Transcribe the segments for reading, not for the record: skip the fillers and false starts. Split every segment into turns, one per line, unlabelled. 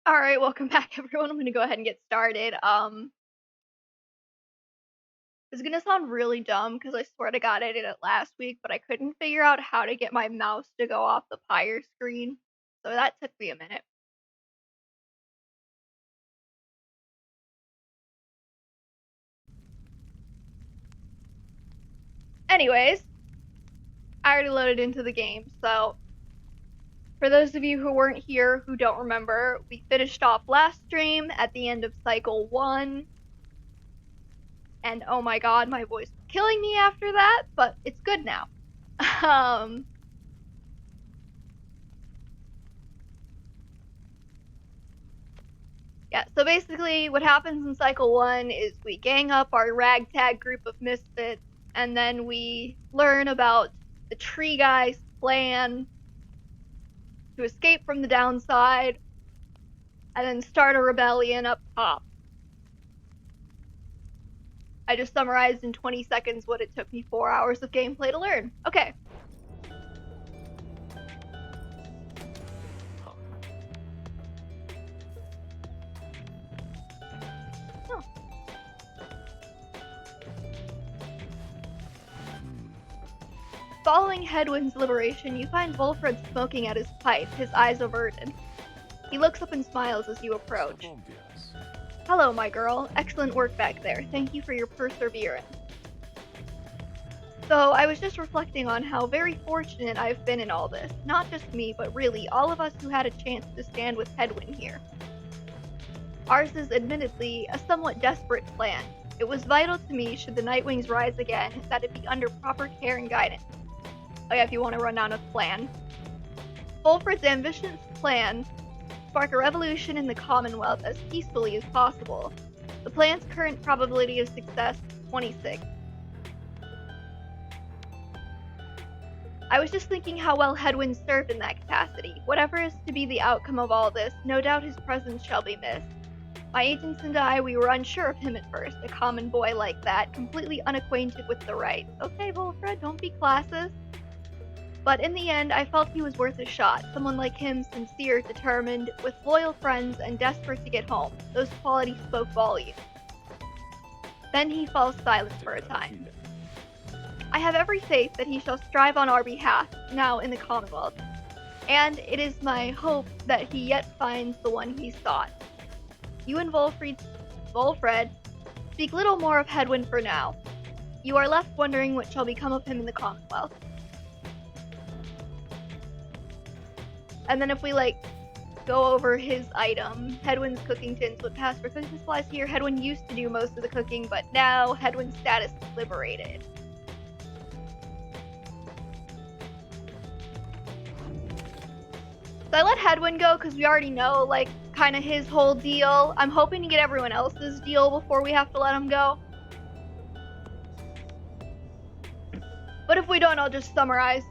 Alright, welcome back everyone. I'm gonna go ahead and get started. It's gonna sound really dumb because I swear to God I did it last week, but I couldn't figure out how to get my mouse to go off the Pyre screen. So that took me a minute. Anyways, I already loaded into the game, so for those of you who weren't here who don't remember, we finished off last stream at the end of cycle 1. And oh my god, my voice was killing me after that, but it's good now. Yeah, so basically what happens in cycle 1 is we gang up our ragtag group of misfits, and then we learn about the tree guy's plan to escape from the downside, and then start a rebellion up top. I just summarized in 20 seconds what it took me 4 hours of gameplay to learn. Okay. Following Hedwyn's liberation, you find Wolfred smoking at his pipe, his eyes averted. He looks up and smiles as you approach. Hello, my girl. Excellent work back there. Thank you for your perseverance. So, I was just reflecting on how very fortunate I've been in all this. Not just me, but really all of us who had a chance to stand with Hedwyn here. Ours is admittedly a somewhat desperate plan. It was vital to me, should the Nightwings rise again, that it be under proper care and guidance. Oh yeah, if you want to run down a plan. Wolfred's ambitious plan spark a revolution in the Commonwealth as peacefully as possible. The plan's current probability of success, 26. I was just thinking how well Hedwyn served in that capacity. Whatever is to be the outcome of all this, no doubt his presence shall be missed. My agents and I, we were unsure of him at first, a common boy like that, completely unacquainted with the Rite. Okay, Wolfred, don't be classist. But in the end, I felt he was worth a shot. Someone like him, sincere, determined, with loyal friends, and desperate to get home. Those qualities spoke volumes. Then he falls silent for a time. I have every faith that he shall strive on our behalf, now in the Commonwealth. And it is my hope that he yet finds the one he sought. You and Wolfred speak little more of Hedwyn for now. You are left wondering what shall become of him in the Commonwealth. And then if we, go over his item, Hedwyn's cooking tins would pass for cooking supplies here. Hedwyn used to do most of the cooking, but now Hedwyn's status is liberated. So I let Hedwyn go because we already know, kind of his whole deal. I'm hoping to get everyone else's deal before we have to let him go. But if we don't, I'll just summarize.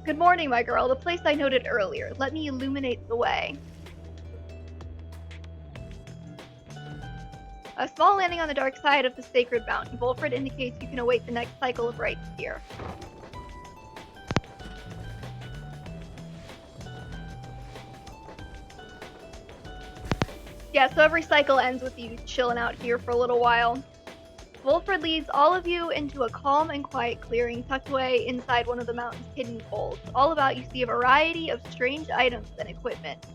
Good morning, my girl. The place I noted earlier. Let me illuminate the way. A small landing on the dark side of the sacred mountain. Wolfred indicates you can await the next cycle of rites here. Yeah, so every cycle ends with you chilling out here for a little while. Wolfred leads all of you into a calm and quiet clearing tucked away inside one of the mountain's hidden folds. All about you see a variety of strange items and equipment.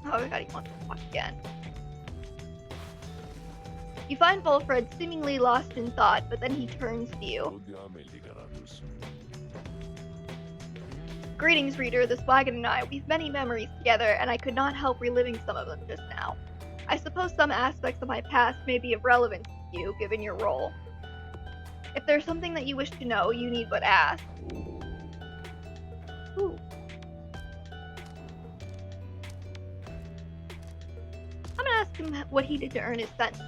Oh my god, he wants to walk again. You find Wolfred seemingly lost in thought, but then he turns to you. Greetings, reader. This wagon and I, we've many memories together, and I could not help reliving some of them just now. I suppose some aspects of my past may be of relevance to you, given your role. If there's something that you wish to know, you need but ask. Ooh. I'm gonna ask him what he did to earn his sentence.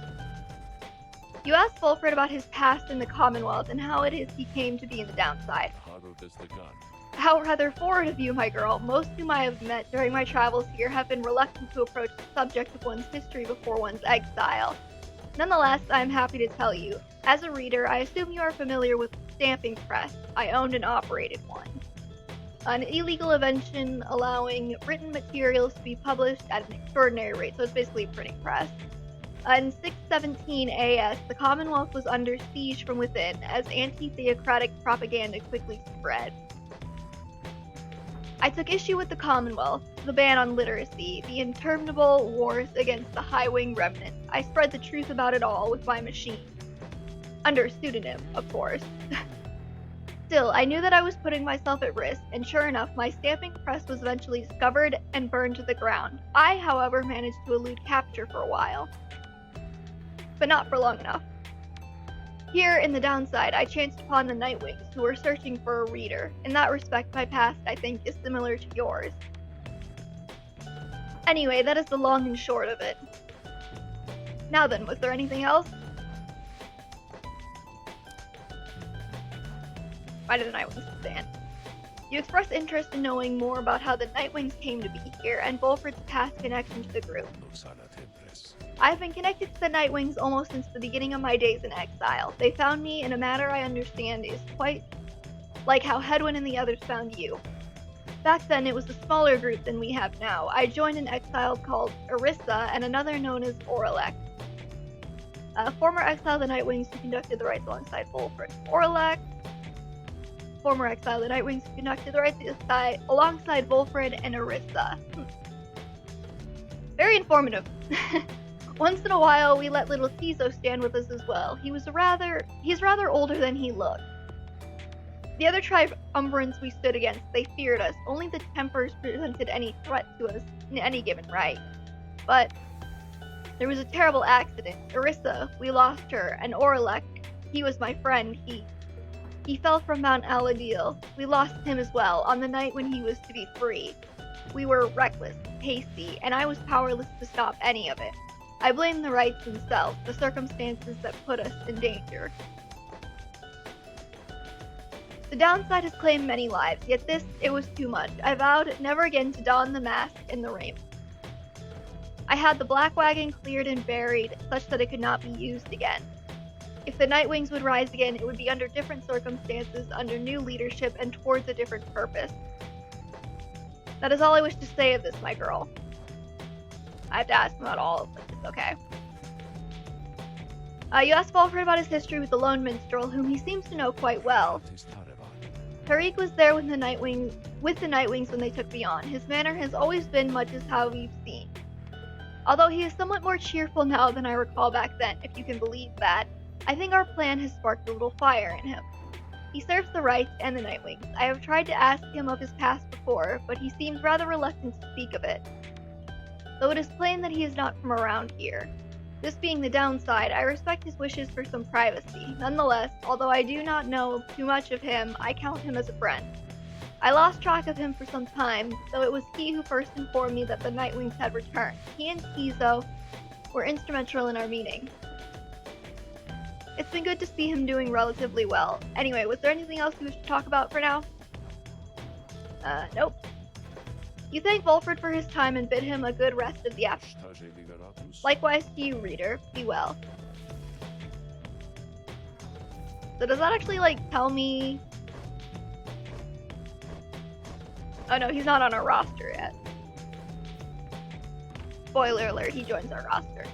You asked Wolfred about his past in the Commonwealth and how it is he came to be in the downside. How rather forward of you, my girl. Most whom I have met during my travels here have been reluctant to approach the subject of one's history before one's exile. Nonetheless, I am happy to tell you. As a reader, I assume you are familiar with the stamping press. I owned and operated one. An illegal invention allowing written materials to be published at an extraordinary rate, so it's basically a printing press. In 617 AS, the Commonwealth was under siege from within as anti-theocratic propaganda quickly spread. I took issue with the Commonwealth, the ban on literacy, the interminable wars against the high-wing remnant. I spread the truth about it all with my machine. Under pseudonym, of course. Still, I knew that I was putting myself at risk, and sure enough, my stamping press was eventually discovered and burned to the ground. I, however, managed to elude capture for a while. But not for long enough. Here, in the downside, I chanced upon the Nightwings, who were searching for a reader. In that respect, my past, I think, is similar to yours. Anyway, that is the long and short of it. Now then, was there anything else? Why did the Nightwings stand? You expressed interest in knowing more about how the Nightwings came to be here, and Volfred's past connection to the group. I've been connected to the Nightwings almost since the beginning of my days in exile. They found me in a manner I understand is quite like how Hedwyn and the others found you. Back then, it was a smaller group than we have now. I joined an exile called Orissa and another known as Oralek. Former exile the Nightwings who conducted the rites alongside Volfred. Oralek. Former exile the Nightwings who conducted the rites alongside Volfred and Orissa. Very informative. Once in a while, we let little Tizo stand with us as well. He's rather older than he looked. The other triumvirates we stood against, they feared us. Only the Tempers presented any threat to us in any given right. But there was a terrible accident. Orissa, we lost her, and Oralek, he was my friend. He fell from Mount Aladil. We lost him as well, on the night when he was to be free. We were reckless, hasty, and I was powerless to stop any of it. I blame the Rites themselves, the circumstances that put us in danger. The downside has claimed many lives, yet it was too much. I vowed never again to don the mask in the raiment. I had the black wagon cleared and buried, such that it could not be used again. If the Nightwings would rise again, it would be under different circumstances, under new leadership, and towards a different purpose. That is all I wish to say of this, my girl. I have to ask about all of this, okay? You asked Volfred about his history with the lone minstrel, whom he seems to know quite well. Tariq was there with the Nightwings when they took me on. His manner has always been much as how we've seen. Although he is somewhat more cheerful now than I recall back then, if you can believe that, I think our plan has sparked a little fire in him. He serves the Rites and the Nightwings. I have tried to ask him of his past before, but he seems rather reluctant to speak of it. Though it is plain that he is not from around here. This being the downside, I respect his wishes for some privacy. Nonetheless, although I do not know too much of him, I count him as a friend. I lost track of him for some time, though it was he who first informed me that the Nightwings had returned. He and Tizo were instrumental in our meeting. It's been good to see him doing relatively well. Anyway, was there anything else you wish to talk about for now? Nope. You thank Volfred for his time and bid him a good rest of the afternoon. Likewise to you, reader. Be well. So does that actually, tell me... Oh no, he's not on our roster yet. Spoiler alert, he joins our roster.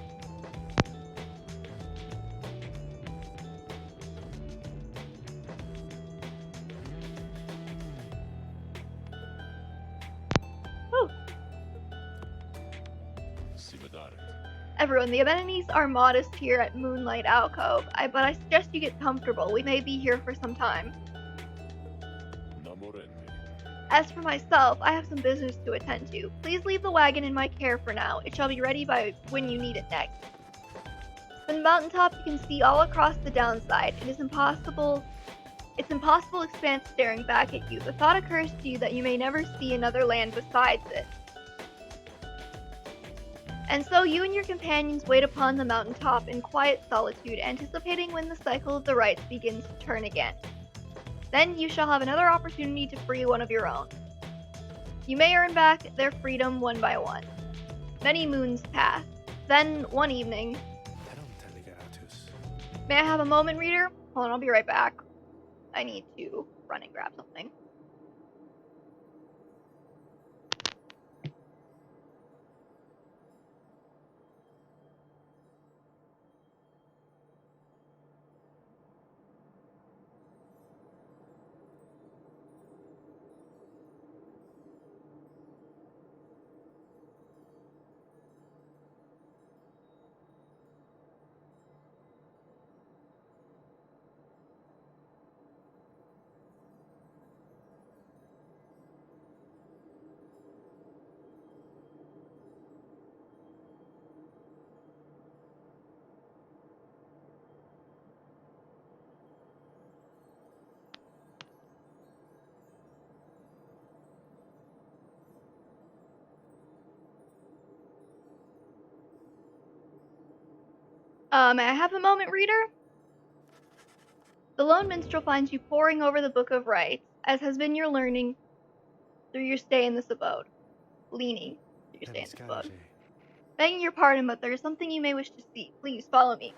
Everyone, the amenities are modest here at Moonlight Alcove, but I suggest you get comfortable. We may be here for some time. As for myself, I have some business to attend to. Please leave the wagon in my care for now. It shall be ready by when you need it next. From the mountaintop, you can see all across the downside. It's impossible expanse staring back at you. The thought occurs to you that you may never see another land besides it. And so you and your companions wait upon the mountaintop in quiet solitude, anticipating when the cycle of the rites begins to turn again. Then you shall have another opportunity to free one of your own. You may earn back their freedom one by one. Many moons pass. Then, one evening... May I have a moment, reader? Hold on, I'll be right back. I need to run and grab something. May I have a moment, reader? The lone minstrel finds you poring over the Book of Rite, as has been your learning through your stay in this abode. Leaning through your stay in this abode. Begging your pardon, but there is something you may wish to see. Please follow me.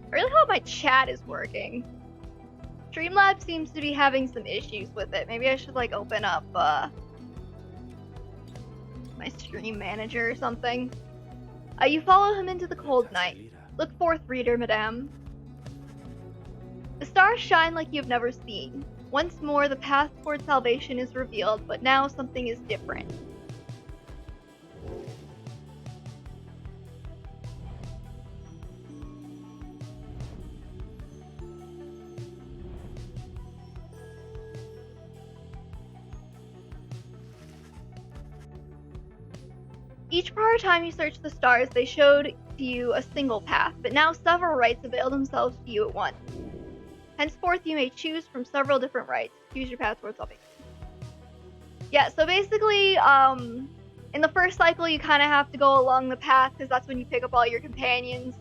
I really hope my chat is working. Streamlabs seems to be having some issues with it. Maybe I should like open up my stream manager or something. You follow him into the cold night. Look forth, reader, madame. The stars shine like you have never seen. Once more the path toward salvation is revealed, but now something is different. Each prior time you searched the stars, they showed to you a single path, but now several rites avail themselves to you at once. Henceforth, you may choose from several different rites. Choose your path towards salvation. Yeah, so basically, in the first cycle, you kind of have to go along the path, because that's when you pick up all your companions.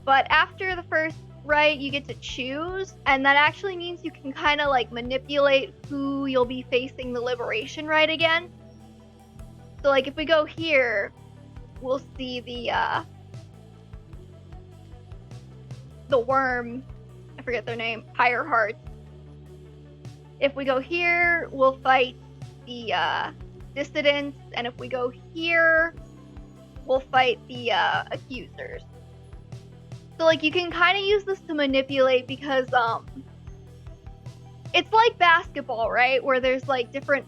But after the first rite, you get to choose, and that actually means you can kind of like manipulate who you'll be facing the liberation rite again. So like if we go here, we'll see the worm, I forget their name, Pyrehearts. If we go here, we'll fight the Dissidents, and if we go here, we'll fight the Accusers. So like you can kind of use this to manipulate because it's like basketball, right? Where there's like different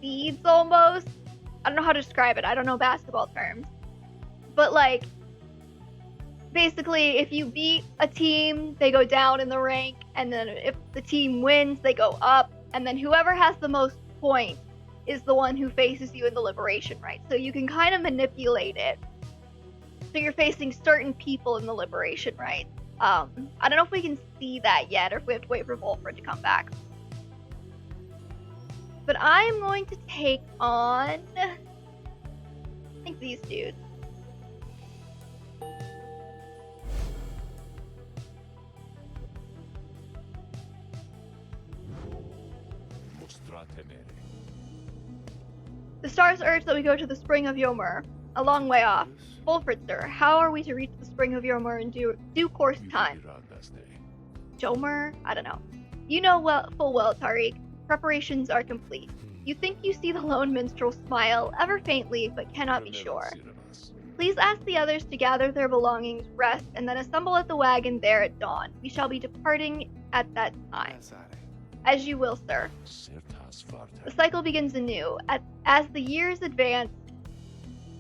seeds almost. I don't know how to describe it. I don't know basketball terms. But like basically if you beat a team, they go down in the rank, and then if the team wins, they go up, and then whoever has the most points is the one who faces you in the liberation rite. So you can kind of manipulate it. So you're facing certain people in the liberation rite. I don't know if we can see that yet or if we have to wait for Volfred to come back. But I'm going to take on, I think, these dudes. The stars urge that we go to the Spring of Yomer, a long way off. Volfred, sir, how are we to reach the Spring of Yomer in due course time? Jomer? I don't know. You know full well, Tariq. Preparations are complete. You think you see the lone minstrel smile, ever faintly, but cannot be sure. Please ask the others to gather their belongings, rest, and then assemble at the wagon there at dawn. We shall be departing at that time. As you will, sir. The cycle begins anew. As the years advance,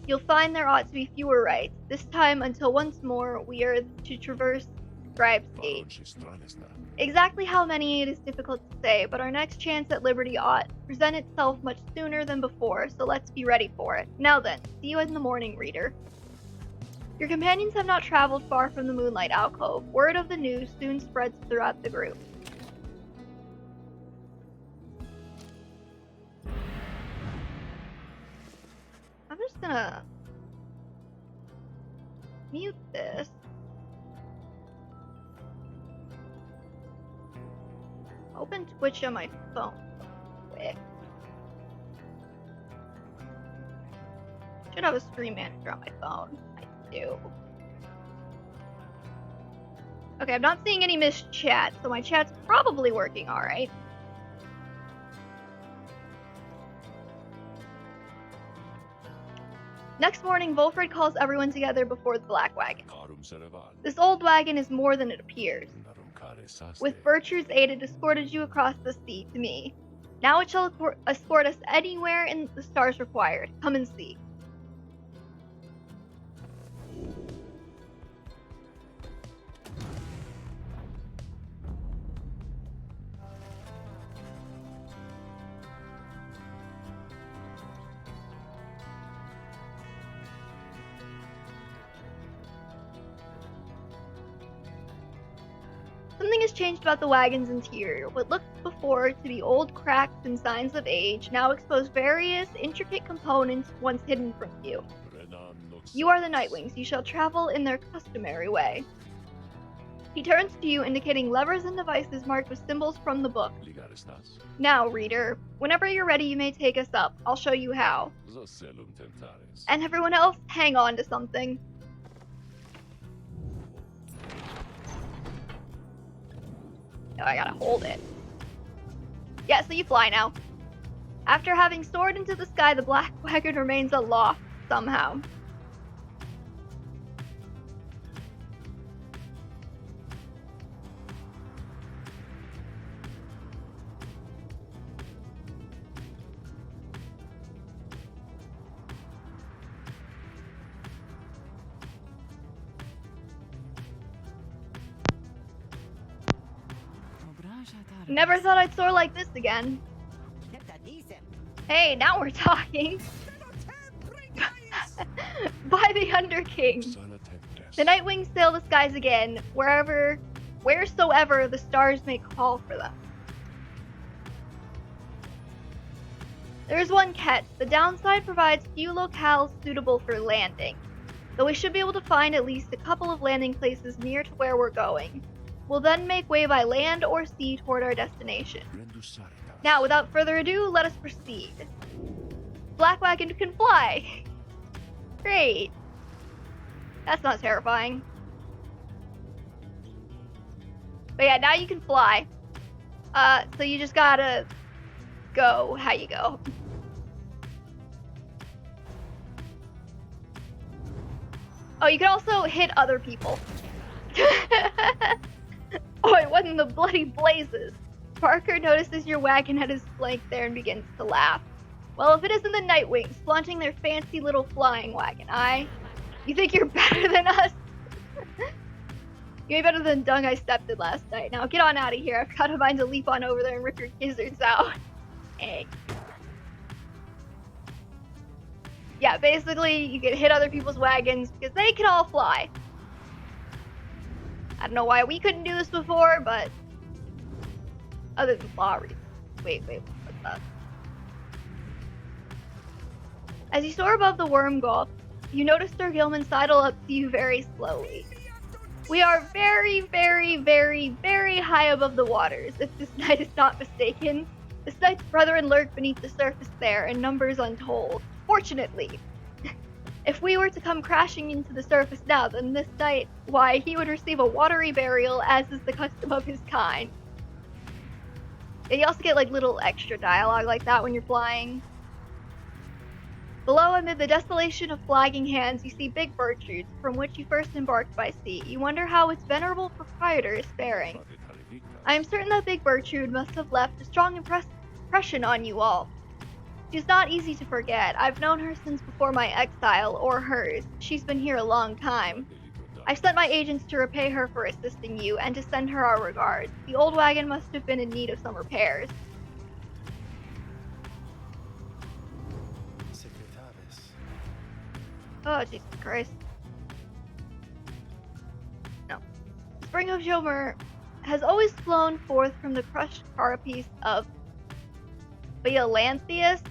you'll find there ought to be fewer rites, this time until once more we are to traverse Scribesgate. Exactly how many it is difficult to say, but our next chance at liberty ought to present itself much sooner than before, so let's be ready for it. Now then, see you in the morning, reader. Your companions have not traveled far from the Moonlight Alcove. Word of the news soon spreads throughout the group. I'm just gonna mute this. Open Twitch on my phone quick. Should have a stream manager on my phone. I do. Okay, I'm not seeing any missed chat, so my chat's probably working alright. Next morning, Volfred calls everyone together before the Black Wagon. This old wagon is more than it appears. With Bertrude's aid, it escorted you across the sea to me. Now it shall escort us anywhere in the stars required. Come and see. Something has changed about the wagon's interior. What looked before to be old cracks and signs of age now expose various intricate components once hidden from view. You are the Nightwings. You shall travel in their customary way. He turns to you, indicating levers and devices marked with symbols from the book. Now, reader, whenever you're ready, you may take us up. I'll show you how. And everyone else, hang on to something. No, I gotta hold it. Yeah, so you fly now. After having soared into the sky, the Black Wagon remains aloft somehow. Never thought I'd soar like this again. Hey, now we're talking. By the Underking. The Nightwings sail the skies again, wheresoever the stars may call for them. There is one catch. The downside provides few locales suitable for landing, though we should be able to find at least a couple of landing places near to where we're going. We'll then make way by land or sea toward our destination. Now, without further ado, let us proceed. Black Wagon can fly! Great. That's not terrifying. But yeah, now you can fly. So you just gotta go how you go. Oh, you can also hit other people. Oh, it wasn't the bloody blazes. Parker notices your wagon at his flank there and begins to laugh. Well, if it isn't the Nightwings, flaunting their fancy little flying wagon, You think you're better than us? You ain't better than dung I stepped in last night. Now get on out of here. I've got a mind to leap on over there and rip your gizzards out. Hey. Yeah, basically, you can hit other people's wagons because they can all fly. I don't know why we couldn't do this before, but other than flaw reasons. Wait, what's that? As you soar above the worm gulf, you notice Sir Gilman sidle up to you very slowly. We are very, very, very, very high above the waters, if this knight is not mistaken. This knight's brethren lurk beneath the surface there, in numbers untold. Fortunately. If we were to come crashing into the surface now, then this knight, why, he would receive a watery burial, as is the custom of his kind. And you also get like little extra dialogue like that when you're flying. Below, amid the desolation of flagging hands, you see Big Bertrude, from which you first embarked by sea. You wonder how its venerable proprietor is faring. I am certain that Big Bertrude must have left a strong impression on you all. She's not easy to forget. I've known her since before my exile, or hers. She's been here a long time. I sent my agents to repay her for assisting you and to send her our regards. The old wagon must have been in need of some repairs. Oh, Jesus Christ. No. The Spring of Jomer has always flown forth from the crushed carapace of Violanthius,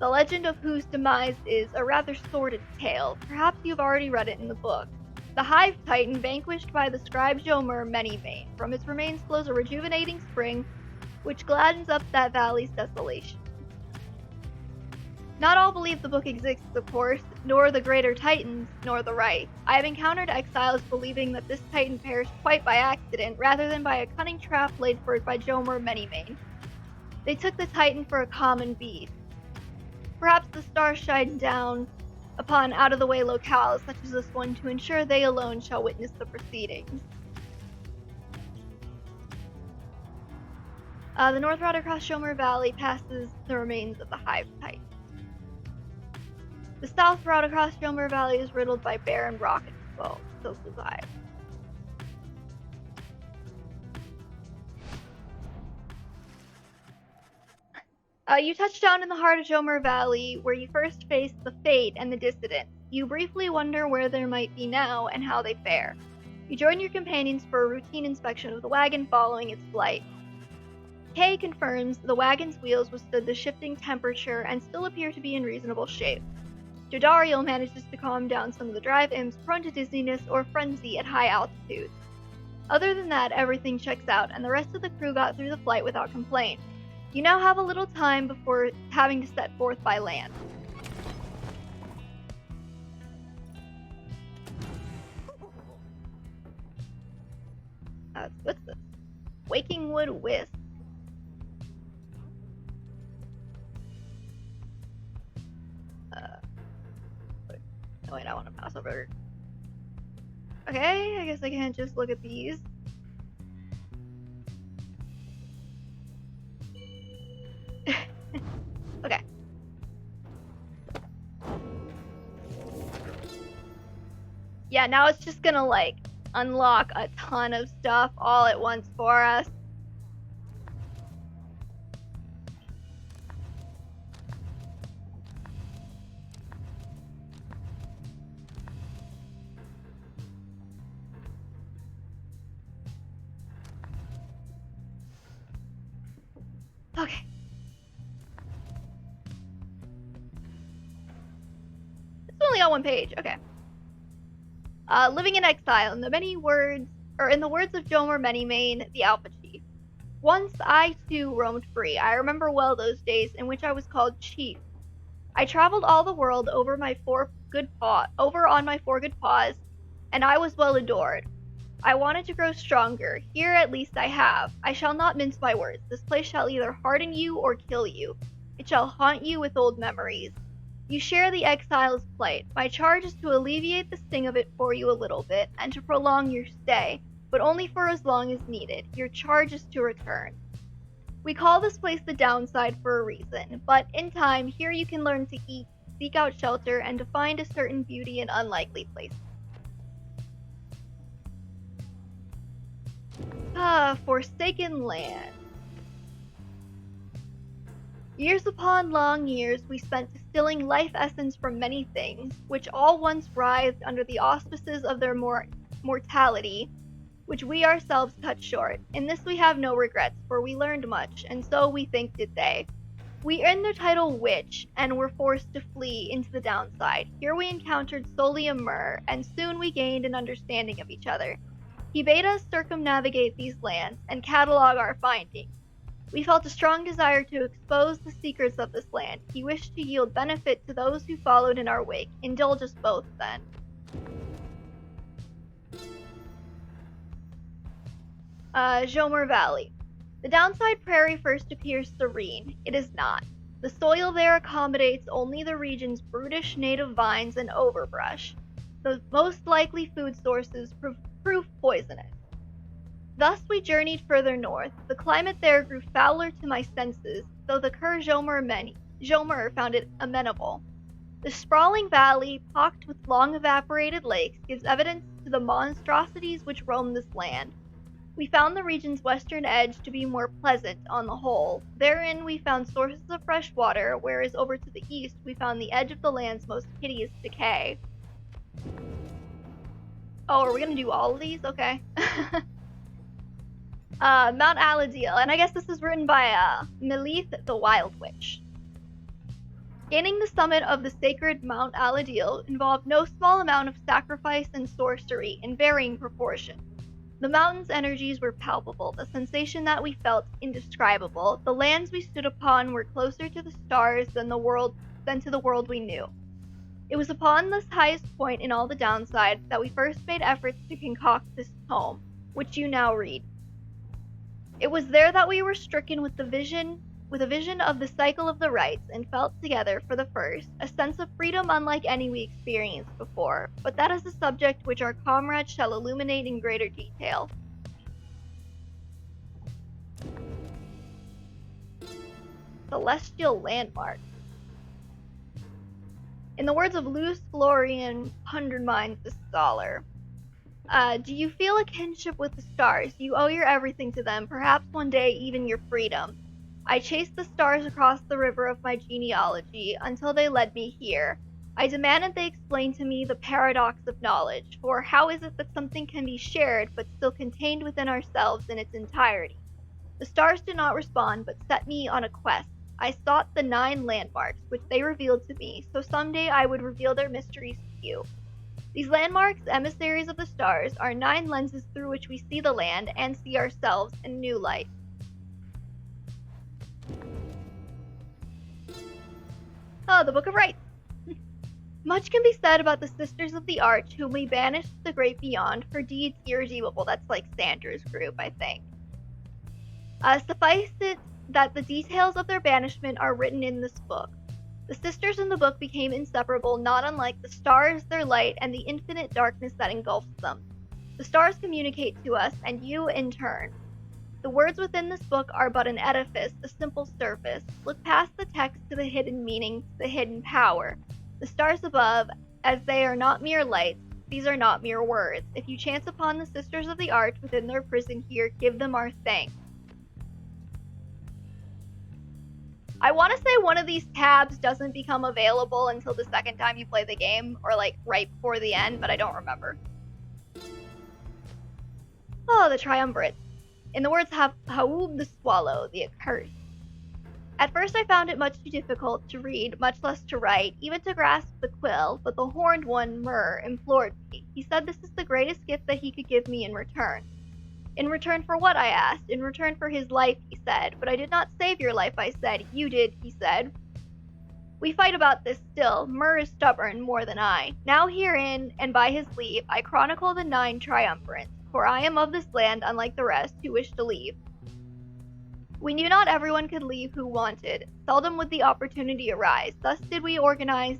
the legend of whose demise is a rather sordid tale. Perhaps you've already read it in the book. The Hive Titan, vanquished by the Scribe Jomer Manyvein. From its remains flows a rejuvenating spring, which gladdens up that valley's desolation. Not all believe the book exists, of course, nor the greater Titans, nor the Rite. I have encountered exiles believing that this Titan perished quite by accident, rather than by a cunning trap laid for it by Jomer Manyvein. They took the Titan for a common beast. Perhaps the stars shine down upon out-of-the-way locales such as this one to ensure they alone shall witness the proceedings. The north route across Jomer Valley passes the remains of the Hive Titan. The south route across Jomer Valley is riddled by barren rock and foam. So is the Hive. You touch down in the heart of Jomer Valley, where you first faced the Fate and the Dissidents. You briefly wonder where they might be now and how they fare. You join your companions for a routine inspection of the wagon following its flight. Kay confirms the wagon's wheels withstood the shifting temperature and still appear to be in reasonable shape. Jodariel manages to calm down some of the drive imps prone to dizziness or frenzy at high altitudes. Other than that, everything checks out, and the rest of the crew got through the flight without complaint. You now have a little time before having to set forth by land. What's this? Waking Wood Wisp. Oh wait, I want to pass over. Okay, I guess I can't just look at these. Okay. Yeah, now it's just gonna like unlock a ton of stuff all at once for us. Okay. It's only got one page. Okay. Living in exile. In the words of Jomer Manyvein, the Alpha Chief. Once I too roamed free. I remember well those days in which I was called Chief. I traveled all the world over on my four good paws, and I was well adored. I wanted to grow stronger. Here at least I have. I shall not mince my words. This place shall either harden you or kill you. It shall haunt you with old memories. You share the exile's plight. My charge is to alleviate the sting of it for you a little bit, and to prolong your stay, but only for as long as needed. Your charge is to return. We call this place the downside for a reason, but in time, here you can learn to eat, seek out shelter, and to find a certain beauty in unlikely places. Forsaken Land. Years upon long years we spent distilling life essence from many things, which all once writhed under the auspices of their mortality, which we ourselves cut short. In this we have no regrets, for we learned much, and so we think did they. We earned the title Witch, and were forced to flee into the downside. Here we encountered solely Almer, and soon we gained an understanding of each other. He bade us circumnavigate these lands and catalog our findings. We felt a strong desire to expose the secrets of this land. He wished to yield benefit to those who followed in our wake. Indulge us both, then. Jomer Valley. The downside prairie first appears serene. It is not. The soil there accommodates only the region's brutish native vines and overbrush. The most likely food sources prove poisonous. Thus we journeyed further north. The climate there grew fouler to my senses, though the Cur Jomer found it amenable. The sprawling valley, pocked with long evaporated lakes, gives evidence to the monstrosities which roam this land. We found the region's western edge to be more pleasant on the whole. Therein we found sources of fresh water, whereas over to the east we found the edge of the land's most hideous decay. Oh, are we gonna do all of these? Okay. Mount Aladil, and I guess this is written by Melith the Wild Witch. Gaining the summit of the sacred Mount Aladil involved no small amount of sacrifice and sorcery in varying proportions. The mountain's energies were palpable, the sensation that we felt indescribable. The lands we stood upon were closer to the stars than to the world we knew. It was upon this highest point in all the downside that we first made efforts to concoct this tome, which you now read. It was there that we were stricken with a vision of the cycle of the rites, and felt together, for the first, a sense of freedom unlike any we experienced before, but that is a subject which our comrades shall illuminate in greater detail. Celestial Landmark. In the words of Luce Florian, 100 Minds the Scholar, do you feel a kinship with the stars? You owe your everything to them, perhaps one day even your freedom. I chased the stars across the river of my genealogy until they led me here. I demanded they explain to me the paradox of knowledge, for how is it that something can be shared but still contained within ourselves in its entirety? The stars did not respond, but set me on a quest. I sought the 9 landmarks, which they revealed to me, so someday I would reveal their mysteries to you. These landmarks, emissaries of the stars, are 9 lenses through which we see the land and see ourselves in new light. Oh, the Book of Rite. Much can be said about the Sisters of the Arch, whom we banished to the great beyond for deeds irredeemable. That's like Sandra's group, I think. Suffice it that the details of their banishment are written in this book. The sisters in the book became inseparable, not unlike the stars, their light, and the infinite darkness that engulfs them. The stars communicate to us, and you in turn. The words within this book are but an edifice, a simple surface. Look past the text to the hidden meaning, to the hidden power. The stars above, as they are not mere lights, these are not mere words. If you chance upon the Sisters of the Arch within their prison here, give them our thanks. I want to say one of these tabs doesn't become available until the second time you play the game, or like right before the end, but I don't remember. Oh, the Triumvirate. In the words of Haoub the Swallow, the Accursed. At first I found it much too difficult to read, much less to write, even to grasp the quill, but the horned one, Myrrh, implored me. He said this is the greatest gift that he could give me in return. In return for what, I asked. In return for his life, he said. But I did not save your life, I said. You did, he said. We fight about this still. Myrrh is stubborn more than I. Now herein, and by his leave, I chronicle the 9 triumvirates, for I am of this land unlike the rest who wish to leave. We knew not everyone could leave who wanted. Seldom would the opportunity arise. Thus did we organize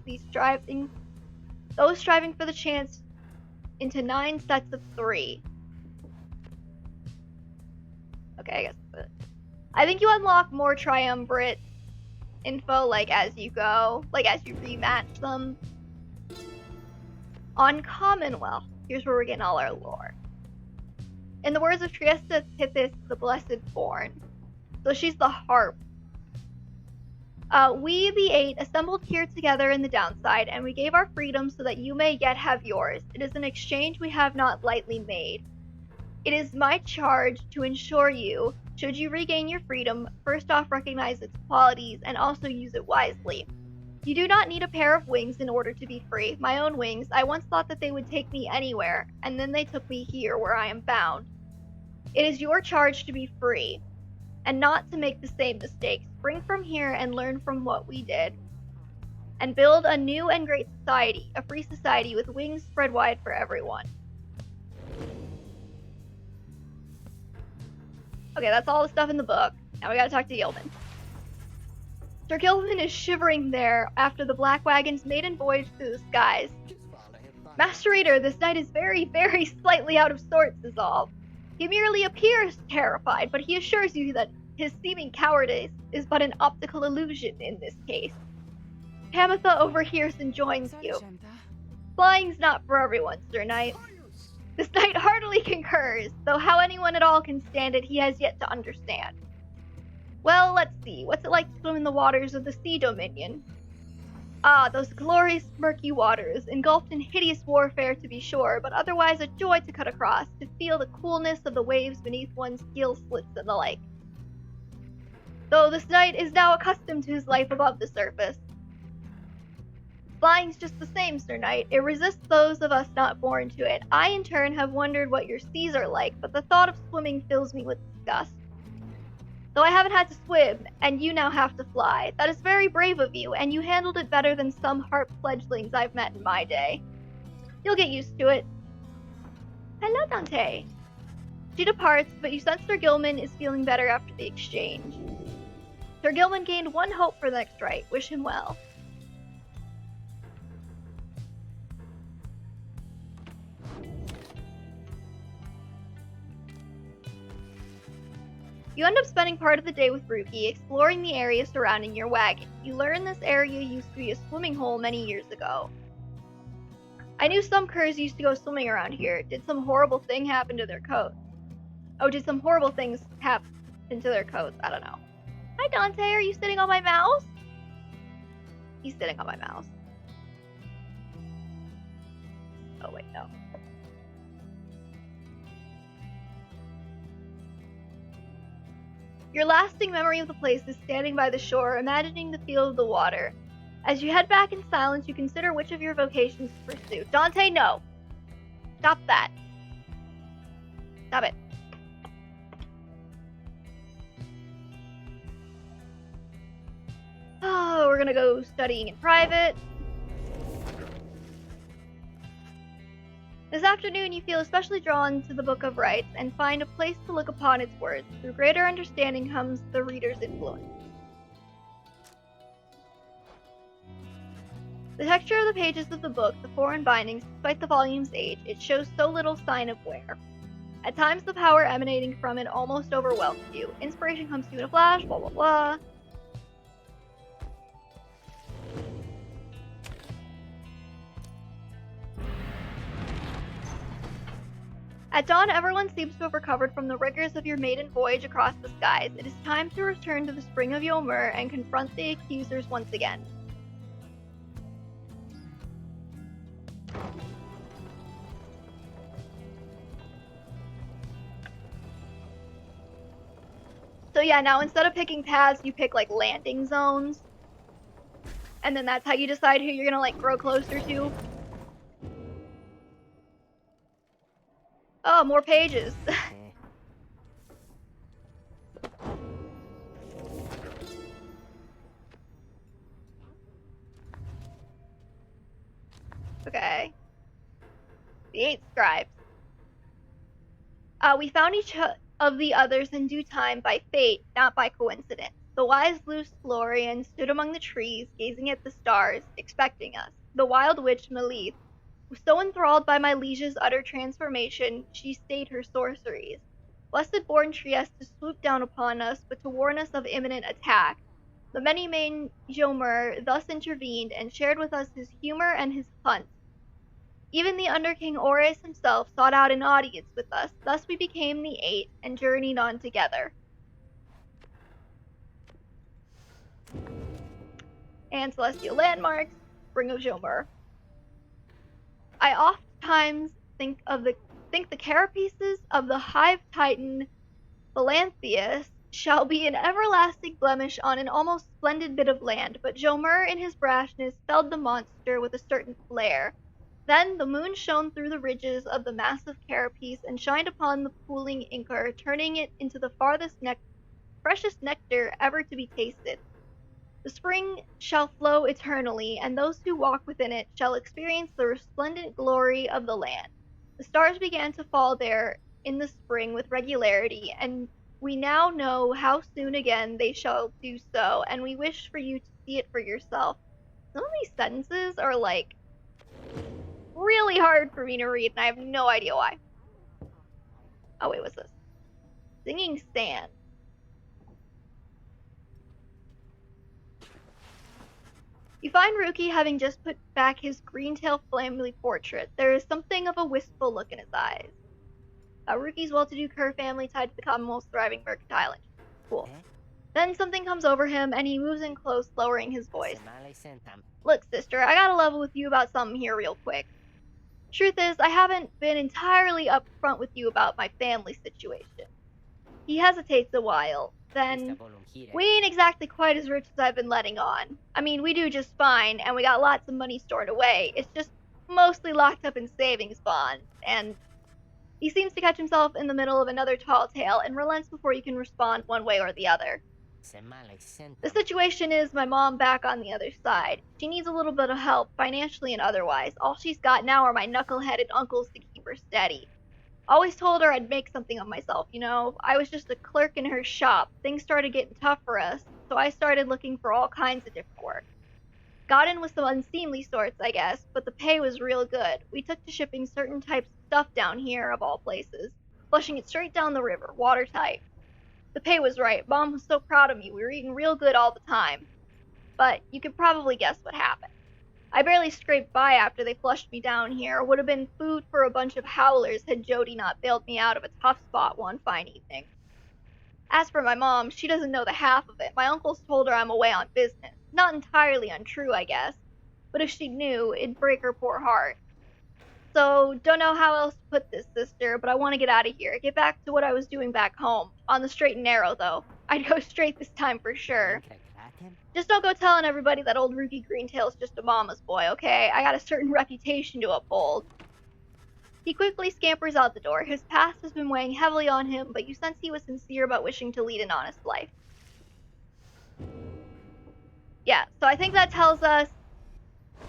those striving for the chance into 9 sets of 3. Okay, I think you unlock more triumvirate info, like, as you go, like, as you rematch them. On Commonwealth, here's where we're getting all our lore. In the words of Triesta Tithys, the Blessed Born. So she's the harp. We, the 8, assembled here together in the downside, and we gave our freedom so that you may yet have yours. It is an exchange we have not lightly made. It is my charge to ensure you, should you regain your freedom, first off recognize its qualities and also use it wisely. You do not need a pair of wings in order to be free. My own wings, I once thought that they would take me anywhere, and then they took me here where I am bound. It is your charge to be free, and not to make the same mistakes. Spring from here and learn from what we did, and build a new and great society, a free society with wings spread wide for everyone. Okay, that's all the stuff in the book. Now we gotta talk to Gilman. Sir Gilman is shivering there after the Black Wagon's maiden voyage through the skies. Master Reader, this knight is very, very slightly out of sorts is all. He merely appears terrified, but he assures you that his seeming cowardice is but an optical illusion in this case. Tamitha overhears and joins you. Flying's not for everyone, Sir Knight. hers, though how anyone at all can stand it he has yet to understand. Well, let's see, what's it like to swim in the waters of the Sea Dominion? Ah, those glorious murky waters, engulfed in hideous warfare to be sure, but otherwise a joy to cut across, to feel the coolness of the waves beneath one's gill slits and the like. Though this knight is now accustomed to his life above the surface. Flying's just the same, Sir Knight. It resists those of us not born to it. I, in turn, have wondered what your seas are like, but the thought of swimming fills me with disgust. Though I haven't had to swim, and you now have to fly. That is very brave of you, and you handled it better than some harp fledglings I've met in my day. You'll get used to it. Hello, Dante. She departs, but you sense Sir Gilman is feeling better after the exchange. Sir Gilman gained one hope for the next rite. Wish him well. You end up spending part of the day with Rukey, exploring the area surrounding your wagon. You learn this area used to be a swimming hole many years ago. I knew some curs used to go swimming around here. Did some horrible thing happen to their coats? Oh, did some horrible things happen to their coats? I don't know. Hi, Dante. Are you sitting on my mouse? He's sitting on my mouse. Oh, wait, no. Your lasting memory of the place is standing by the shore, imagining the feel of the water. As you head back in silence, you consider which of your vocations to pursue. Dante, no! Stop that. Stop it. Oh, we're gonna go studying in private. This afternoon, you feel especially drawn to the Book of Rites and find a place to look upon its words. Through greater understanding comes the reader's influence. The texture of the pages of the book, the foreign bindings, despite the volume's age, it shows so little sign of wear. At times, the power emanating from it almost overwhelms you. Inspiration comes to you in a flash, blah blah blah. At dawn, everyone seems to have recovered from the rigors of your maiden voyage across the skies. It is time to return to the spring of Yomer and confront the Accusers once again. So yeah, now instead of picking paths, you pick like landing zones. And then that's how you decide who you're gonna like grow closer to. Oh, more pages. Okay. The 8 scribes. We found each of the others in due time by fate, not by coincidence. The wise loose Florian stood among the trees, gazing at the stars, expecting us. The wild witch Melith was so enthralled by my liege's utter transformation, she stayed her sorceries. Blessed-born Trieste to swoop down upon us, but to warn us of imminent attack. The many-maned Jomer thus intervened, and shared with us his humor and his hunts. Even the Under-King Ores himself sought out an audience with us, thus we became the 8, and journeyed on together. And Celestial Landmarks, Spring of Jomer. I oftentimes think the carapaces of the hive titan Philantheus shall be an everlasting blemish on an almost splendid bit of land, but Jomer in his brashness felled the monster with a certain flare. Then the moon shone through the ridges of the massive carapace and shined upon the pooling ichor, turning it into the freshest nectar ever to be tasted. The spring shall flow eternally, and those who walk within it shall experience the resplendent glory of the land. The stars began to fall there in the spring with regularity, and we now know how soon again they shall do so, and we wish for you to see it for yourself. Some of these sentences are like really hard for me to read, and I have no idea why. Oh wait, what's this? Singing Sand. You find Rukey having just put back his green-tail family portrait. There is something of a wistful look in his eyes. Rukey's well-to-do Kerr family tied to the Commonwealth's thriving mercantile industry. Cool. Then something comes over him, and he moves in close, lowering his voice. Look, sister, I gotta level with you about something here real quick. Truth is, I haven't been entirely upfront with you about my family situation. He hesitates a while, then, we ain't exactly quite as rich as I've been letting on. I mean, we do just fine, and we got lots of money stored away. It's just mostly locked up in savings bonds, and he seems to catch himself in the middle of another tall tale and relents before you can respond one way or the other. The situation is my mom back on the other side. She needs a little bit of help, financially and otherwise. All she's got now are my knuckle-headed uncles to keep her steady. Always told her I'd make something of myself, you know. I was just a clerk in her shop. Things started getting tough for us, so I started looking for all kinds of different work. Got in with some unseemly sorts, I guess, but the pay was real good. We took to shipping certain types of stuff down here, of all places, flushing it straight down the river, watertight. The pay was right. Mom was so proud of me. We were eating real good all the time. But you could probably guess what happened. I barely scraped by after they flushed me down here. Would have been food for a bunch of howlers had Jodi not bailed me out of a tough spot one fine evening. As for my mom, she doesn't know the half of it. My uncles told her I'm away on business. Not entirely untrue, I guess. But if she knew, it'd break her poor heart. So, don't know how else to put this, sister, but I want to get out of here. Get back to what I was doing back home. On the straight and narrow, though. I'd go straight this time for sure. Just don't go telling everybody that old Rukey Greentail's just a mama's boy, okay? I got a certain reputation to uphold. He quickly scampers out the door. His past has been weighing heavily on him, but you sense he was sincere about wishing to lead an honest life. Yeah, so I think that tells us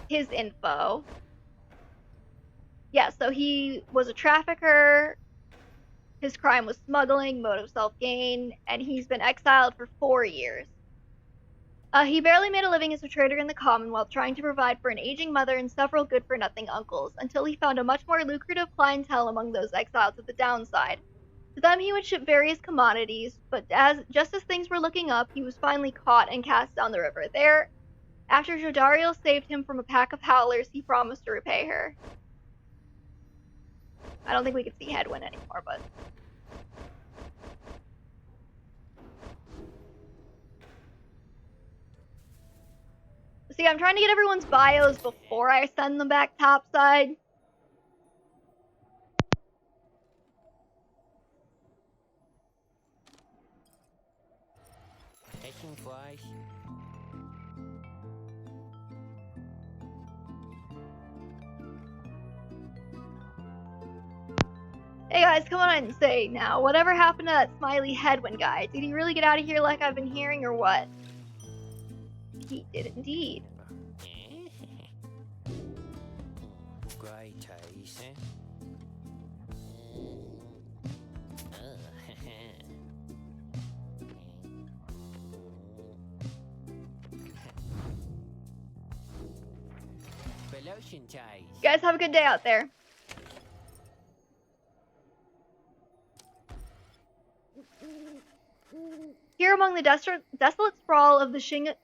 his info. Yeah, so he was a trafficker, his crime was smuggling, motive self-gain, and he's been exiled for 4 years. He barely made a living as a trader in the Commonwealth, trying to provide for an aging mother and several good-for-nothing uncles, until he found a much more lucrative clientele among those exiled to the downside. To them he would ship various commodities, but just as things were looking up, he was finally caught and cast down the river. There, after Jodariel saved him from a pack of howlers, he promised to repay her. I don't think we can see Hedwyn anymore, but... See, I'm trying to get everyone's bios before I send them back topside. Hey guys, come on and say now, whatever happened to that smiley Hedwyn guy? Did he really get out of here like I've been hearing, or what? He did indeed. You guys have a good day out there. Here among the desolate sprawl of the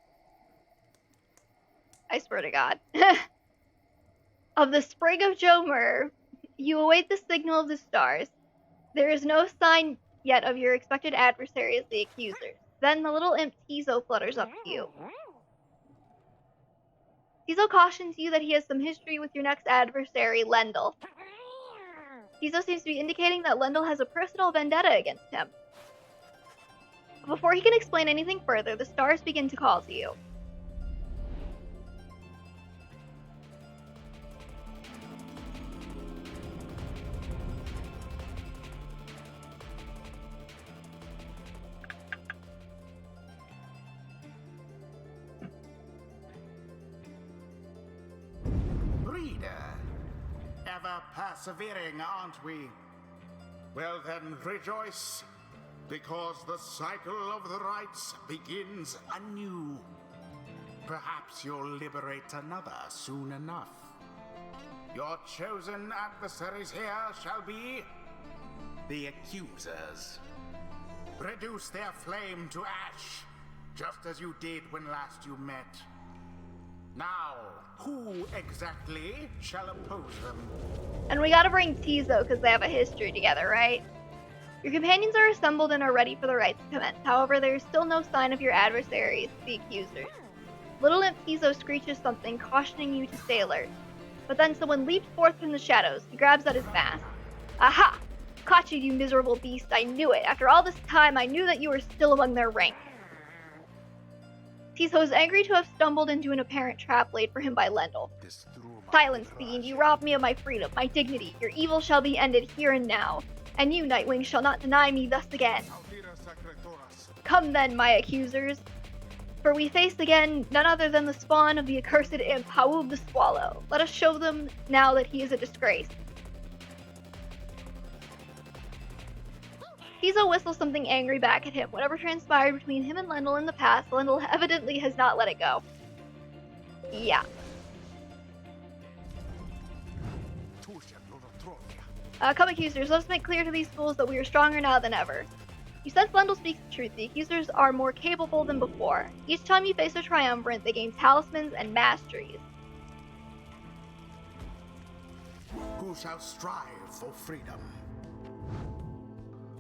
I swear to God. Of the sprig of Jomer, you await the signal of the stars. There is no sign yet of your expected adversaries, the Accusers. Then the little imp Tizo flutters up to you. Tizo cautions you that he has some history with your next adversary, Lendel. Tizo seems to be indicating that Lendel has a personal vendetta against him. Before he can explain anything further, the stars begin to call to you.
Reader, ever persevering, aren't we? Well then, rejoice. Because the cycle of the rites begins anew. Perhaps you'll liberate another soon enough. Your chosen adversaries here shall be the Accusers. Reduce their flame to ash, just as you did when last you met. Now, who exactly shall oppose them?
And we gotta bring Tizo because they have a history together, right? Your companions are assembled and are ready for the rite to commence. However, there is still no sign of your adversaries, the Accusers. Little Imp Tizo screeches something, cautioning you to stay alert. But then someone leaps forth from the shadows. He grabs at his mask. Aha! Caught you, you miserable beast. I knew it. After all this time, I knew that you were still among their rank. Tizo is angry to have stumbled into an apparent trap laid for him by Lendel. Silence, fiend. You robbed me of my freedom, my dignity. Your evil shall be ended here and now. And you, Nightwing, shall not deny me thus again. Come then, my accusers. For we face again none other than the spawn of the accursed imp, Hawoob the Swallow. Let us show them now that he is a disgrace. Tizo whistles something angry back at him. Whatever transpired between him and Lendel in the past, Lendel evidently has not let it go. Yeah. Come, accusers, let us make clear to these fools that we are stronger now than ever. You sense Lendel speaks the truth. The accusers are more capable than before. Each time you face a triumvirate, they gain talismans and masteries.
Who shall strive for freedom?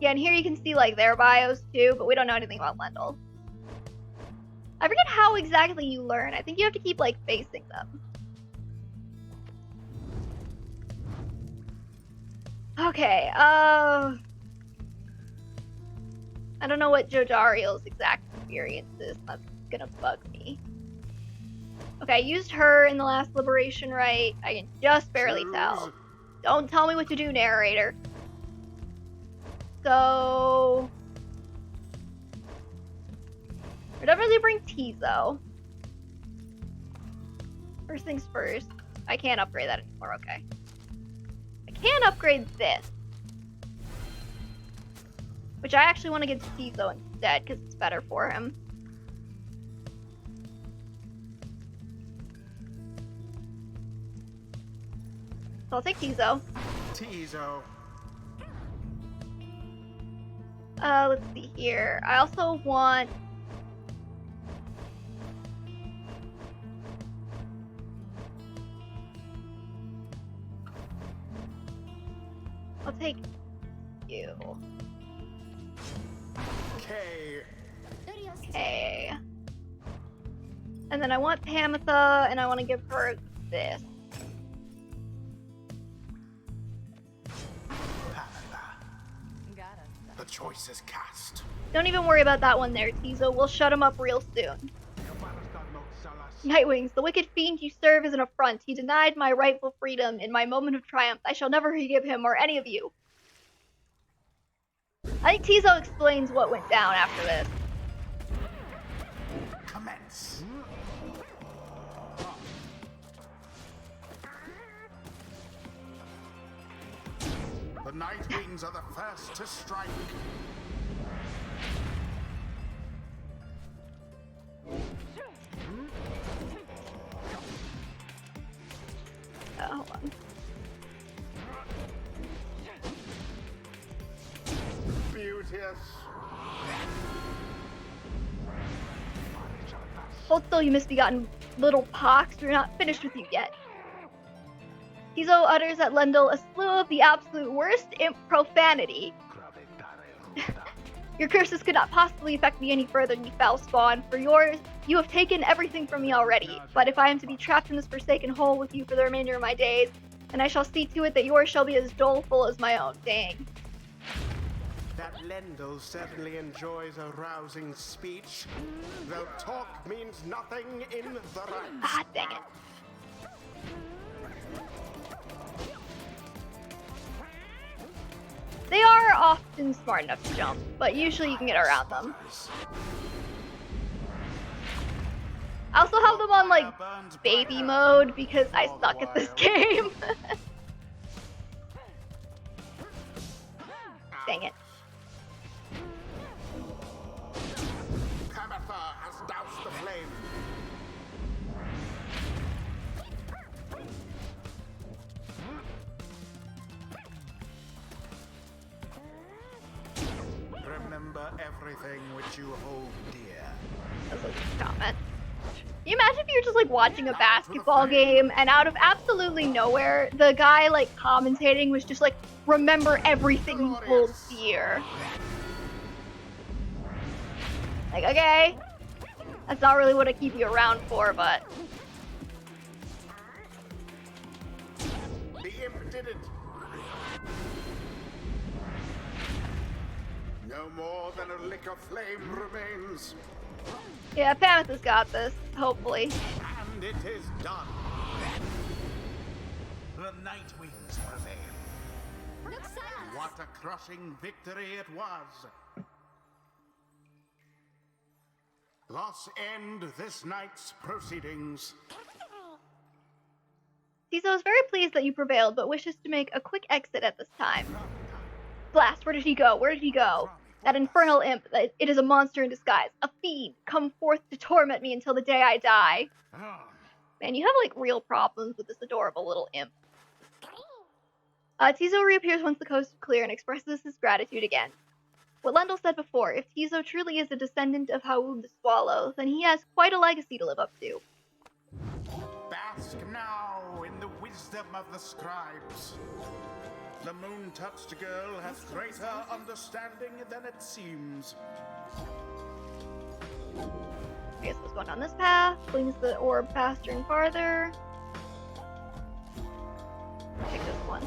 Yeah, and here you can see like their bios too, but we don't know anything about Lendel. I forget how exactly you learn. I think you have to keep like facing them. Okay, I don't know what Jodariel's exact experience is. That's gonna bug me. Okay, I used her in the last Liberation Rite. I can just barely tell. Don't tell me what to do, narrator. So... we'll definitely bring Tizo. First things first. I can't upgrade that anymore, okay. I can upgrade this. Which I actually want to get to Tizo instead, because it's better for him. So I'll take Tizo.
Tizo.
Let's see here. I also want... I'll take you. Okay. And then I want Pamitha, and I want to give her this.
The choice is cast.
Don't even worry about that one there, Tizo. We'll shut him up real soon. Nightwings, the wicked fiend you serve is an affront. He denied my rightful freedom in my moment of triumph. I shall never forgive him or any of you. I think Tizo explains what went down after this.
Commence. The Nightwings are the first to strike.
Hold on.
Beauteous.
Hold still, you misbegotten little pox. We're not finished with you yet. Tizo utters at Lendel a slew of the absolute worst imp profanity. Your curses could not possibly affect me any further, you foul spawn. For yours, you have taken everything from me already. But if I am to be trapped in this forsaken hole with you for the remainder of my days, then I shall see to it that yours shall be as doleful as my own. Dang.
That Lendel certainly enjoys a rousing speech, though talk means nothing in the right.
Ah, dang it. They are often smart enough to jump, but usually you can get around them. I also have them on, like, baby mode because I suck at this game. Dang it.
Tamitha has doused the flame. Remember everything which you hold dear.
That's a good comment. you imagine if you're just like watching a basketball game and out of absolutely nowhere, the guy like commentating was just like, remember everything you told Fear. Like, okay, that's not really what I keep you around for, but.
The imp did it. No more than a lick of flame remains.
Yeah, Pamitha's got this, hopefully.
And it is done.
The Night Wings prevail.
What a crushing victory it was. Thus end this night's proceedings.
Tiso is very pleased that you prevailed, but wishes to make a quick exit at this time. Blast, where did he go? Where did he go? That infernal imp, it is a monster in disguise. A fiend, come forth to torment me until the day I die. Man, you have like real problems with this adorable little imp. Tiso reappears once the coast is clear and expresses his gratitude again. What Lendel said before, if Tiso truly is a descendant of Haoub the Swallow, then he has quite a legacy to live up to.
Bask now in the wisdom of the scribes. The moon-touched girl has greater understanding than it seems.
I guess let's go down this path, flings the orb faster and farther. Take this one.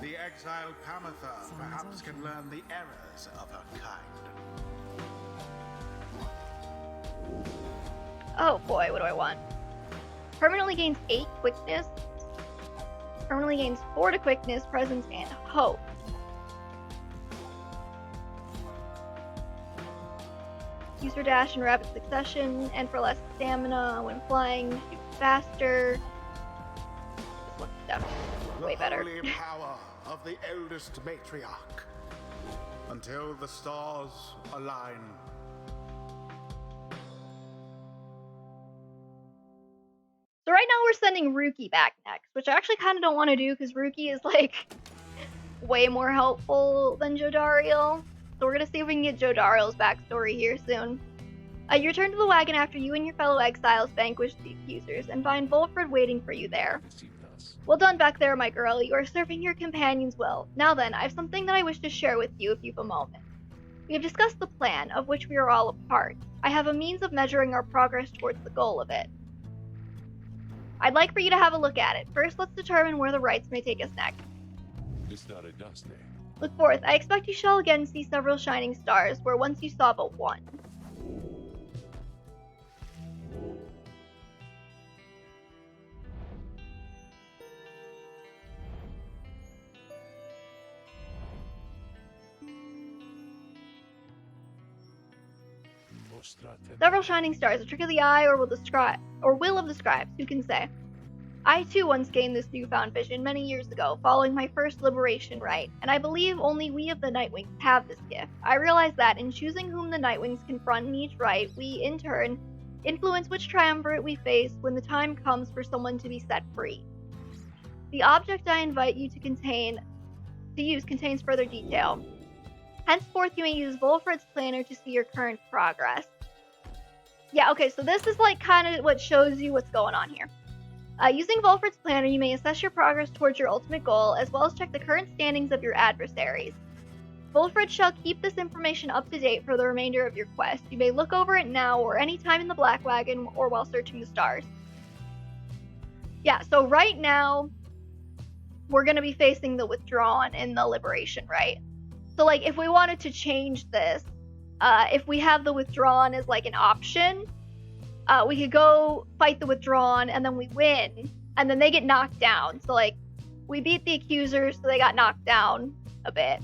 The exiled Pamitha perhaps can learn the errors of her kind.
Oh boy, what do I want? Permanently gains 8 quickness. Permanently gains 4 to quickness, presence, and hope. Use her dash in rapid succession, and for less stamina when flying, shoot faster. This one's definitely way better.
The holy power of the eldest matriarch. Until the stars align.
So right now we're sending Rukey back next, which I actually kind of don't want to do because Rukey is like way more helpful than Jodariel. So we're going to see if we can get Jodariel's backstory here soon. You return to the wagon after you and your fellow exiles vanquish the Accusers and find Volfred waiting for you there. Well done back there, my girl. You are serving your companions well. Now then, I have something that I wish to share with you if you've a moment. We have discussed the plan, of which we are all a part. I have a means of measuring our progress towards the goal of it. I'd like for you to have a look at it. First, let's determine where the rites may take us next. Look forth. I expect you shall again see several shining stars, where once you saw but one. Several shining stars, a trick of the eye, or will of the scribes, who can say? I too once gained this newfound vision many years ago, following my first liberation rite, and I believe only we of the Nightwings have this gift. I realize that in choosing whom the Nightwings confront in each rite, we, in turn, influence which triumvirate we face when the time comes for someone to be set free. The object I invite you to use contains further detail. Henceforth, you may use Volfred's planner to see your current progress. Yeah, okay, so this is like kind of what shows you what's going on here. Using Volfred's planner, you may assess your progress towards your ultimate goal, as well as check the current standings of your adversaries. Volfred shall keep this information up to date for the remainder of your quest. You may look over it now, or any time in the Black Wagon, or while searching the stars. Yeah, so right now, we're going to be facing the Withdrawn in the Liberation, right? So, like, if we wanted to change this, if we have the Withdrawn as, like, an option, we could go fight the Withdrawn, and then we win, and then they get knocked down. So, like, we beat the Accusers, so they got knocked down a bit.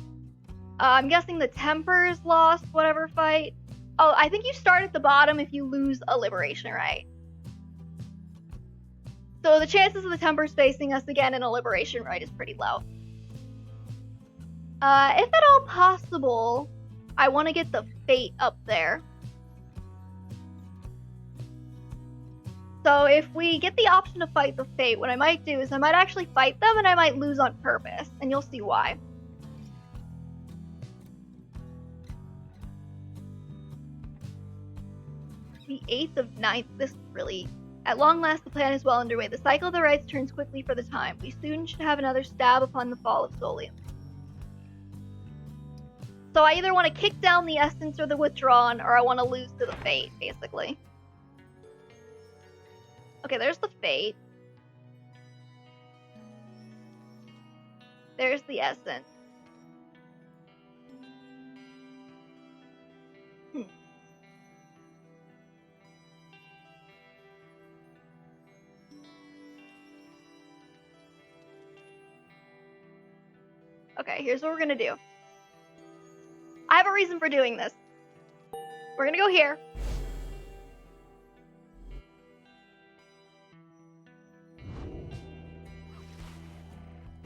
I'm guessing the Tempers lost whatever fight. Oh, I think you start at the bottom if you lose a Liberation, right? So the chances of the Tempers facing us again in a Liberation right is pretty low. If at all possible, I want to get the Fate up there. So if we get the option to fight the Fate, what I might do is I might actually fight them and I might lose on purpose, and you'll see why. The 8th of 9th, this is really... At long last, the plan is well underway. The cycle of the rites turns quickly for the time. We soon should have another stab upon the fall of Solium. So I either want to kick down the Essence or the Withdrawn, or I want to lose to the Fate, basically. Okay, there's the Fate. There's the Essence. Okay, here's what we're gonna do. I have a reason for doing this. We're gonna go here.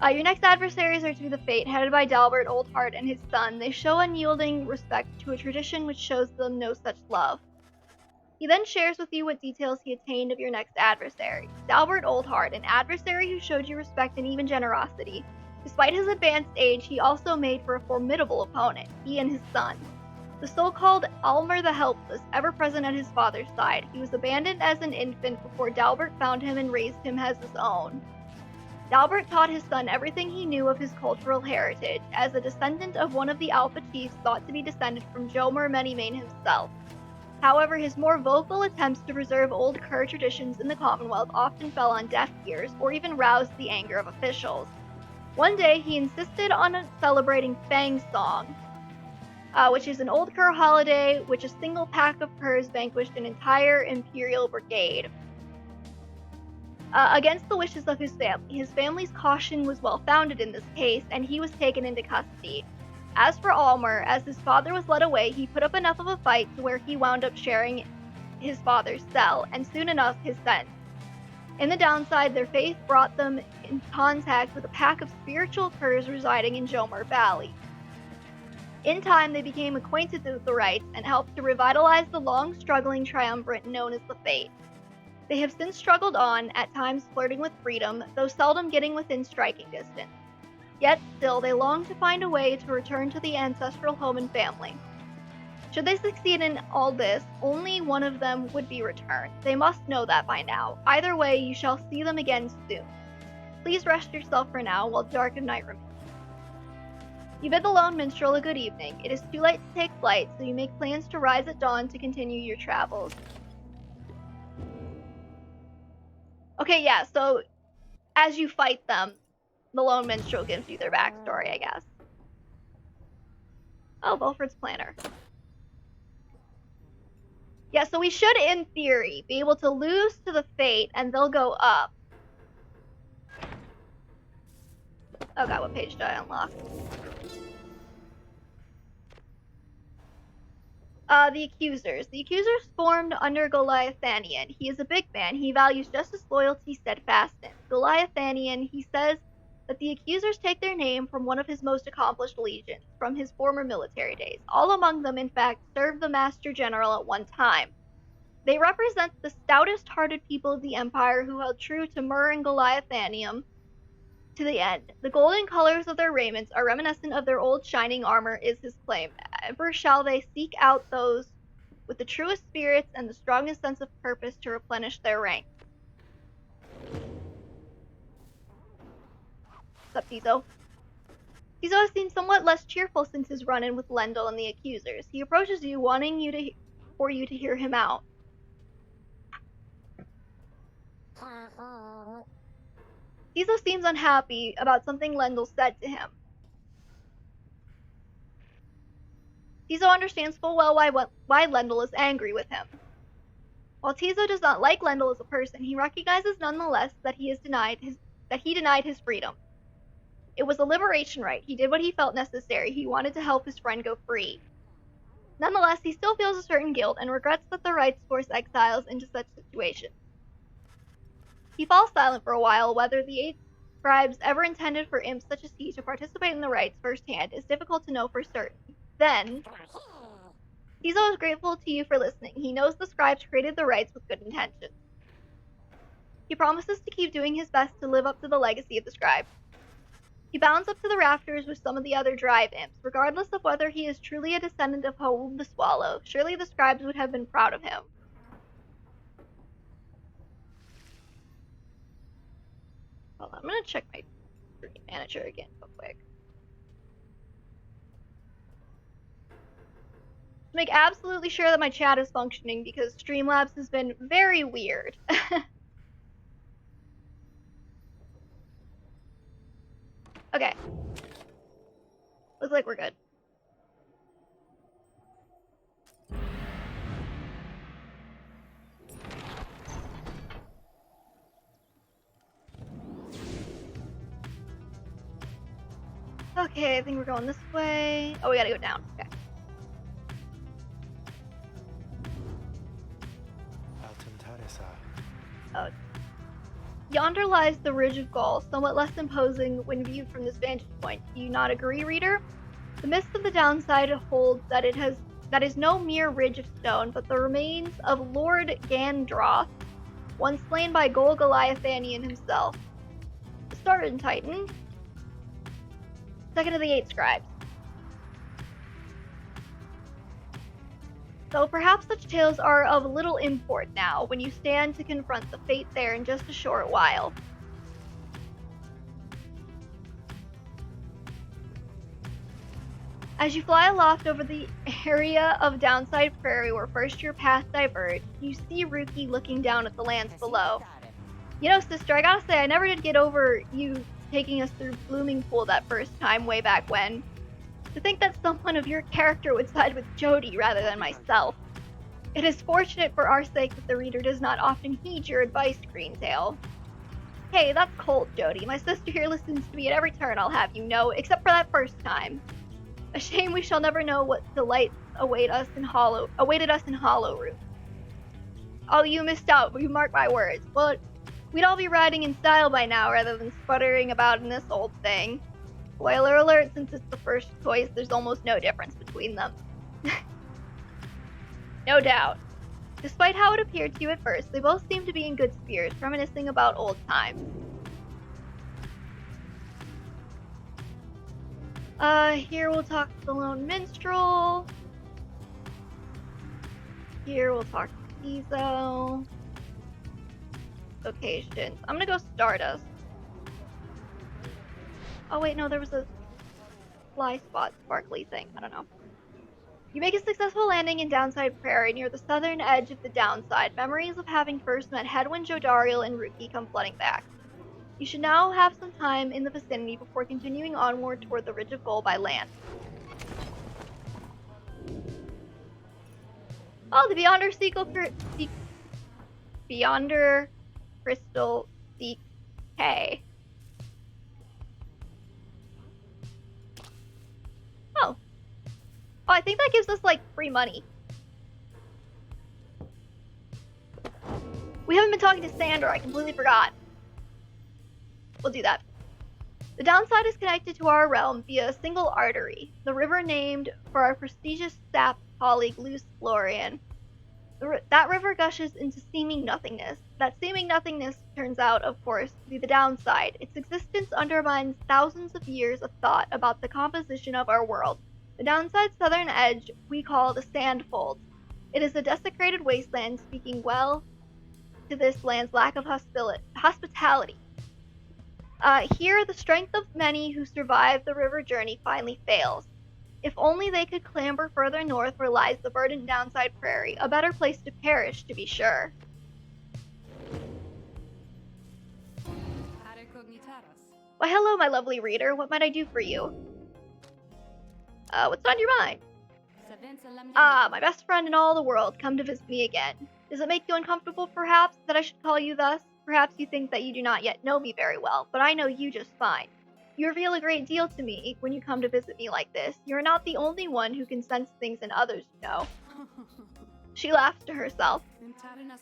Your next adversaries are to be the Fate, headed by Dalbert, Oldheart, and his son. They show unyielding respect to a tradition which shows them no such love. He then shares with you what details he attained of your next adversary. Dalbert Oldheart, an adversary who showed you respect and even generosity. Despite his advanced age, he also made for a formidable opponent, he and his son. The so-called Almer the Helpless, ever present at his father's side. He was abandoned as an infant before Dalbert found him and raised him as his own. Dalbert taught his son everything he knew of his cultural heritage, as a descendant of one of the Alpha Chiefs thought to be descended from Jomer Menymane himself. However, his more vocal attempts to preserve old Kerr traditions in the Commonwealth often fell on deaf ears, or even roused the anger of officials. One day, he insisted on celebrating Fang Song, which is an old Kerr holiday which a single pack of Kerrs vanquished an entire Imperial brigade. Against the wishes of his family. His family's caution was well founded in this case, and he was taken into custody. As for Almer, as his father was led away, he put up enough of a fight to where he wound up sharing his father's cell, and soon enough his sentence. In the downside, their faith brought them in contact with a pack of spiritual Kerrs residing in Jomer Valley. In time, they became acquainted with the Rites and helped to revitalize the long-struggling triumvirate known as the Fate. They have since struggled on, at times flirting with freedom, though seldom getting within striking distance. Yet still, they long to find a way to return to the ancestral home and family. Should they succeed in all this, only one of them would be returned. They must know that by now. Either way, you shall see them again soon. Please rest yourself for now, while dark of night remains. You bid the lone minstrel a good evening. It is too late to take flight, so you make plans to rise at dawn to continue your travels. Okay, yeah, so as you fight them, the lone minstrel gives you their backstory, I guess. Oh, Belford's planner. Yeah, so we should, in theory, be able to lose to the Fate, and they'll go up. Oh god, what page did I unlock? The Accusers. The Accusers formed under Goliathanian. He is a big man. He values justice, loyalty, steadfastness. Goliathanian, he says that the Accusers take their name from one of his most accomplished legions, from his former military days. All among them, in fact, served the Master General at one time. They represent the stoutest-hearted people of the Empire who held true to Mur and Goliathanium to the end. The golden colors of their raiments are reminiscent of their old shining armor, is his claim. Ever shall they seek out those with the truest spirits and the strongest sense of purpose to replenish their ranks. What's up, Tizo? Tizo has seemed somewhat less cheerful since his run-in with Lendel and the Accusers. He approaches you, wanting for you to hear him out. Tizo seems unhappy about something Lendel said to him. Tizo understands full well why Lendel is angry with him. While Tizo does not like Lendel as a person, he recognizes nonetheless that he denied his freedom. It was a liberation rite. He did what he felt necessary. He wanted to help his friend go free. Nonetheless, he still feels a certain guilt and regrets that the rites force exiles into such situations. He falls silent for a while. Whether the 8 scribes ever intended for imps such as he to participate in the rites firsthand is difficult to know for certain. Then, Tizo is grateful to you for listening. He knows the scribes created the rites with good intentions. He promises to keep doing his best to live up to the legacy of the Scribe. He bounds up to the rafters with some of the other drive imps, regardless of whether he is truly a descendant of Hoel the Swallow. Surely the Scribes would have been proud of him. Hold on, I'm gonna check my screen manager again real quick. To make absolutely sure that my chat is functioning because Streamlabs has been very weird. Okay. Looks like we're good. Okay, I think we're going this way. Oh, we gotta go down. Okay. Oh. Yonder lies the Ridge of Gaul, somewhat less imposing when viewed from this vantage point. Do you not agree, reader? The mist of the downside holds that that is no mere ridge of stone, but the remains of Lord Gandroth, once slain by Gol Goliathanian himself. The Spartan Titan, second of the 8 scribes. Though perhaps such tales are of little import now, when you stand to confront the fate there in just a short while. As you fly aloft over the area of Downside Prairie where first your path diverged, you see Rukey looking down at the lands below. You know, sister, I gotta say, I never did get over you taking us through Blooming Pool that first time way back when. To think that someone of your character would side with Jodi rather than myself. It is fortunate for our sake that the reader does not often heed your advice, Greentail. Hey, that's cold, Jodi. My sister here listens to me at every turn, I'll have you know, except for that first time. A shame we shall never know what delights awaited us in Hollowroot. Oh, you missed out, you mark my words. Well, we'd all be riding in style by now rather than sputtering about in this old thing. Spoiler alert, since it's the first choice, there's almost no difference between them. No doubt. Despite how it appeared to you at first, they both seem to be in good spirits, reminiscing about old times. Here we'll talk to the Lone Minstrel. Here we'll talk to Tizo. Locations. I'm gonna go Stardust. Oh wait, no, there was a fly spot sparkly thing. I don't know. You make a successful landing in Downside Prairie near the southern edge of the Downside. Memories of having first met Hedwyn, Jodariel, and Rukey come flooding back. You should now have some time in the vicinity before continuing onward toward the Ridge of Gold by land. Oh, the Beyonder Crystal Seek K. Oh, I think that gives us, like, free money. We haven't been talking to Sandra, I completely forgot. We'll do that. The Downside is connected to our realm via a single artery, the river named for our prestigious sap colleague Luce Florian. That river gushes into seeming nothingness. That seeming nothingness turns out, of course, to be the Downside. Its existence undermines thousands of years of thought about the composition of our world. The Downside's southern edge we call the Sandfolds. It is a desecrated wasteland, speaking well to this land's lack of hospitality. Here, the strength of many who survive the river journey finally fails. If only they could clamber further north where lies the verdant Downside Prairie, a better place to perish, to be sure. Why, hello, my lovely reader. What might I do for you? What's on your mind? Ah, my best friend in all the world, come to visit me again. Does it make you uncomfortable, perhaps, that I should call you thus? Perhaps you think that you do not yet know me very well, but I know you just fine. You reveal a great deal to me when you come to visit me like this. You're not the only one who can sense things in others, you know. She laughs to herself.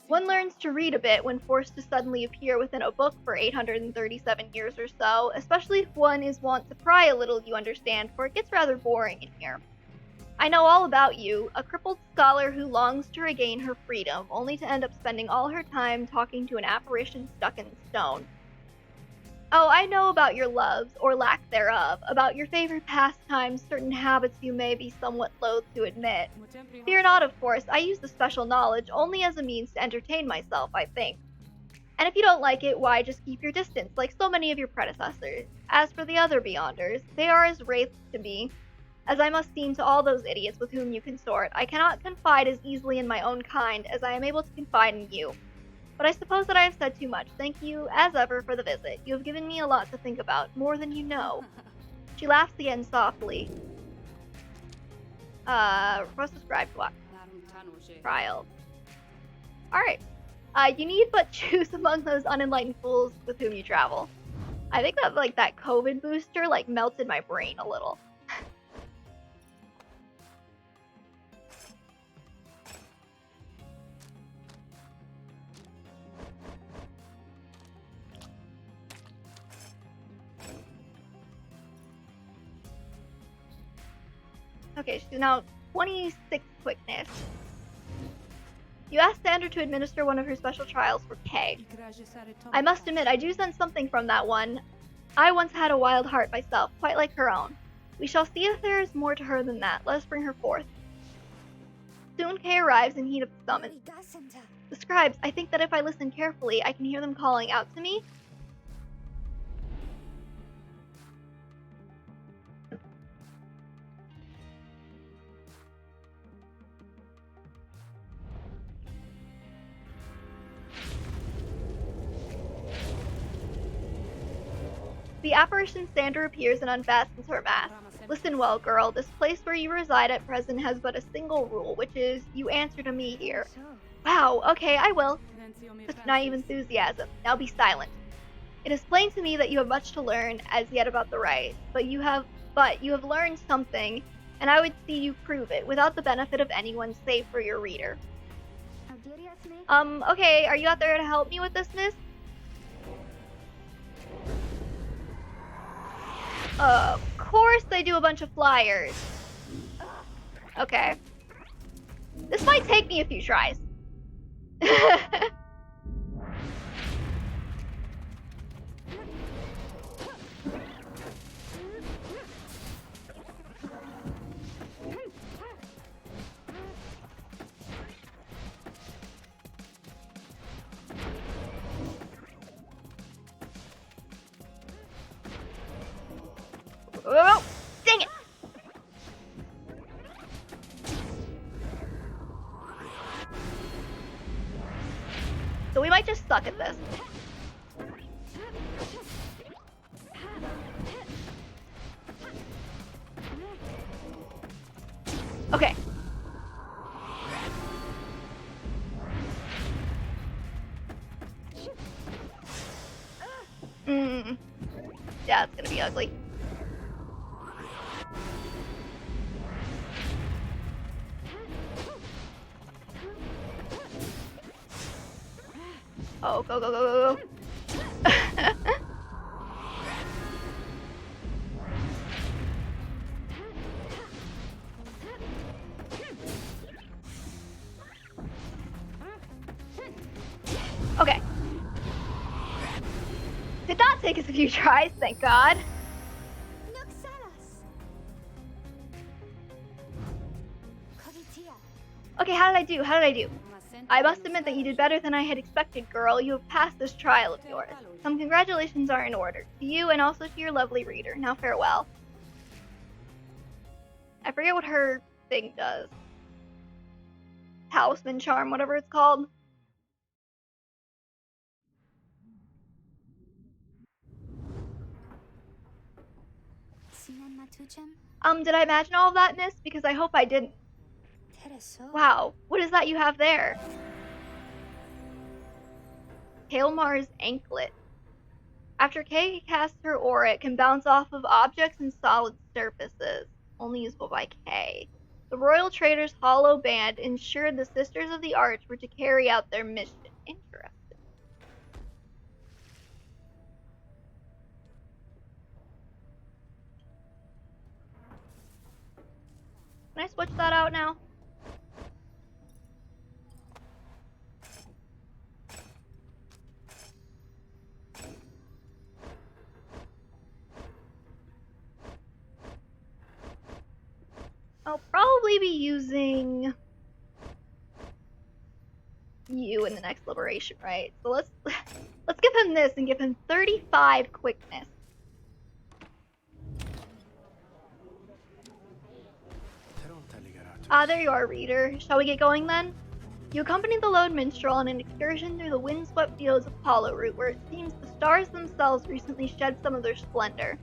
One learns to read a bit when forced to suddenly appear within a book for 837 years or so, especially if one is wont to pry a little, you understand, for it gets rather boring in here. I know all about you, a crippled scholar who longs to regain her freedom, only to end up spending all her time talking to an apparition stuck in stone. Oh, I know about your loves, or lack thereof, about your favorite pastimes, certain habits you may be somewhat loath to admit. Fear not, of course, I use the special knowledge only as a means to entertain myself, I think. And if you don't like it, why, just keep your distance, like so many of your predecessors. As for the other Beyonders, they are as wraiths to me, as I must seem to all those idiots with whom you consort. I cannot confide as easily in my own kind as I am able to confide in you. But I suppose that I have said too much. Thank you, as ever, for the visit. You have given me a lot to think about, more than you know. She laughs again softly. Request a Scribe to watch. Trial. Alright. You need but choose among those unenlightened fools with whom you travel. I think that, like, that COVID booster, like, melted my brain a little. Okay, she's now 26 quickness. You asked Sandra to administer one of her special trials for K. I must admit, I do sense something from that one. I once had a wild heart myself, quite like her own. We shall see if there is more to her than that. Let us bring her forth. Soon Kay arrives in heat of the summons. The scribes, I think that if I listen carefully, I can hear them calling out to me. The apparition Sandra appears and unfastens her mask. Listen well, girl. This place where you reside at present has but a single rule, which is, you answer to me here. Wow, okay, I will. Such naive enthusiasm. Now be silent. It is plain to me that you have much to learn as yet about the Rite, but you have learned something, and I would see you prove it, without the benefit of anyone save for your reader. Okay, are you out there to help me with this, miss? Of course they do a bunch of flyers. Okay. This might take me a few tries. Oh, dang it! So we might just suck at this. Okay. Yeah, it's gonna be ugly. Oh, go, go, go, go, go. Okay. Did not take us a few tries, thank God. Okay, how did I do? How did I do? I must admit that you did better than I had expected, girl. You have passed this trial of yours. Some congratulations are in order. To you and also to your lovely reader. Now farewell. I forget what her thing does. Talisman charm, whatever it's called. Did I imagine all of that, miss? Because I hope I didn't. Wow, what is that you have there? Kalmar's anklet. After Kay casts her aura, it can bounce off of objects and solid surfaces, only usable by Kay. The Royal Trader's hollow band ensured the Sisters of the Arch were to carry out their mission. Interesting. Can I switch that out now? I'll probably be using you in the next liberation, right? So let's give him this and give him 35 quickness. There you are, reader. Shall we get going then? You accompany the lone minstrel on an excursion through the windswept fields of Hollow Root, where it seems the stars themselves recently shed some of their splendor.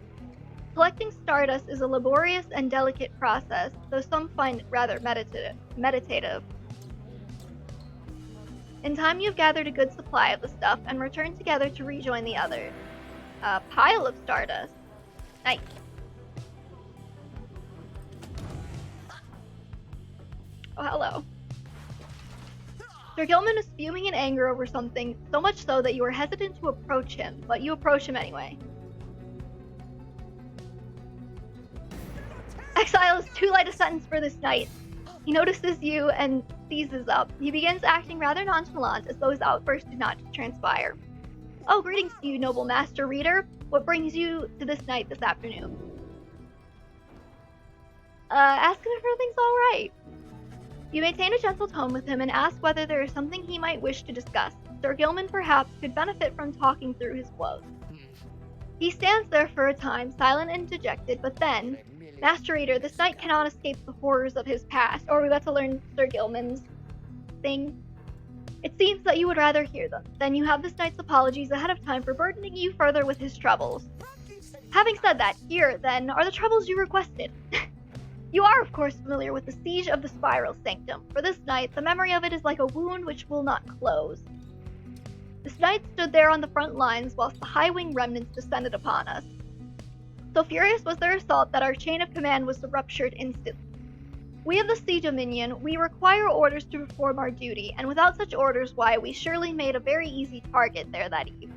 Collecting stardust is a laborious and delicate process, though some find it rather meditative. In time, you've gathered a good supply of the stuff and returned together to rejoin the others. A pile of stardust. Nice. Oh, hello. Sir Gilman is fuming in anger over something, so much so that you are hesitant to approach him, but you approach him anyway. Exile is too light a sentence for this night. He notices you and seizes up. He begins acting rather nonchalant, as though his outburst did not transpire. Oh, greetings to you, noble master reader. What brings you to this night this afternoon? Asking if everything's alright. You maintain a gentle tone with him and ask whether there is something he might wish to discuss. Sir Gilman perhaps could benefit from talking through his woes. He stands there for a time, silent and dejected, but then, Master Reader, this knight cannot escape the horrors of his past, or we got to learn Sir Gilman's thing. It seems that you would rather hear them. Then you have this knight's apologies ahead of time for burdening you further with his troubles. Having said that, here, then, are the troubles you requested. You are, of course, familiar with the siege of the Spiral Sanctum. For this night, the memory of it is like a wound which will not close. This knight stood there on the front lines whilst the high-wing remnants descended upon us. So furious was their assault that our chain of command was ruptured instantly. We of the Sea Dominion, we require orders to perform our duty, and without such orders, why, we surely made a very easy target there that eve.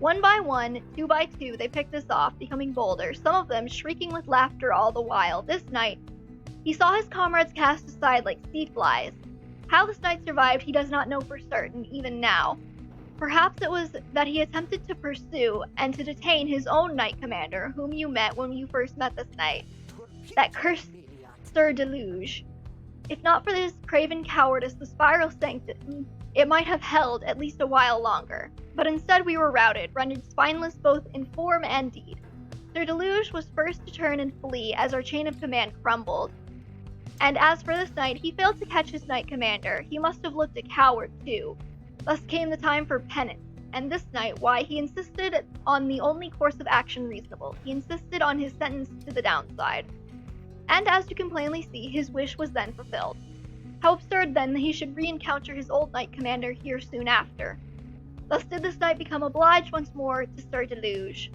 One by one, two by two, they picked us off, becoming bolder, some of them shrieking with laughter all the while. This knight, he saw his comrades cast aside like sea flies. How this knight survived he does not know for certain, even now. Perhaps it was that he attempted to pursue and to detain his own knight commander, whom you met when you first met this knight. That cursed Sir Deluge. If not for this craven cowardice, the Spiral Sanctum, it might have held at least a while longer. But instead we were routed, rendered spineless both in form and deed. Sir Deluge was first to turn and flee as our chain of command crumbled. And as for this knight, he failed to catch his knight commander. He must have looked a coward too. Thus came the time for penance. And this knight, why, he insisted on the only course of action reasonable. He insisted on his sentence to the downside. And as you can plainly see, his wish was then fulfilled. How absurd then that he should re-encounter his old knight commander here soon after. Thus did this knight become obliged once more to Sir Deluge.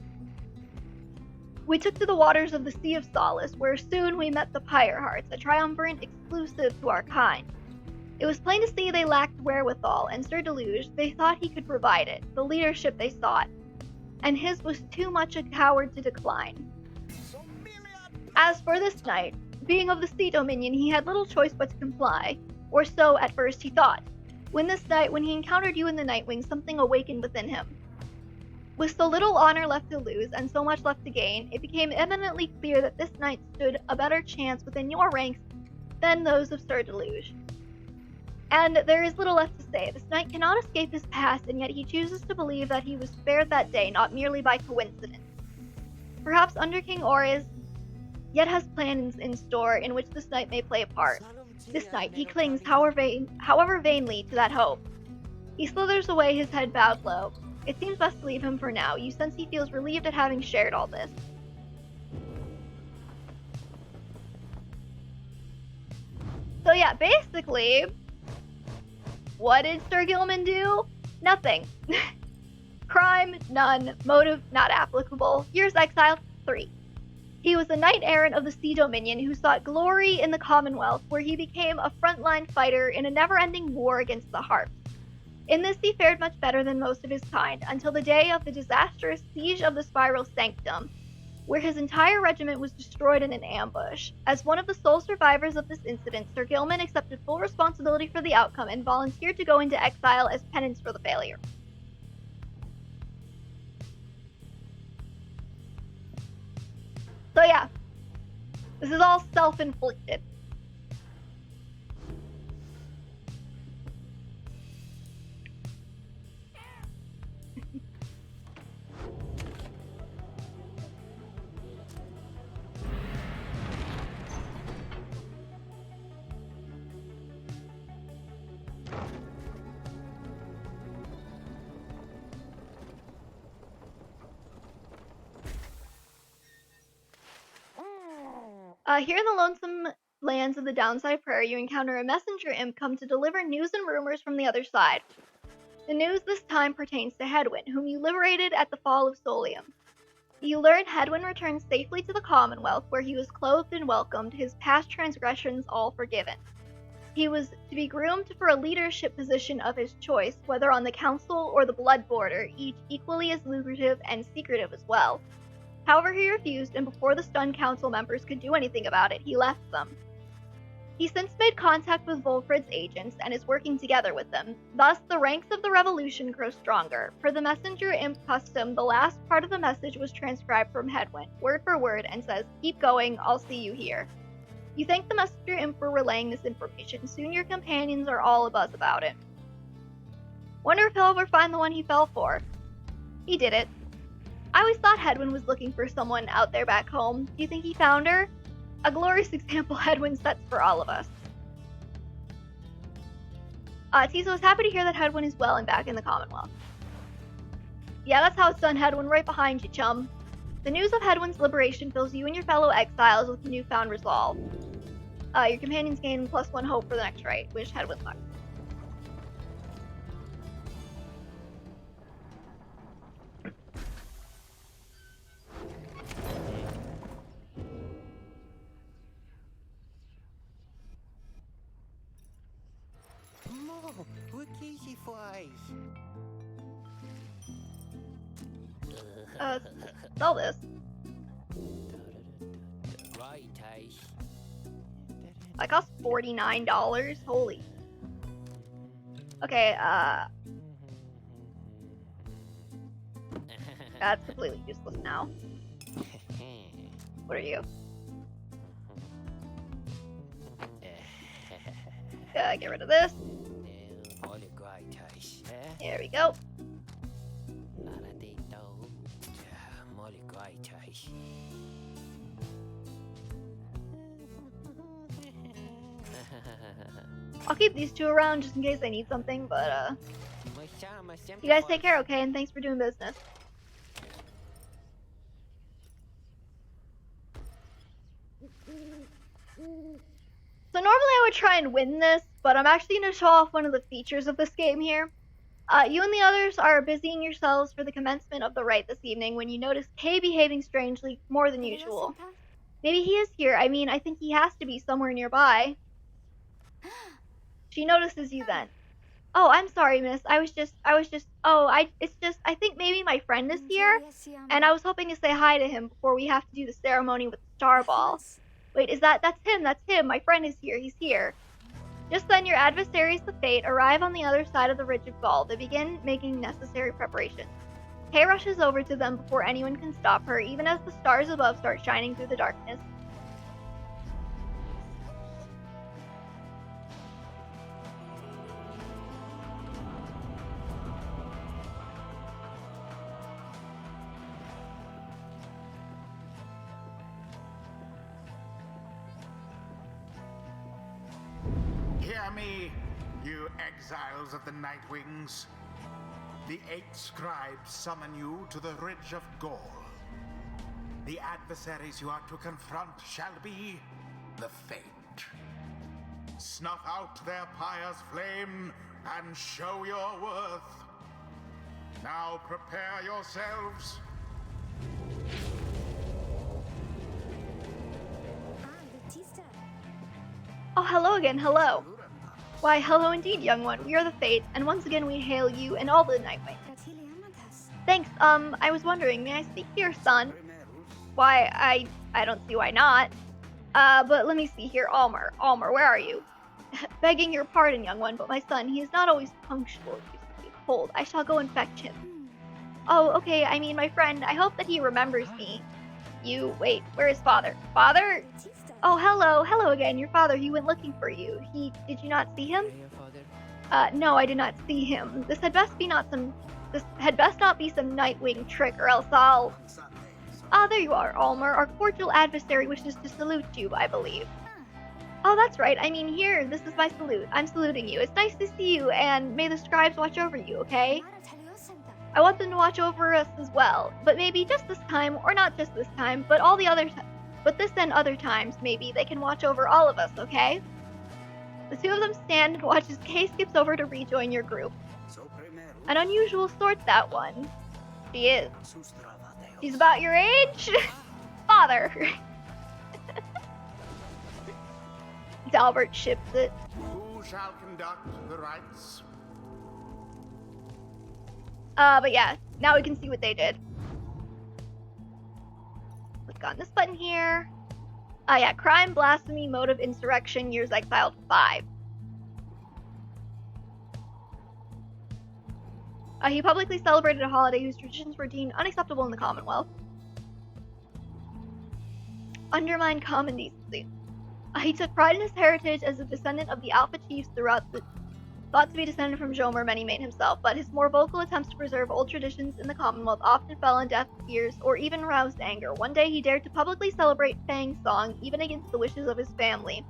We took to the waters of the Sea of Solace, where soon we met the Pyrehearts, a triumvirate exclusive to our kind. It was plain to see they lacked wherewithal, and Sir Deluge, they thought he could provide it, the leadership they sought, and his was too much a coward to decline. As for this knight, being of the Sea Dominion, he had little choice but to comply, or so at first he thought. When he encountered you in the Nightwing, something awakened within him. With so little honor left to lose, and so much left to gain, it became eminently clear that this knight stood a better chance within your ranks than those of Sir Deluge. And there is little left to say. This knight cannot escape his past, and yet he chooses to believe that he was spared that day, not merely by coincidence. Perhaps Under King Orys yet has plans in store in which this knight may play a part. This knight, he clings, however vainly, to that hope. He slithers away, his head bowed low. It seems best to leave him for now. You sense he feels relieved at having shared all this. So yeah, basically, what did Sir Gilman do? Nothing. Crime, none. Motive, not applicable. Years exiled, 3. He was a knight-errant of the Sea Dominion who sought glory in the Commonwealth, where he became a frontline fighter in a never-ending war against the Harps. In this he fared much better than most of his kind, until the day of the disastrous siege of the Spiral Sanctum. where his entire regiment was destroyed in an ambush. As one of the sole survivors of this incident, Sir Gilman accepted full responsibility for the outcome and volunteered to go into exile as penance for the failure. So yeah, this is all self-inflicted. Here in the lonesome lands of the Downside Prairie, you encounter a messenger imp come to deliver news and rumors from the other side. The news this time pertains to Hedwyn, whom you liberated at the fall of Solium. You learn Hedwyn returned safely to the Commonwealth, where he was clothed and welcomed, his past transgressions all forgiven. He was to be groomed for a leadership position of his choice, whether on the Council or the Blood Border, each equally as lucrative and secretive as well. However, he refused, and before the stunned council members could do anything about it, he left them. He's since made contact with Volfred's agents and is working together with them. Thus, the ranks of the revolution grow stronger. Per the messenger imp custom, the last part of the message was transcribed from Hedwyn, word for word, and says, "Keep going, I'll see you here." You thank the messenger imp for relaying this information. Soon your companions are all abuzz about it. Wonder if he'll ever find the one he fell for. He did it. I always thought Hedwyn was looking for someone out there back home. Do you think he found her? A glorious example Hedwyn sets for all of us. Tiso is happy to hear that Hedwyn is well and back in the Commonwealth. Yeah, that's how it's done, Hedwyn, right behind you, chum. The news of Hedwyn's liberation fills you and your fellow exiles with newfound resolve. Your companions gain +1 hope for the next rite. Wish Hedwyn luck. Sell this. That costs $49. Holy. Okay, that's completely useless now. What are you? Get rid of this. There we go. I'll keep these two around just in case I need something, but you guys take care, okay? And thanks for doing business. So normally I would try and win this, but I'm actually going to show off one of the features of this game here. You and the others are busying yourselves for the commencement of the rite this evening when you notice Kay behaving strangely more than usual. Maybe he is here. I mean, I think he has to be somewhere nearby. She notices you then. Oh, I'm sorry, miss. I think maybe my friend is here, and I was hoping to say hi to him before we have to do the ceremony with the star ball. Wait, that's him, my friend is here, he's here. Just then, your adversaries, the Fate, arrive on the other side of the Ridge of Gaul. They begin making necessary preparations. Kay rushes over to them before anyone can stop her, even as the stars above start shining through the darkness.
Hear me, you exiles of the Nightwings. The 8 scribes summon you to the Ridge of Gaul. The adversaries you are to confront shall be the Fate. Snuff out their pyre's flame and show your worth. Now prepare yourselves.
Oh, hello again, hello. Why, hello indeed, young one. We are the Fate, and once again we hail you and all the Nightwings. Thanks, I was wondering, may I speak to your son? why I don't see why not. But let me see here. Almer, where are you? Begging your pardon, young one, but my son, he is not always punctual. Hold, I shall go and fetch him. Oh, okay, I mean, my friend, I hope that he remembers me. Wait, where is father? Father? Oh, hello again, your father, he went looking for you. Did you not see him? No, I did not see him. This had best not be some Nightwing trick, or else I'll... Ah, there you are, Almer. Our cordial adversary wishes to salute you, I believe. Oh, that's right. I mean, here, this is my salute. I'm saluting you. It's nice to see you, and may the scribes watch over you, okay? I want them to watch over us as well, but maybe just this time, or not just this time, but this and other times, maybe, they can watch over all of us, okay? The two of them stand and watch as Kay skips over to rejoin your group. An unusual sort, that one. She is. She's about your age? Father! Dalbert ships it.
Who shall conduct the rites?
But yeah, now we can see what they did. Click on this button here. Yeah, crime, blasphemy, motive, insurrection, years exiled 5. He publicly celebrated a holiday whose traditions were deemed unacceptable in the Commonwealth. Undermined common decency. He took pride in his heritage as a descendant of the Alpha Chiefs thought to be descended from Jomer, many made himself, but his more vocal attempts to preserve old traditions in the Commonwealth often fell on deaf ears or even roused anger. One day he dared to publicly celebrate Fang's song, even against the wishes of his family.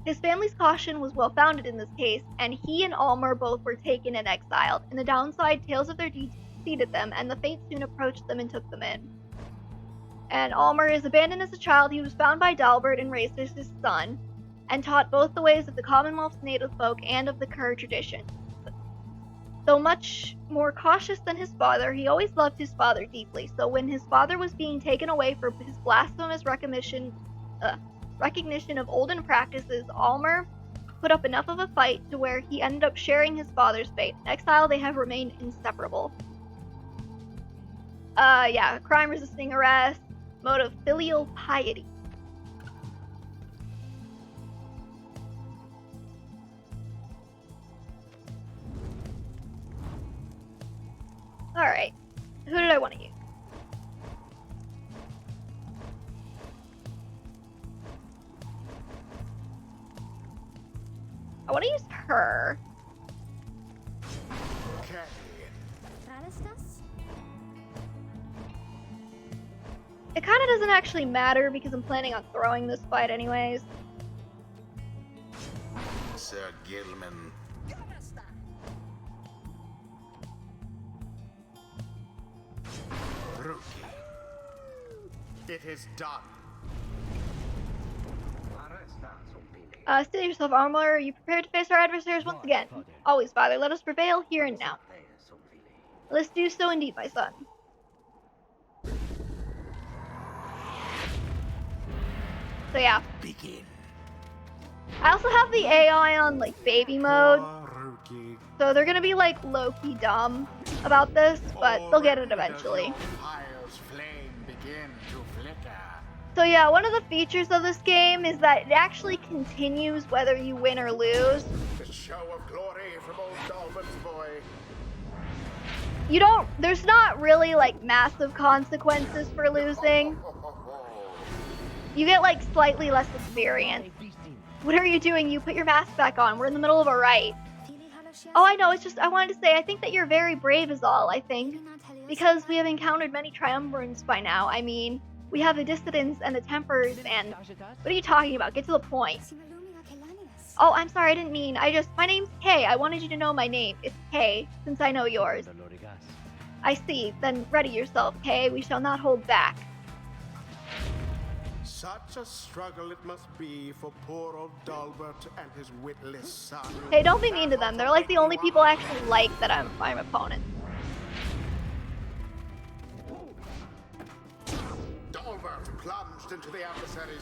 His family's caution was well founded in this case, and he and Almer both were taken and exiled. In the downside, tales of their deeds preceded them, and the Fates soon approached them and took them in. And Almer is abandoned as a child. He was found by Dalbert and raised as his son, and taught both the ways of the Commonwealth's native folk and of the Kerr tradition. Though much more cautious than his father, he always loved his father deeply, so when his father was being taken away for his blasphemous recognition of olden practices, Almer put up enough of a fight to where he ended up sharing his father's fate. In exile, they have remained inseparable. Yeah, crime-resisting arrest, motive filial piety. Alright, who did I want to use? I want to use her.
Okay.
It kind of doesn't actually matter because I'm planning on throwing this fight anyways.
Sir Gilman. Rukey. It is done.
Still yourself, Almer. Are you prepared to face our adversaries once again? Always, Father. Let us prevail here and now. Let's do so indeed, my son. So yeah.
Begin.
I also have the AI on like baby mode.
Rukey.
So they're gonna be like low-key dumb about this, but they'll get it eventually.
Pyre's flame begin to flicker.
So yeah, one of the features of this game is that it actually continues whether you win or lose.
The show of glory from old Dalbert's boy.
There's not really like massive consequences for losing. You get like slightly less experience. What are you doing? You put your mask back on. We're in the middle of a rite. Oh, I know, it's just, I wanted to say, I think that you're very brave is all, I think. Because we have encountered many triumvirats by now. I mean, we have the Dissidents and the Tempers and... What are you talking about? Get to the point. Oh, I'm sorry, I didn't mean, my name's Kay. I wanted you to know my name. It's Kay, since I know yours. I see. Then ready yourself, Kay. We shall not hold back.
Such a struggle it must be for poor old Dalbert and his witless son.
Hey, don't be mean to them. They're like the only people I actually like that I'm opponents.
Dalbert plunged into the adversaries.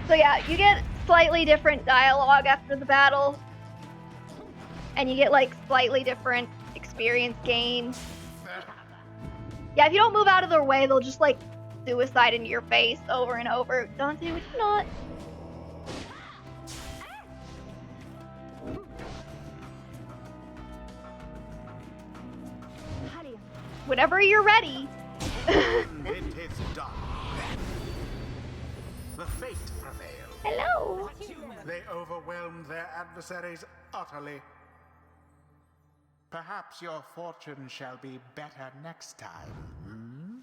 So yeah, you get slightly different dialogue after the battle. And you get like slightly different experience gains. Yeah, if you don't move out of their way, they'll just like suicide into your face over and over. Dante, would you not? Whenever you're ready.
It is done. The fate prevailed.
Hello.
They overwhelmed their adversaries utterly. Perhaps your fortune shall be better next time.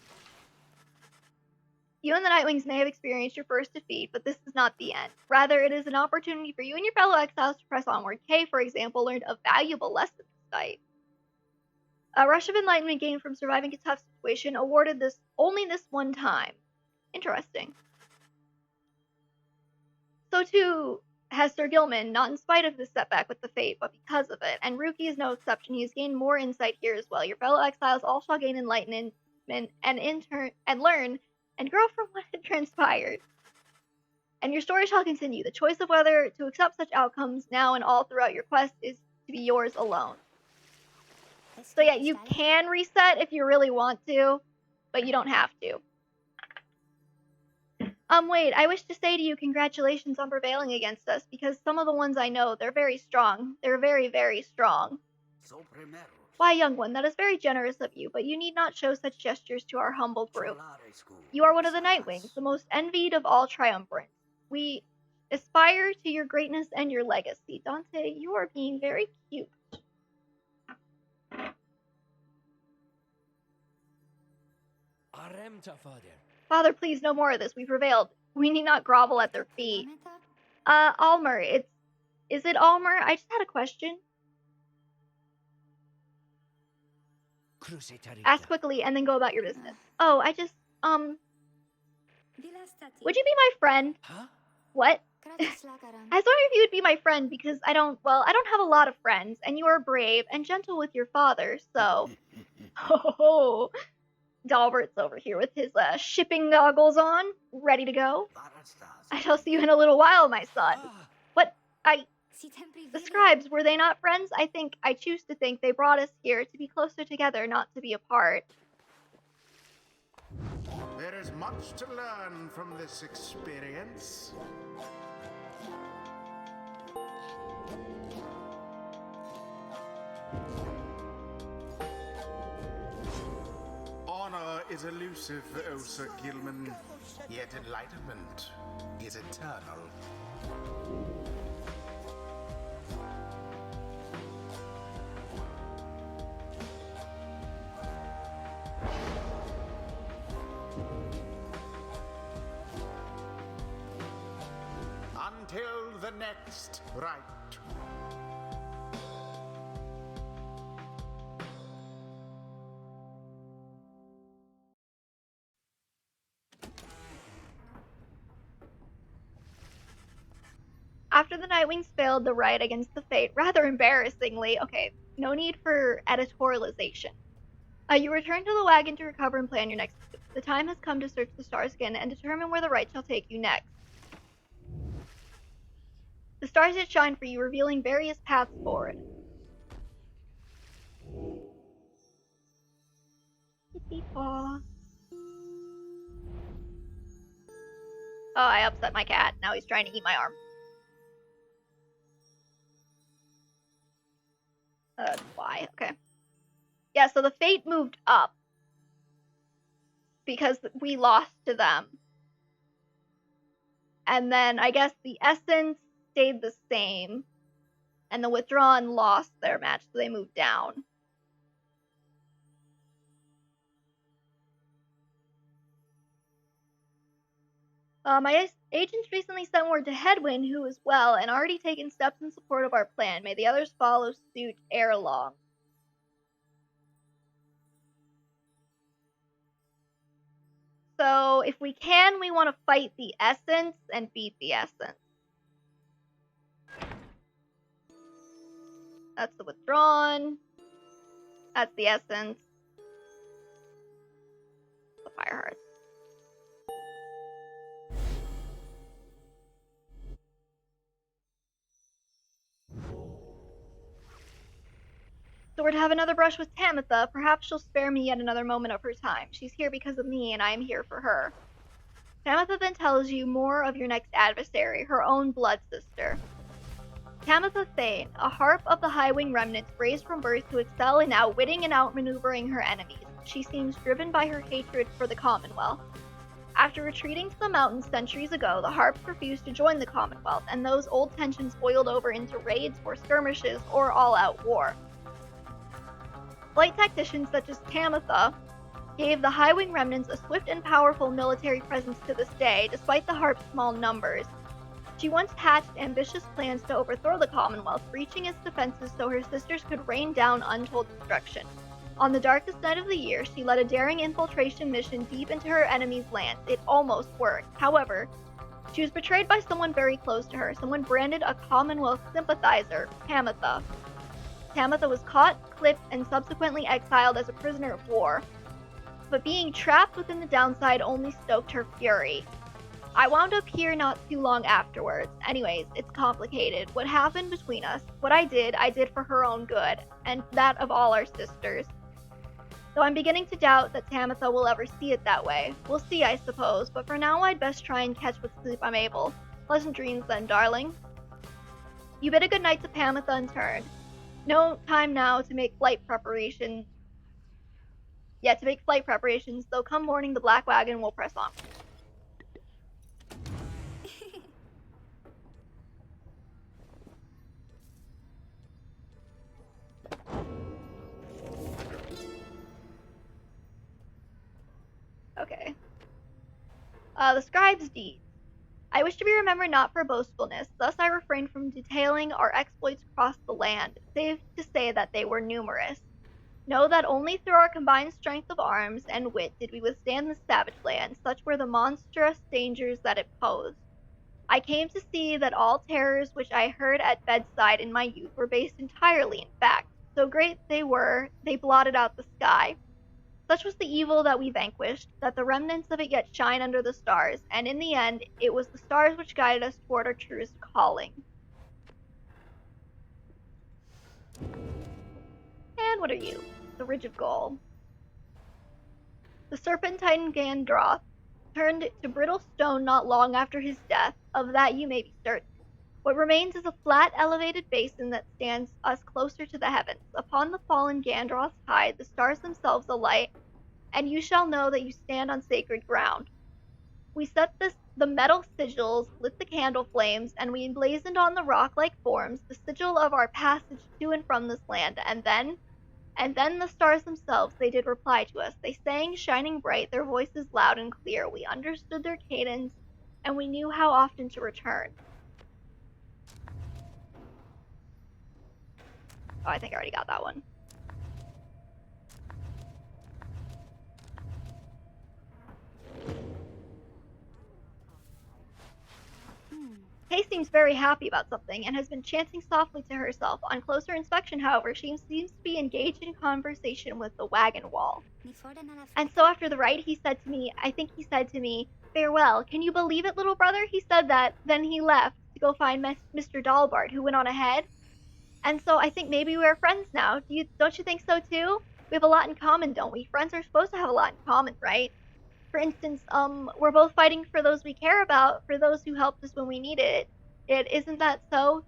You and the Nightwings may have experienced your first defeat, but this is not the end. Rather, it is an opportunity for you and your fellow exiles to press onward. Kay, for example, learned a valuable lesson this night. A rush of enlightenment gained from surviving a tough situation, awarded this only this one time. Interesting. So too has Sir Gilman, not in spite of this setback with the fate, but because of it. And Rukey is no exception. He has gained more insight here as well. Your fellow exiles all shall gain enlightenment and learn and grow from what had transpired. And your story shall continue. The choice of whether to accept such outcomes now and all throughout your quest is to be yours alone. So yeah, you can reset if you really want to, but you don't have to. Wait, I wish to say to you congratulations on prevailing against us, because some of the ones I know, they're very strong. They're very, very strong. Why, young one, that is very generous of you, but you need not show such gestures to our humble group. You are one of the Nightwings, the most envied of all triumvirates. We aspire to your greatness and your legacy. Dante, you are being very cute. Father, please, no more of this. We prevailed. We need not grovel at their feet. Almer, is it Almer? I just had a question. Ask quickly and then go about your business. Oh, would you be my friend?
Huh?
What? I was wondering if you would be my friend because I don't have a lot of friends, and you are brave and gentle with your father, so. Oh, Dalbert's over here with his shipping goggles on, ready to go. I shall see you in a little while, my son. What? The Scribes, were they not friends? I choose to think they brought us here to be closer together, not to be apart.
There is much to learn from this experience. Honor is elusive, O Sir Gilman, yet enlightenment is eternal. Until the next Rite.
After the Nightwings failed the Rite against the Fate, rather embarrassingly, okay, no need for editorialization. You return to the wagon to recover and plan your next move. The time has come to search the stars again and determine where the Rite shall take you next. The stars yet shine for you, revealing various paths forward. Paw. Oh, I upset my cat. Now he's trying to eat my arm. Why? Okay. Yeah, so the Fate moved up because we lost to them. And then I guess the Essence stayed the same, and the Withdrawn lost their match, so they moved down. My agents recently sent word to Hedwyn, who is well and already taken steps in support of our plan. May the others follow suit ere long. So, if we can, we want to fight the Essence and beat the Essence. That's the Withdrawn. That's the Essence. The Pyrehearts. So we're to have another brush with Tamitha, perhaps she'll spare me yet another moment of her time. She's here because of me, and I am here for her. Tamitha then tells you more of your next adversary, her own blood sister. Tamitha Thane, a harp of the Highwing remnants raised from birth to excel in outwitting and outmaneuvering her enemies. She seems driven by her hatred for the Commonwealth. After retreating to the mountains centuries ago, the harps refused to join the Commonwealth, and those old tensions boiled over into raids or skirmishes or all-out war. Flight tacticians such as Tamitha gave the Highwing remnants a swift and powerful military presence to this day, despite the harp's small numbers. She once hatched ambitious plans to overthrow the Commonwealth, breaching its defenses so her sisters could rain down untold destruction. On the darkest night of the year, she led a daring infiltration mission deep into her enemy's lands. It almost worked. However, she was betrayed by someone very close to her, someone branded a Commonwealth sympathizer, Tamitha. Tamitha was caught, clipped, and subsequently exiled as a prisoner of war. But being trapped within the downside only stoked her fury. I wound up here not too long afterwards. Anyways, it's complicated. What happened between us, what I did for her own good, and that of all our sisters. Though I'm beginning to doubt that Tamitha will ever see it that way. We'll see, I suppose, but for now I'd best try and catch what sleep I'm able. Pleasant dreams then, darling. You bid a good night to Pamitha and turn. No time now to make flight preparations. Though come morning the Black Wagon will press on. Okay. The Scribe's deeds. I wish to be remembered not for boastfulness, thus I refrained from detailing our exploits across the land, save to say that they were numerous. Know that only through our combined strength of arms and wit did we withstand the savage land, such were the monstrous dangers that it posed. I came to see that all terrors which I heard at bedside in my youth were based entirely in fact. So great they were, they blotted out the sky. Such was the evil that we vanquished, that the remnants of it yet shine under the stars, and in the end, it was the stars which guided us toward our truest calling. And what are you? The Ridge of Gold. The serpentine Gandroth turned to brittle stone not long after his death, of that you may be certain. What remains is a flat, elevated basin that stands us closer to the heavens. Upon the fallen Gandroth's hide, the stars themselves alight, and you shall know that you stand on sacred ground. We set the metal sigils, lit the candle flames, and we emblazoned on the rock-like forms the sigil of our passage to and from this land, and then the stars themselves, they did reply to us. They sang, shining bright, their voices loud and clear. We understood their cadence, and we knew how often to return. Oh, I think I already got that one. Kay seems very happy about something and has been chanting softly to herself. On closer inspection, however, she seems to be engaged in conversation with the wagon wall. And so after the rite, I think he said to me, "Farewell. Can you believe it, little brother?" He said that, then he left to go find Mr. Dalbert, who went on ahead. And so I think maybe we're friends now. Don't you think so too? We have a lot in common, don't we? Friends are supposed to have a lot in common, right? For instance, we're both fighting for those we care about, for those who helped us when we needed it. Isn't that so?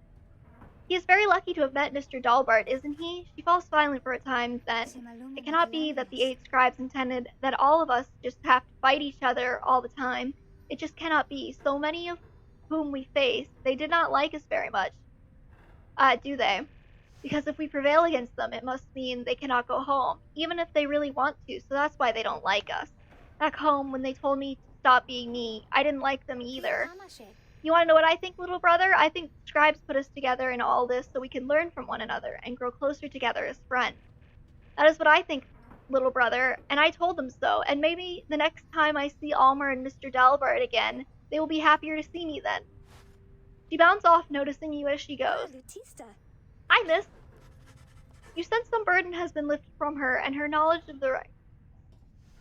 He is very lucky to have met Mr. Dalbert, isn't he? She falls silent for a time, then. It cannot be that the 8 scribes intended that all of us just have to fight each other all the time. It just cannot be. So many of whom we face, they did not like us very much. Do they? Because if we prevail against them, it must mean they cannot go home, even if they really want to, so that's why they don't like us. Back home, when they told me to stop being me, I didn't like them either. You want to know what I think, little brother? I think the scribes put us together in all this so we can learn from one another and grow closer together as friends. That is what I think, little brother, and I told them so, and maybe the next time I see Almer and Mr. Dalbert again, they will be happier to see me then. She bounds off, noticing you as she goes. Hi, miss. You sense some burden has been lifted from her, and her knowledge of the right,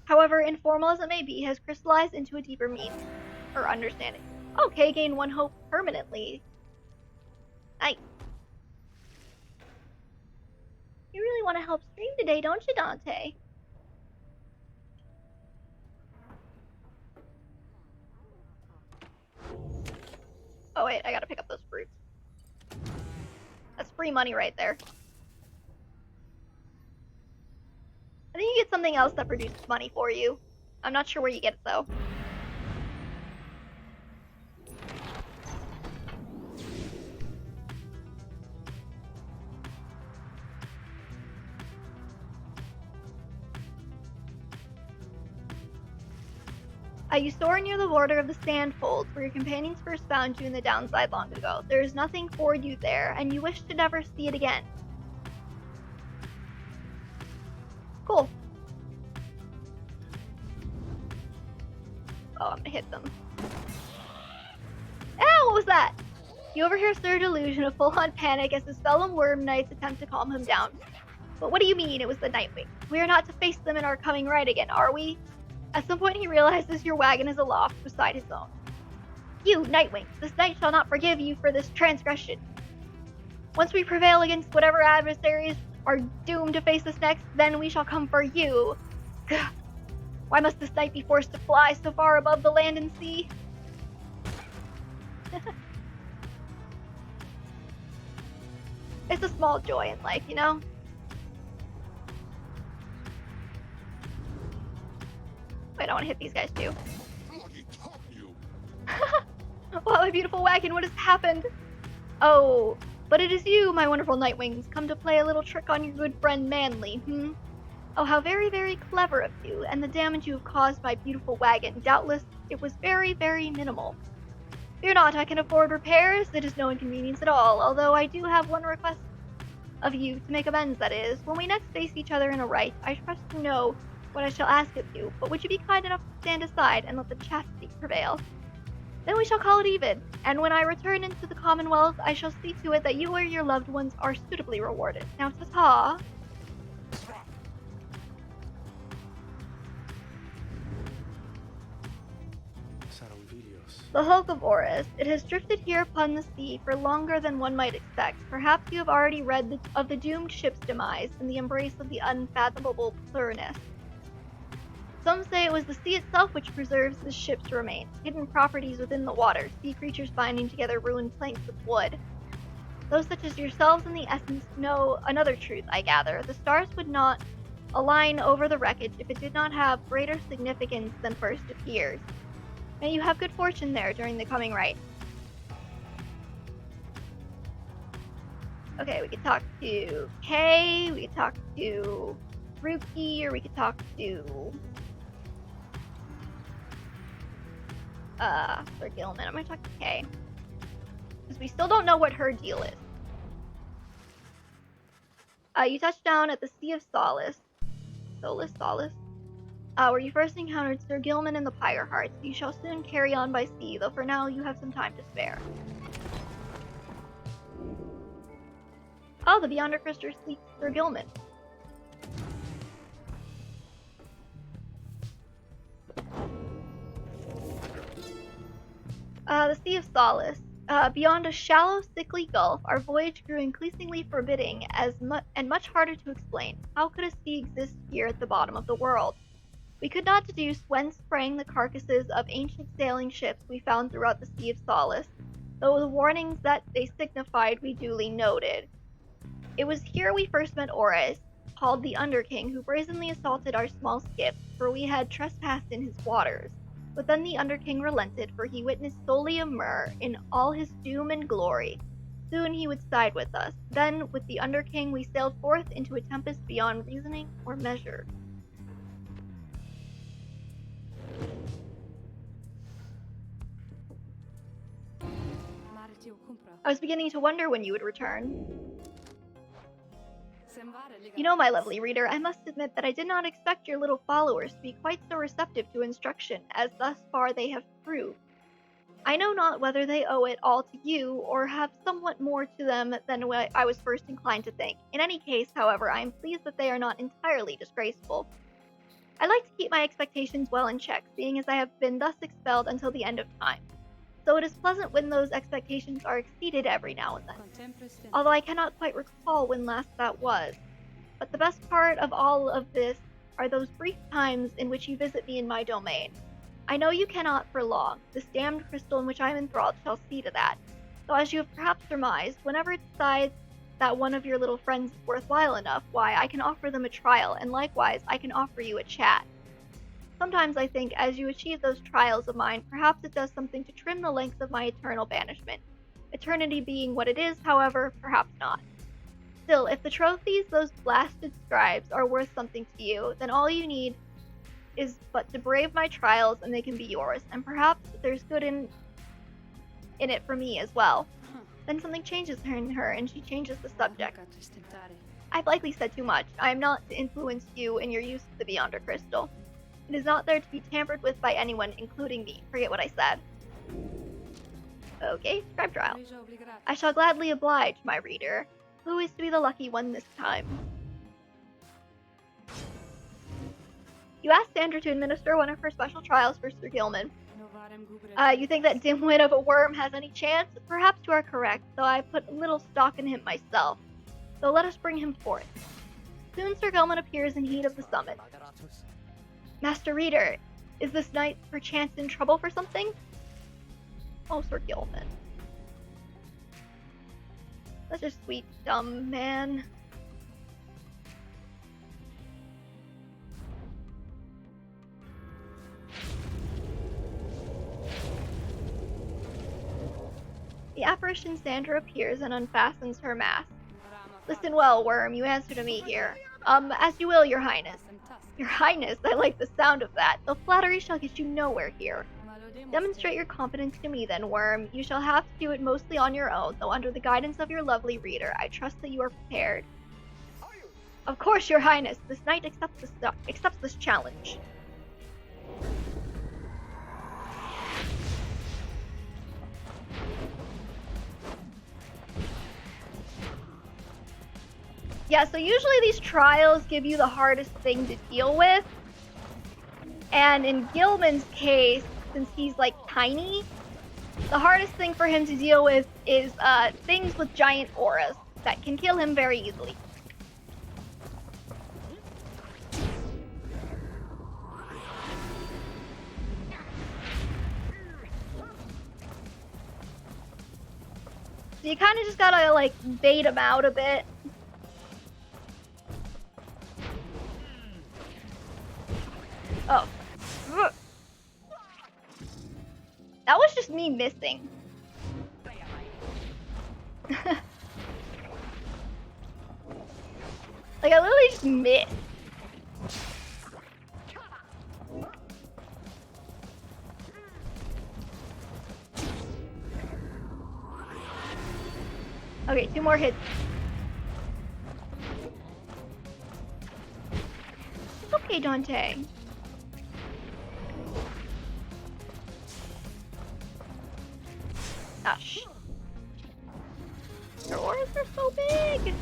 however informal as it may be, has crystallized into a deeper meaning, or understanding. Okay, gain 1 hope permanently. Nice. You really want to help stream today, don't you, Dante? Oh wait, I gotta pick up those fruits. That's free money right there. I think you get something else that produces money for you. I'm not sure where you get it though. You soar near the border of the Sandfolds, where your companions first found you in the downside long ago. There is nothing for you there, and you wish to never see it again. Cool. Oh, I'm gonna hit them. Ah, what was that? You overhear Sir Delusion a full-on panic as his fellow worm knights attempt to calm him down. But what do you mean it was the Nightwing? We are not to face them in our coming ride again, are we? At some point he realizes your wagon is aloft beside his own. You, Nightwing, this knight shall not forgive you for this transgression. Once we prevail against whatever adversaries are doomed to face us next, then we shall come for you. Gah. Why must this knight be forced to fly so far above the land and sea? It's a small joy in life, you know? Wait, I want to hit these guys too. Wow, my beautiful wagon, what has happened? Oh, but it is you, my wonderful Nightwings, come to play a little trick on your good friend Manly, Oh, how very, very clever of you, and the damage you have caused my beautiful wagon. Doubtless, it was very, very minimal. Fear not, I can afford repairs. It is no inconvenience at all, although I do have one request of you to make amends, that is. When we next face each other in a rite, I trust you know what I shall ask of you, but would you be kind enough to stand aside and let the chastity prevail? Then we shall call it even, and when I return into the Commonwealth, I shall see to it that you or your loved ones are suitably rewarded. Now, ta-ta! The hulk of Oris. It has drifted here upon the sea for longer than one might expect. Perhaps you have already read of the doomed ship's demise in the embrace of the unfathomable Plurnis. Some say it was the sea itself which preserves the ship's remains, hidden properties within the water, sea creatures binding together ruined planks of wood. Those such as yourselves in the essence know another truth, I gather. The stars would not align over the wreckage if it did not have greater significance than first appears. May you have good fortune there during the coming rite. Okay, we could talk to Kay, we could talk to Rukey, or we could talk to Sir Gilman. I'm gonna talk to Kay. Because we still don't know what her deal is. You touched down at the Sea of Solace. Solace? Where you first encountered Sir Gilman and the Pyrehearts. You shall soon carry on by sea, though for now you have some time to spare. Oh, the Beyonder Crystal seeks Sir Gilman. The Sea of Solace. Beyond a shallow, sickly gulf, our voyage grew increasingly forbidding and much harder to explain. How could a sea exist here at the bottom of the world? We could not deduce whence sprang the carcasses of ancient sailing ships we found throughout the Sea of Solace, though the warnings that they signified we duly noted. It was here we first met Ores, called the Underking, who brazenly assaulted our small skiff, for we had trespassed in his waters. But then the Underking relented, for he witnessed solely Almer in all his doom and glory. Soon he would side with us. Then, with the Underking, we sailed forth into a tempest beyond reasoning or measure. I was beginning to wonder when you would return. You know, my lovely reader, I must admit that I did not expect your little followers to be quite so receptive to instruction as thus far they have proved. I know not whether they owe it all to you, or have somewhat more to them than I was first inclined to think. In any case, however, I am pleased that they are not entirely disgraceful. I like to keep my expectations well in check, seeing as I have been thus expelled until the end of time. So it is pleasant when those expectations are exceeded every now and then, although I cannot quite recall when last that was. But the best part of all of this are those brief times in which you visit me in my domain. I know you cannot for long. This damned crystal in which I am enthralled shall see to that. Though as you have perhaps surmised, whenever it decides that one of your little friends is worthwhile enough, why, I can offer them a trial, and likewise, I can offer you a chat. Sometimes I think, as you achieve those trials of mine, perhaps it does something to trim the length of my eternal banishment. Eternity being what it is, however, perhaps not. Still, if the trophies those blasted scribes are worth something to you, then all you need is but to brave my trials and they can be yours, and perhaps there's good in it for me as well. Then something changes in her and she changes the subject. I've likely said too much. I am not to influence you in your use of the Beyonder Crystal. It is not there to be tampered with by anyone, including me. Forget what I said. Okay, Scribe trial. I shall gladly oblige, my reader. Who is to be the lucky one this time? You asked Sandra to administer one of her special trials for Sir Gilman. You think that dimwit of a worm has any chance? Perhaps you are correct, though I put little stock in him myself. So let us bring him forth. Soon Sir Gilman appears in heat of the summit. Master Reader, is this knight perchance in trouble for something? Oh, Sir Gilman. Such a sweet, dumb man. The apparition Sandra appears and unfastens her mask. Listen well, worm, you answer to me here. As you will, your highness. Your highness, I like the sound of that, though flattery shall get you nowhere here. Demonstrate your confidence to me then, worm. You shall have to do it mostly on your own, though under the guidance of your lovely reader. I trust that you are prepared. Of course, your highness. This knight accepts this challenge. Yeah, so usually these trials give you the hardest thing to deal with. And in Gilman's case, since he's like tiny, the hardest thing for him to deal with is things with giant auras that can kill him very easily. So you kind of just gotta like bait him out a bit. Oh. That was just me missing. Like, I literally just missed. Okay, 2 more hits. It's okay, Dante. Gosh. Their auras are so big!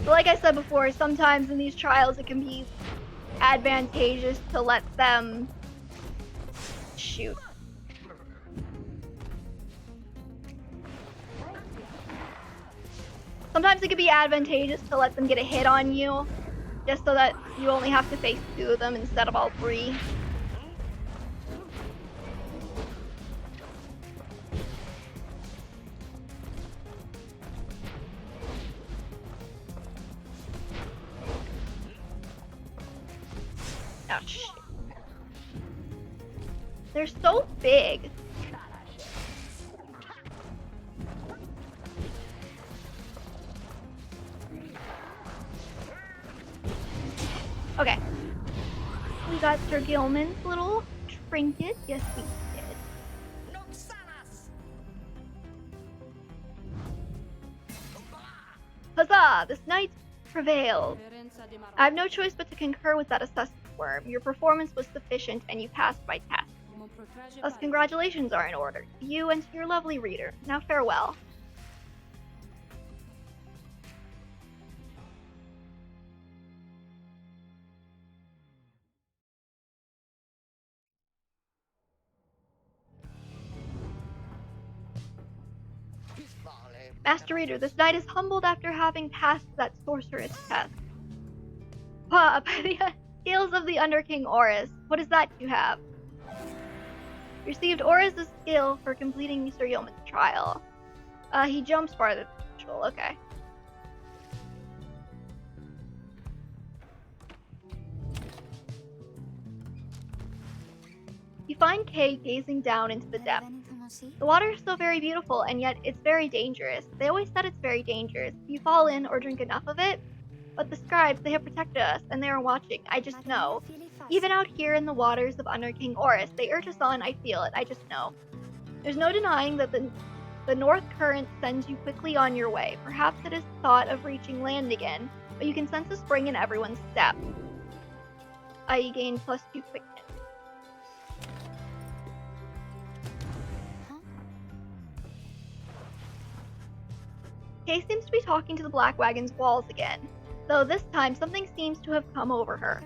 So like I said before, sometimes in these trials it can be advantageous to let them shoot. Sometimes it can be advantageous to let them get a hit on you, just so that you only have to face 2 of them instead of all 3. Oh, shit. They're so big. Okay. We got Sir Gilman's little trinket. Yes, we did. Huzzah! This knight prevailed. I have no choice but to concur with that assessment, worm. Your performance was sufficient and you passed my test. Thus, congratulations are in order to you and to your lovely reader. Now farewell. Master Reader, this knight is humbled after having passed that sorceress test. By the scales of the Underking Oris. What is that you have? You received Oris' skill for completing Mr. Yeoman's trial. He jumps farther than usual, okay. You find Kay gazing down into the depths. The water is so very beautiful, and yet it's very dangerous. They always said it's very dangerous if you fall in or drink enough of it. But the Scribes, they have protected us, and they are watching. I just know. Even out here in the waters of Under King Oris, they urge us on, I feel it, I just know. There's no denying that the north current sends you quickly on your way. Perhaps it is thought of reaching land again, but you can sense the spring in everyone's step. You gain +2 quickness. Kay seems to be talking to the Black Wagon's walls again, though this time something seems to have come over her.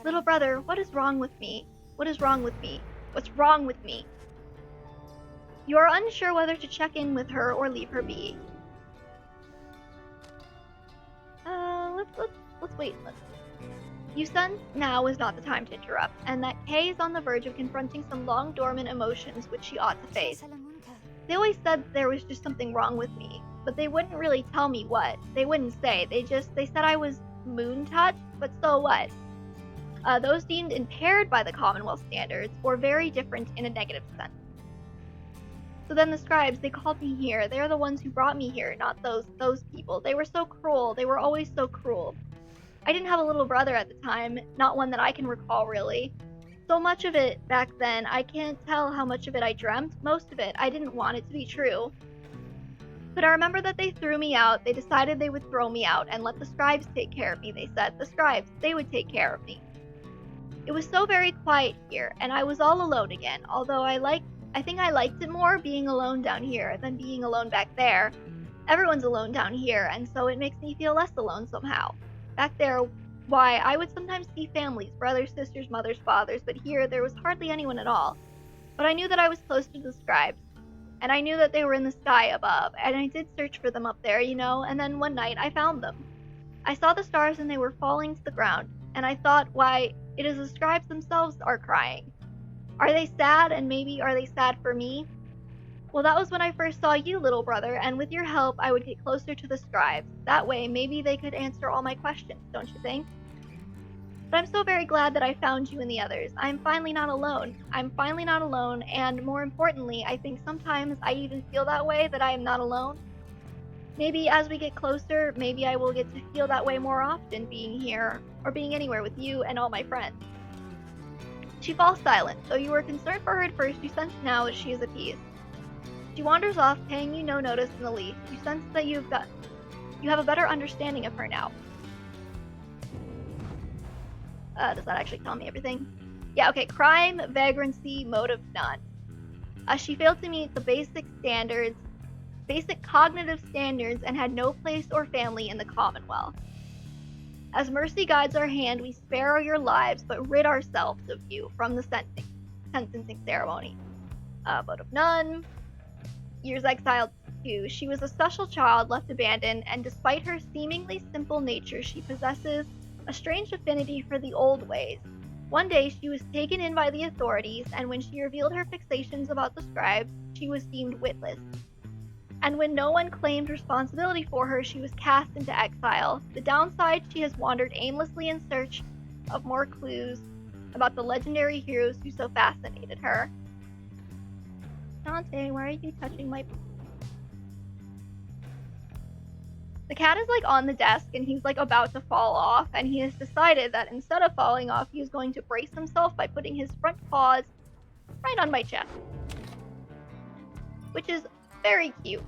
Little brother, what is wrong with me? What is wrong with me? What's wrong with me? You are unsure whether to check in with her or leave her be. Let's wait. You sense now is not the time to interrupt, and that Kay is on the verge of confronting some long dormant emotions which she ought to face. They always said there was just something wrong with me, but they wouldn't really tell me what. They wouldn't say. They said I was moon-touched, but so what? Those deemed impaired by the Commonwealth standards, or very different in a negative sense. So then the Scribes, they called me here. They're the ones who brought me here, not those people. They were so cruel. They were always so cruel. I didn't have a little brother at the time, not one that I can recall really. So much of it back then, I can't tell how much of it I dreamt. Most of it, I didn't want it to be true. But I remember that they threw me out. They decided they would throw me out and let the Scribes take care of me, they said. The Scribes, they would take care of me. It was so very quiet here, and I was all alone again, although I think I liked it more being alone down here than being alone back there. Everyone's alone down here, and so it makes me feel less alone somehow. Back there, why, I would sometimes see families, brothers, sisters, mothers, fathers, but here there was hardly anyone at all. But I knew that I was close to the Scribes, and I knew that they were in the sky above, and I did search for them up there, and then one night I found them. I saw the stars and they were falling to the ground, and I thought, why, it is the Scribes themselves are crying. Are they sad, and maybe are they sad for me? Well, that was when I first saw you, little brother, and with your help, I would get closer to the Scribes. That way, maybe they could answer all my questions, don't you think? But I'm so very glad that I found you and the others. I'm finally not alone. I'm finally not alone, and more importantly, I think sometimes I even feel that way, that I am not alone. Maybe as we get closer, maybe I will get to feel that way more often being here, or being anywhere with you and all my friends. She falls silent. Though you were concerned for her at first, you sense now that she is at peace. She wanders off, paying you no notice in the least. You sense that you have a better understanding of her now. Does that actually tell me everything? Yeah, okay. Crime, vagrancy, motive, none. She failed to meet the basic cognitive standards, and had no place or family in the Commonwealth. As mercy guides our hand, we spare your lives, but rid ourselves of you from the sentencing ceremony. Vote of none. Years exiled too. She was a special child left abandoned, and despite her seemingly simple nature, she possesses a strange affinity for the old ways. One day she was taken in by the authorities, and when she revealed her fixations about the Scribes, she was deemed witless. And when no one claimed responsibility for her, she was cast into exile. The downside, she has wandered aimlessly in search of more clues about the legendary heroes who so fascinated her. Dante, why are you touching my... The cat is on the desk, and he's about to fall off, and he has decided that instead of falling off, he is going to brace himself by putting his front paws right on my chest. Which is very cute.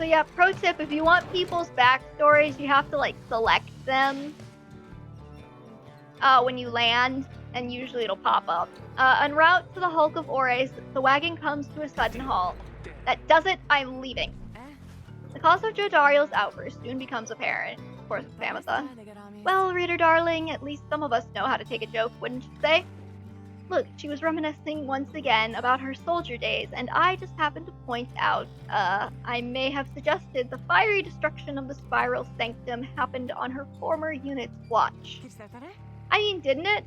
So yeah, pro tip, if you want people's backstories, you have to like select them when you land, and usually it'll pop up. En route to the Hulk of Ores, the wagon comes to a sudden halt. That does it, I'm leaving. The cause of Jodariel's outburst soon becomes apparent, of course, with Tamitha. Well, reader darling, at least some of us know how to take a joke, wouldn't you say? Look, she was reminiscing once again about her soldier days, and I just happened to point out, I may have suggested the fiery destruction of the Spiral Sanctum happened on her former unit's watch. I mean, didn't it?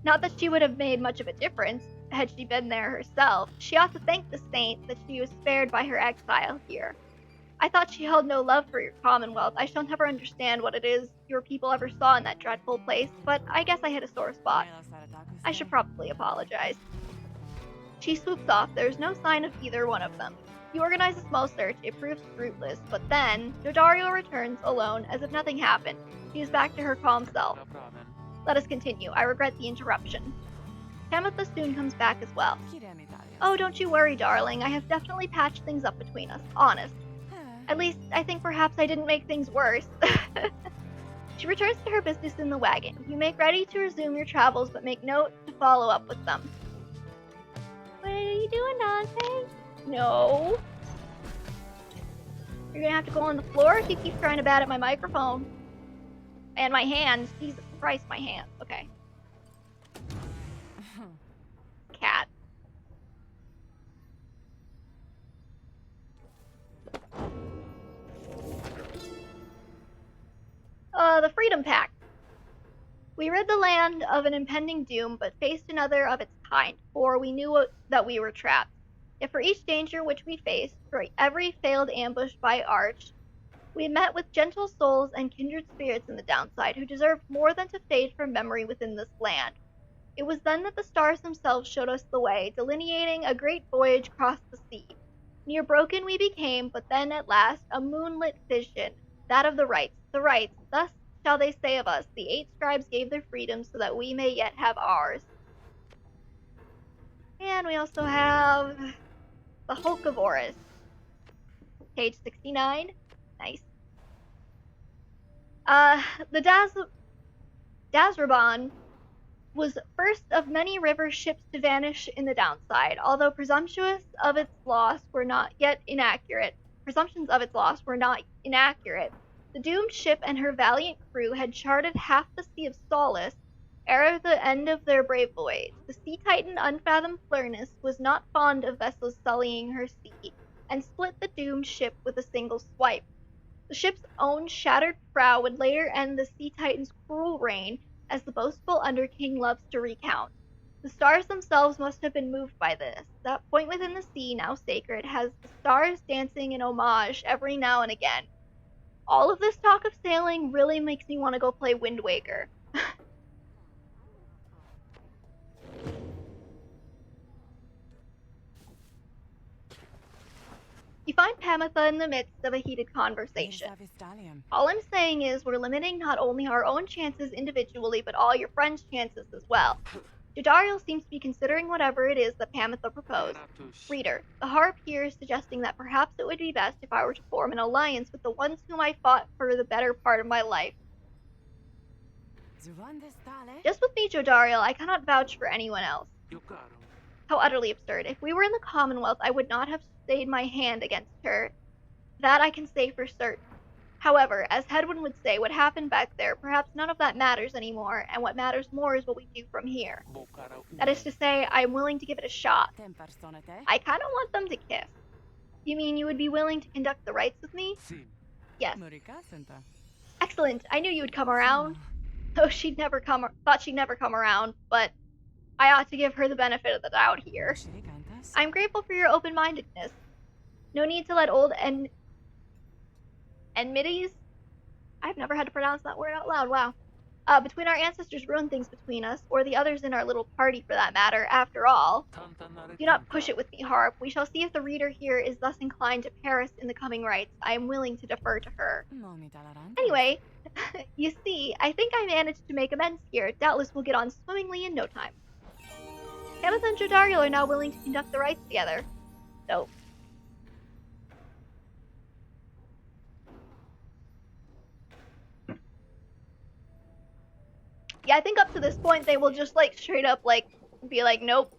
Not that she would have made much of a difference had she been there herself. She ought to thank the saint that she was spared by her exile here. I thought she held no love for your Commonwealth. I shall never understand what it is your people ever saw in that dreadful place, but I guess I hit a sore spot. I should probably apologize. She swoops off. There's no sign of either one of them. You organize a small search. It proves fruitless, but then Jodariel returns alone as if nothing happened. She is back to her calm self. Let us continue. I regret the interruption. Tamitha soon comes back as well. Oh, don't you worry, darling. I have definitely patched things up between us. Honest. At least, I think perhaps I didn't make things worse. She returns to her business in the wagon. You make ready to resume your travels, but make note to follow up with them. What are you doing, Dante? No. You're gonna have to go on the floor if you keep trying to bat at my microphone. And my hands. Jesus Christ, my hands. Okay. Cat. The Freedom Pact. We rid the land of an impending doom, but faced another of its kind, for we knew that we were trapped. Yet for each danger which we faced, for every failed ambush by Arch, we met with gentle souls and kindred spirits in the downside, who deserved more than to fade from memory within this land. It was then that the stars themselves showed us the way, delineating a great voyage across the sea. Near broken we became, but then at last a moonlit vision, that of the Rites. The Rites, thus shall they say of us, the 8 scribes gave their freedom so that we may yet have ours. And we also have the Hulk of Ores. Page 69. Nice. The Dazraban was first of many river ships to vanish in the downside, although presumptions of its loss were not inaccurate. The doomed ship and her valiant crew had charted half the Sea of Solace ere the end of their brave voyage. The sea titan Unfathomed Flurness was not fond of vessels sullying her sea, and split the doomed ship with a single swipe. The ship's own shattered prow would later end the sea titan's cruel reign, as the boastful Underking loves to recount. The stars themselves must have been moved by this. That point within the sea, now sacred, has the stars dancing in homage every now and again. All of this talk of sailing really makes me want to go play Wind Waker. You find Pamitha in the midst of a heated conversation. All I'm saying is we're limiting not only our own chances individually, but all your friends' chances as well. Jodariel seems to be considering whatever it is that Pamitha proposed. Reader, the harp here is suggesting that perhaps it would be best if I were to form an alliance with the ones whom I fought for the better part of my life. Just with me, Jodariel, I cannot vouch for anyone else. How utterly absurd. If we were in the Commonwealth, I would not have stayed my hand against her. That I can say for certain. However, as Hedwyn would say, what happened back there, perhaps none of that matters anymore, and what matters more is what we do from here. That is to say, I'm willing to give it a shot. I kind of want them to kiss. You mean you would be willing to conduct the rites with me? Yes. Excellent. I knew you would come around. Though thought she'd never come around, but I ought to give her the benefit of the doubt here. I'm grateful for your open-mindedness. No need to let old enmities? I've never had to pronounce that word out loud, wow. Between our ancestors ruin things between us, or the others in our little party for that matter, after all. Do not push it with me, Harp. We shall see if the reader here is thus inclined to Paris in the coming rites. I am willing to defer to her. Anyway, you see, I think I managed to make amends here. Doubtless we'll get on swimmingly in no time. Tamitha and Jodariel are now willing to conduct the rites together. Dope. I think up to this point they will just like straight up like be like, nope.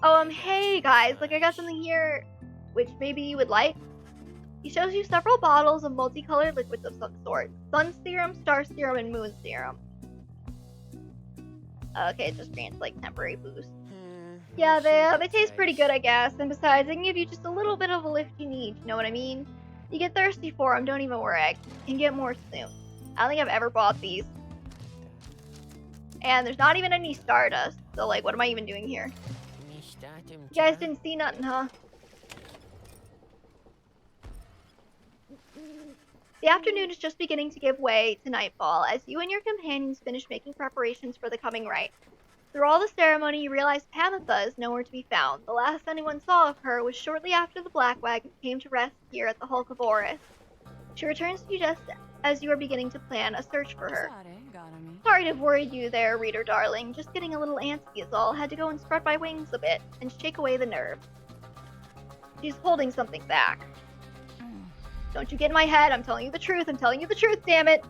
Oh, hey guys, like I got something here which maybe you would like. He shows you several bottles of multicolored liquids of some sort. Sun serum, star serum, and moon serum. Okay, it just grants like temporary boost. Yeah, they taste pretty good, I guess. And besides, they can give you just a little bit of a lift you need, you know what I mean? You get thirsty for them, don't even worry. I can get more soon. I don't think I've ever bought these. And there's not even any stardust, so like, what am I even doing here? You guys didn't see nothing, huh? The afternoon is just beginning to give way to nightfall as you and your companions finish making preparations for the coming rite. Through all the ceremony, you realize Tamitha is nowhere to be found. The last anyone saw of her was shortly after the Black Wagon came to rest here at the Hulk of Oris. She returns to you just as you are beginning to plan a search for her. Sorry to have worried you there, reader darling. Just getting a little antsy is all. Had to go and spread my wings a bit and shake away the nerves. She's holding something back. Don't you get in my head. I'm telling you the truth. I'm telling you the truth, damn it.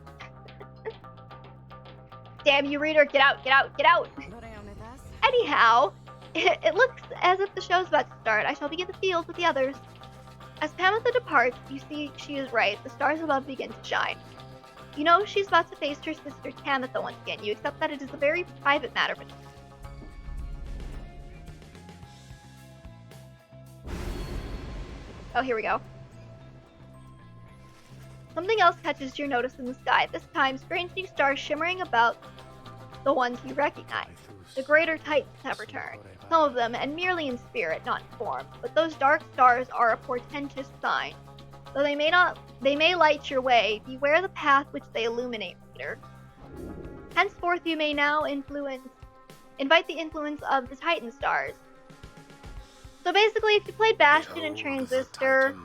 Damn you, reader. Get out, get out, get out. Anyhow, it looks as if the show's about to start. I shall begin the field with the others. As Pamitha departs, you see she is right. The stars above begin to shine. You know she's about to face her sister Tamitha once again. You accept that it is a very private matter between them. Oh, here we go. Something else catches your notice in the sky. This time, strange new stars shimmering about the ones you recognize. The greater Titans have returned. Some of them, and merely in spirit, not in form. But those dark stars are a portentous sign. Though they may light your way, beware the path which they illuminate, reader. Henceforth you may now invite the influence of the Titan stars. So basically, if you played Bastion and Transistor...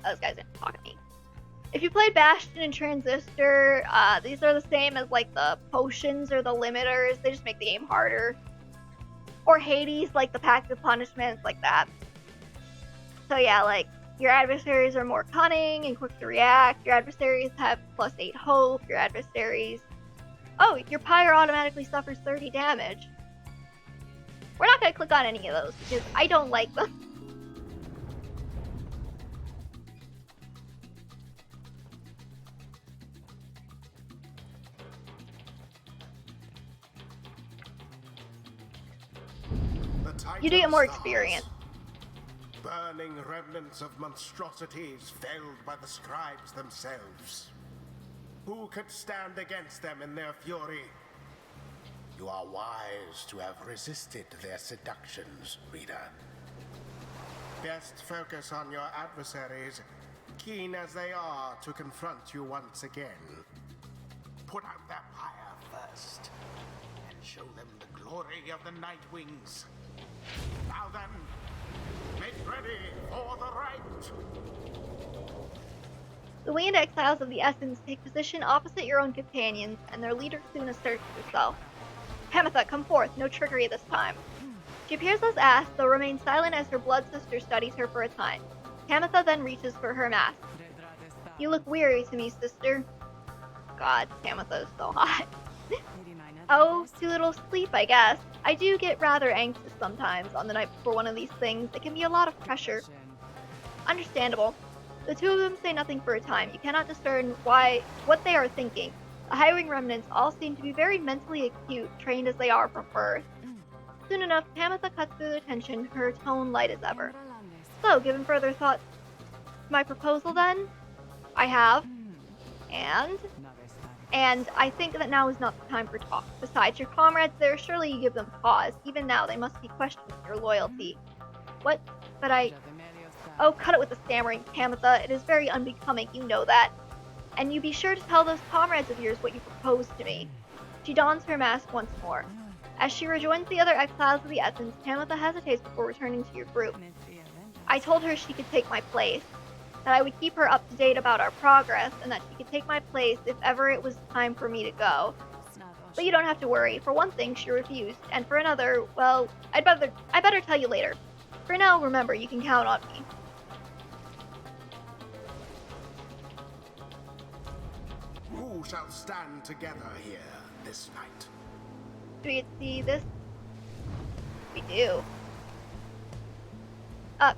Those guys didn't talk to me. If you played Bastion and Transistor, these are the same as like the potions or the limiters. They just make the game harder. Or Hades, like the Pact of Punishments, like that. So yeah, like, your adversaries are more cunning and quick to react. Your adversaries have +8 hope. Your adversaries... Oh, your Pyre automatically suffers 30 damage. We're not going to click on any of those because I don't like them. You do get more experience.
Burning remnants of monstrosities felled by the scribes themselves. Who could stand against them in their fury? You are wise to have resisted their seductions, reader. Best focus on your adversaries, keen as they are to confront you once again. Put out their pyre first, and show them the glory of the Night Wings. Now then, make ready for the rite!
The winged exiles of the Essence take position opposite your own companions, and their leader soon asserts herself. Pamitha, come forth, no trickery this time. She appears less asked, though remains silent as her blood sister studies her for a time. Pamitha then reaches for her mask. You look weary to me, sister. God, Tamitha is so hot. Oh, too little sleep, I guess. I do get rather anxious sometimes on the night before one of these things. It can be a lot of pressure. Understandable. The two of them say nothing for a time. You cannot discern what they are thinking. The hiring remnants all seem to be very mentally acute, trained as they are from birth. Soon enough, Tamitha cuts through the tension, her tone light as ever. So, given further thought to my proposal then? I have. And I think that now is not the time for talk. Besides, your comrades there, surely you give them pause. Even now, they must be questioning your loyalty. What? But I... Oh, cut it with the stammering, Tamitha. It is very unbecoming, you know that. And you be sure to tell those comrades of yours what you proposed to me. She dons her mask once more. As she rejoins the other exiles of the Essence, Tamitha hesitates before returning to your group. I told her she could take my place, that I would keep her up to date about our progress, and that she could take my place if ever it was time for me to go. But you don't have to worry. For one thing, she refused, and for another, well, I better tell you later. For now, remember, you can count on me.
Who shall stand together here this night?
Do we get to see this? We do.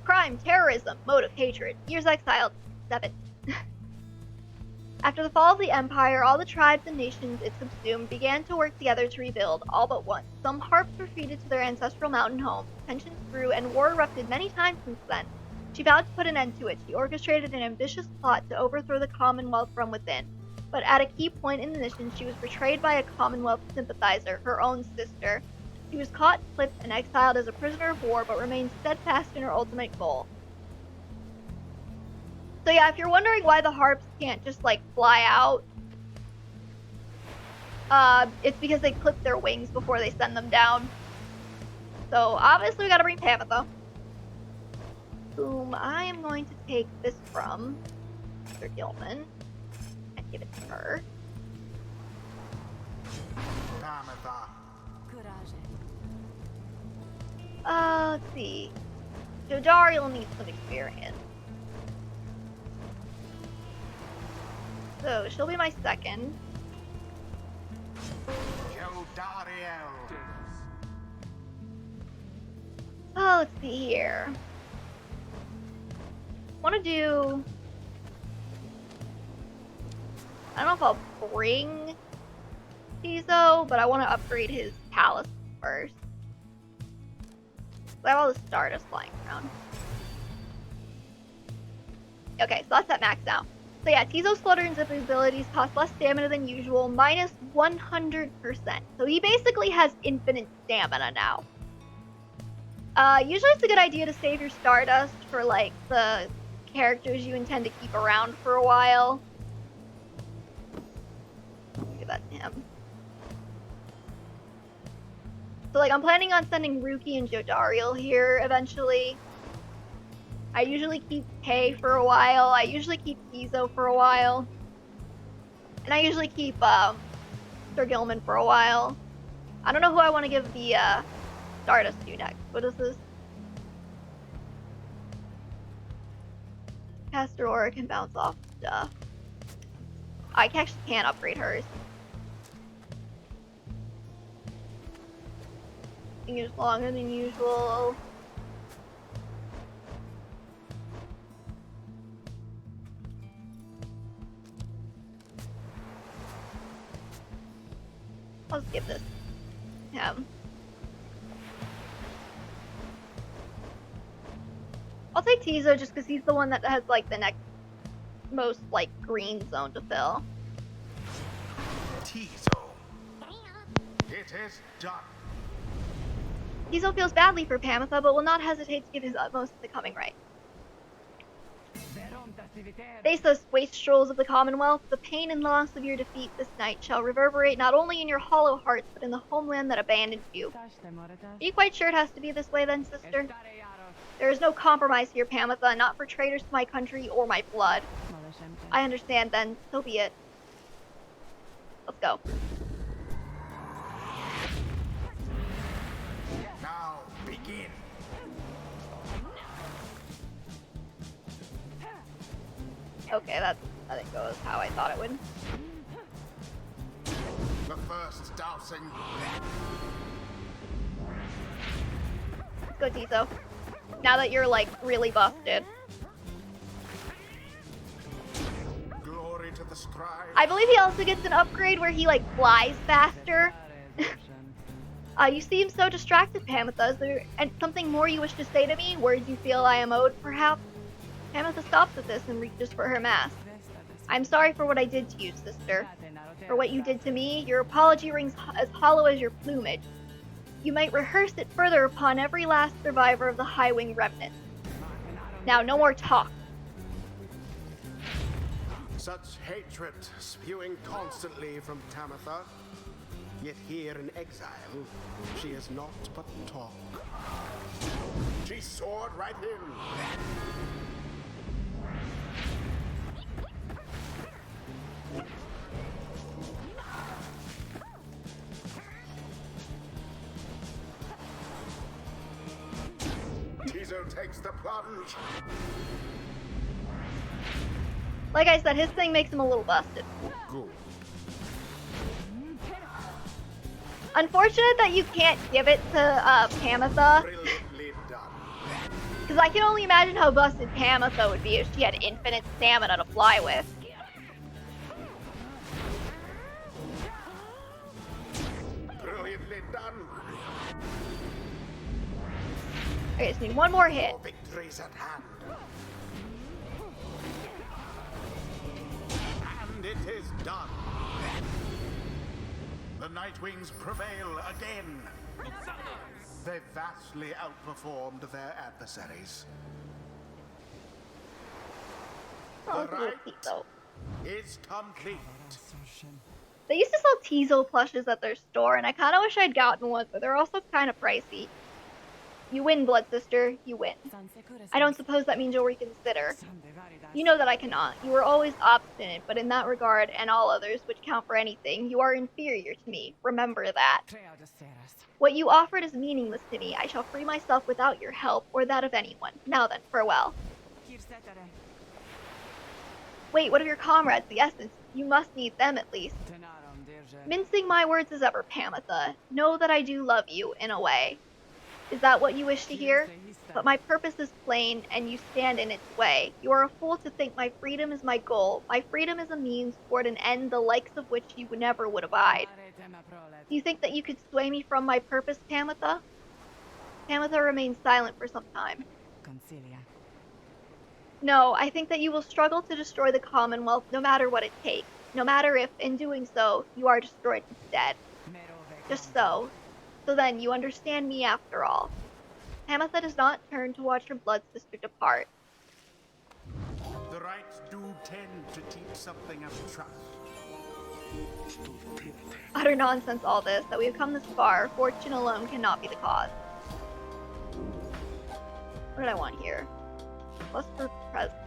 Crime, terrorism, motive, hatred. Years exiled. 7. After the fall of the Empire, all the tribes and nations it subsumed began to work together to rebuild, all but one. Some harps were feted to their ancestral mountain homes, tensions grew, and war erupted many times since then. She vowed to put an end to it. She orchestrated an ambitious plot to overthrow the Commonwealth from within. But at a key point in the mission, she was betrayed by a Commonwealth sympathizer, her own sister. She was caught, clipped, and exiled as a prisoner of war, but remained steadfast in her ultimate goal. So yeah, if you're wondering why the harps can't just, like, fly out, it's because they clip their wings before they send them down. So obviously we gotta bring Tamitha, whom I am going to take this from Sir Gilman and give it to her.
Tamitha.
Let's see. Jodi will need some experience. So she'll be my second.
Jodariel.
Oh, let's see here. Want to do... I don't know if I'll bring Tizo, but I want to upgrade his palace first. I have all the Stardust flying around. Okay, so that's at max now. So yeah, Tizo's Flutter and Zip abilities cost less stamina than usual, minus 100%. So he basically has infinite stamina now. Usually it's a good idea to save your Stardust for, like, the characters you intend to keep around for a while. Give that to him. So, like, I'm planning on sending Rukey and Jodariel here eventually. I usually keep Kay for a while. I usually keep Tizo for a while. And I usually keep Sir Gilman for a while. I don't know who I want to give the Stardust to next. What is this? Caster Aura can bounce off stuff. I actually can't upgrade hers. I think it's longer than usual. I'll just give this to him. I'll take Tizo just because he's the one that has, like, the next most, like, green zone to fill.
Tizo. It is done.
Tizo feels badly for Pamitha, but will not hesitate to give his utmost to the coming right. Face those waste strolls of the Commonwealth. The pain and loss of your defeat this night shall reverberate not only in your hollow hearts, but in the homeland that abandoned you. Are you quite sure it has to be this way then, sister? There is no compromise here, Pamitha, not for traitors to my country or my blood. I understand then, so be it. Let's go.
Now begin.
Okay, that didn't go as how I thought it would.
The first dousing.
Let's go, Tizo. Now that you're, like, really busted.
Glory to the Scribe.
I believe he also gets an upgrade where he, like, flies faster. You seem so distracted, Pamitha. Is there something more you wish to say to me? Words you feel I am owed, perhaps? Pamitha stops at this and reaches for her mask. I'm sorry for what I did to you, sister. For what you did to me, your apology rings as hollow as your plumage. You might rehearse it further upon every last survivor of the Highwing remnant. Now, no more talk.
Such hatred spewing constantly from Tamitha, yet here in exile, she is not but talk.
She soared right in. Tizo takes the plunge.
Like I said, his thing makes him a little busted.
Good.
Unfortunate that you can't give it to Pamitha,
Brilliantly done.
because I can only imagine how busted Tamitha would be if she had infinite stamina to fly with.
Brilliantly done.
I just need one more hit.
Your victory's at hand.
And it is done. The Nightwings prevail again. They vastly outperformed their adversaries.
Oh,
The
it's a little
Rite
Tizo.
is complete.
They used to sell Tizo plushes at their store, and I kind of wish I'd gotten one, but they're also kind of pricey. You win, Blood Sister. You win. I don't suppose that means you'll reconsider. You know that I cannot. You were always obstinate, but in that regard, and all others which count for anything, you are inferior to me. Remember that. What you offered is meaningless to me. I shall free myself without your help, or that of anyone. Now then, farewell. Wait, what of your comrades, the Essence? You must need them at least. Mincing my words as ever, Pamitha. Know that I do love you, in a way. Is that what you wish to hear? But my purpose is plain, and you stand in its way. You are a fool to think my freedom is my goal. My freedom is a means toward an end the likes of which you never would abide. Do you think that you could sway me from my purpose, Tamitha? Tamitha remained silent for some time. No, I think that you will struggle to destroy the Commonwealth no matter what it takes. No matter if, in doing so, you are destroyed instead. Just so. So then, you understand me after all. Tamitha does not turn to watch her blood sister depart.
The Rites do tend to teach something of trust.
Utter nonsense all this, that we have come this far. Fortune alone cannot be the cause. What did I want here? Plus for present.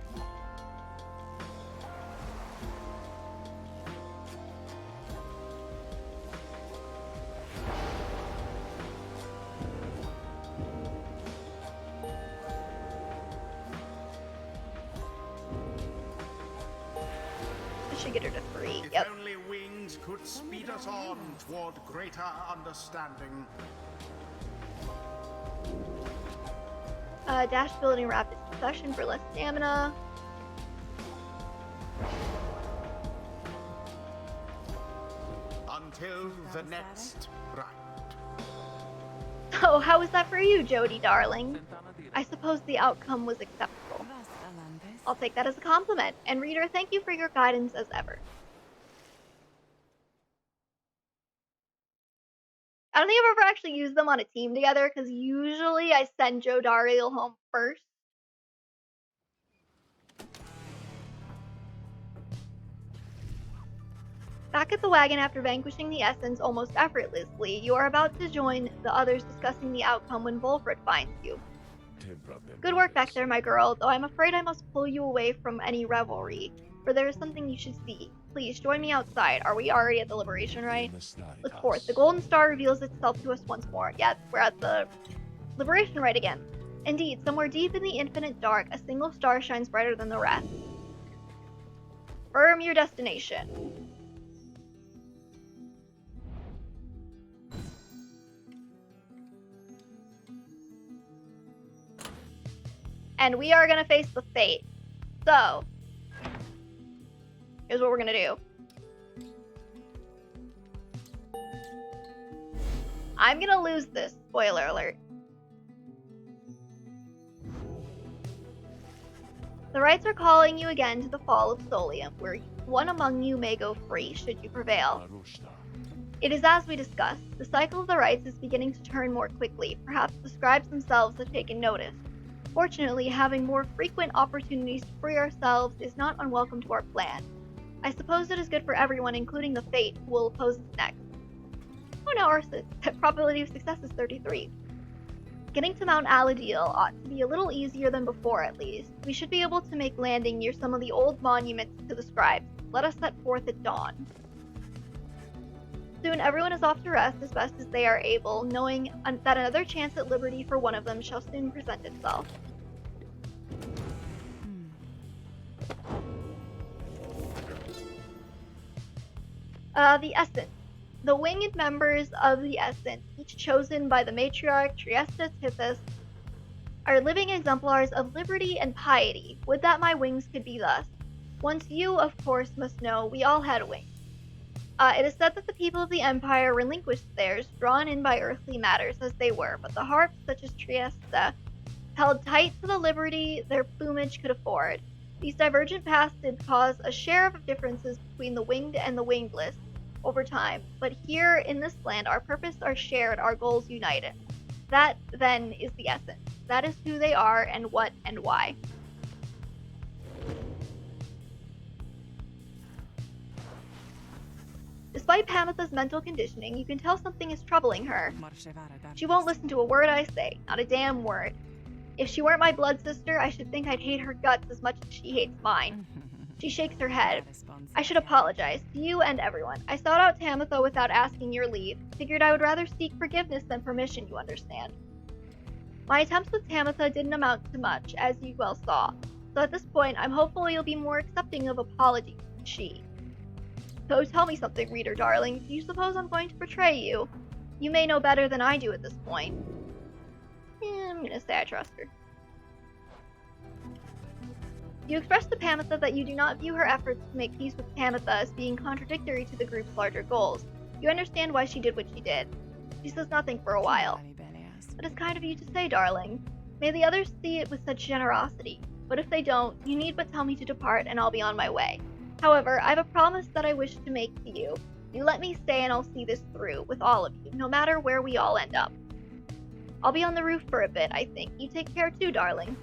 I should get her to 3.
If
Yep.
only wings could speed us on toward greater understanding.
Dash building rapid succession for less stamina.
Until the next Rite.
Oh, how was that for you, Jodi, darling? I suppose the outcome was acceptable. I'll take that as a compliment. And reader, thank you for your guidance as ever. I don't think I've ever actually used them on a team together, because usually I send Jodariel home first. Back at the wagon after vanquishing the Essence almost effortlessly, you are about to join the others discussing the outcome when Volfred finds you. Good work back there, my girl, though I'm afraid I must pull you away from any revelry, for there is something you should see. Please, join me outside. Are we already at the Liberation Rite? Look forth. The golden star reveals itself to us once more. Yes, we're at the Liberation Rite again. Indeed, somewhere deep in the infinite dark, a single star shines brighter than the rest. Firm your destination. And we are gonna face the fate. So, here's what we're gonna do. I'm gonna lose this, spoiler alert. The Rites are calling you again to the fall of Solium, where one among you may go free, should you prevail. It is as we discussed. The cycle of the Rites is beginning to turn more quickly. Perhaps the Scribes themselves have taken notice. Fortunately, having more frequent opportunities to free ourselves is not unwelcome to our plan. I suppose it is good for everyone, including the Fate, who will oppose us next. Oh no, our probability of success is 33. Getting to Mount Aladil ought to be a little easier than before, at least. We should be able to make landing near some of the old monuments to the Scribes. Let us set forth at dawn. Soon everyone is off to rest as best as they are able, knowing that another chance at liberty for one of them shall soon present itself. The Essence. The winged members of the Essence, each chosen by the matriarch Triesta Tithys, are living exemplars of liberty and piety. Would that my wings could be thus. Once you, of course, must know we all had wings. It is said that the people of the Empire relinquished theirs, drawn in by earthly matters as they were, but the harps, such as Triesta, held tight to the liberty their plumage could afford. These divergent paths did cause a share of differences between the winged and the wingless over time, but here in this land our purpose are shared, our goals united. That, then, is the essence. That is who they are and what and why. Despite Pamitha's mental conditioning, you can tell something is troubling her. She won't listen to a word I say, not a damn word. If she weren't my blood sister, I should think I'd hate her guts as much as she hates mine. She shakes her head. I should apologize to you and everyone. I sought out Tamitha without asking your leave. Figured I would rather seek forgiveness than permission, you understand. My attempts with Tamitha didn't amount to much, as you well saw. So at this point, I'm hopeful you'll be more accepting of apologies than she. So tell me something, reader darling. Do you suppose I'm going to betray you? You may know better than I do at this point. I'm gonna say I trust her. You express to Pamitha that you do not view her efforts to make peace with Tamitha as being contradictory to the group's larger goals. You understand why she did what she did. She says nothing for a while. That is kind of you to say, darling. May the others see it with such generosity. But if they don't, you need but tell me to depart and I'll be on my way. However, I have a promise that I wish to make to you. You let me stay and I'll see this through, with all of you, no matter where we all end up. I'll be on the roof for a bit, I think. You take care too, darling.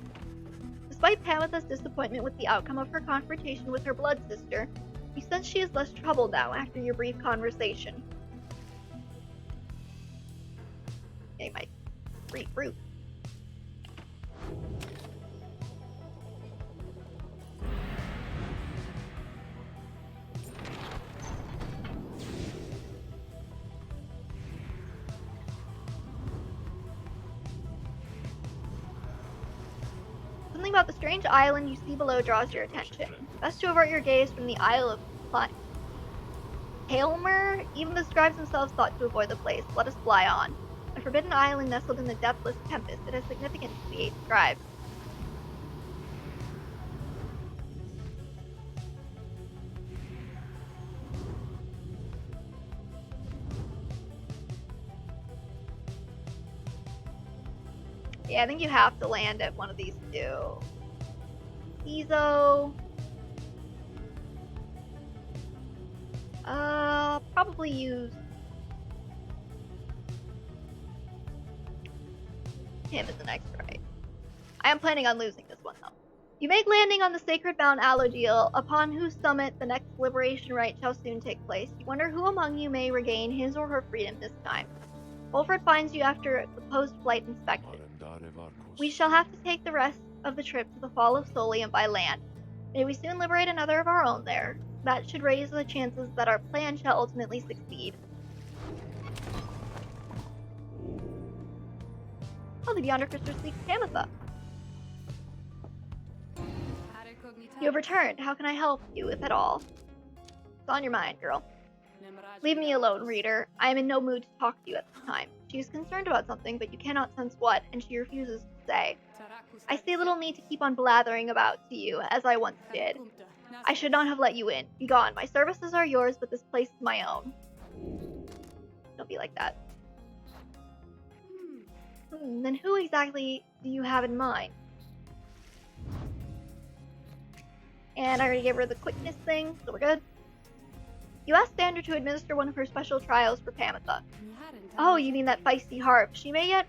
Despite Tamitha's disappointment with the outcome of her confrontation with her blood sister, you sense she is less troubled now after your brief conversation. Okay, my free fruit. Something about the strange island you see below draws your attention. Best to avert your gaze from the Isle of Almer. Even the scribes themselves thought to avoid the place. Let us fly on. A forbidden island nestled in the depthless tempest. It has significance to the 8 scribes. Yeah, I think you have to land at one of these two. Ezo. Probably use him as the next right. I am planning on losing this one though. You make landing on the sacred Mount Alodil, upon whose summit the next liberation rite shall soon take place. You wonder who among you may regain his or her freedom this time. Wolford finds you after the post-flight inspection. We shall have to take the rest of the trip to the Fall of Solium by land. May we soon liberate another of our own there. That should raise the chances that our plan shall ultimately succeed. Oh, the Beyonder Crystal speaks Tamitha. You have returned. How can I help you, if at all? It's on your mind, girl. Leave me alone, reader. I am in no mood to talk to you at this time. She is concerned about something, but you cannot sense what, and she refuses to say. I see little need to keep on blathering about to you, as I once did. I should not have let you in. Be gone. My services are yours, but this place is my own. Don't be like that. Then who exactly do you have in mind? And I already gave her the quickness thing, so we're good. You asked Sandra to administer one of her special trials for Pamitha. Oh, you mean that feisty harp. She may yet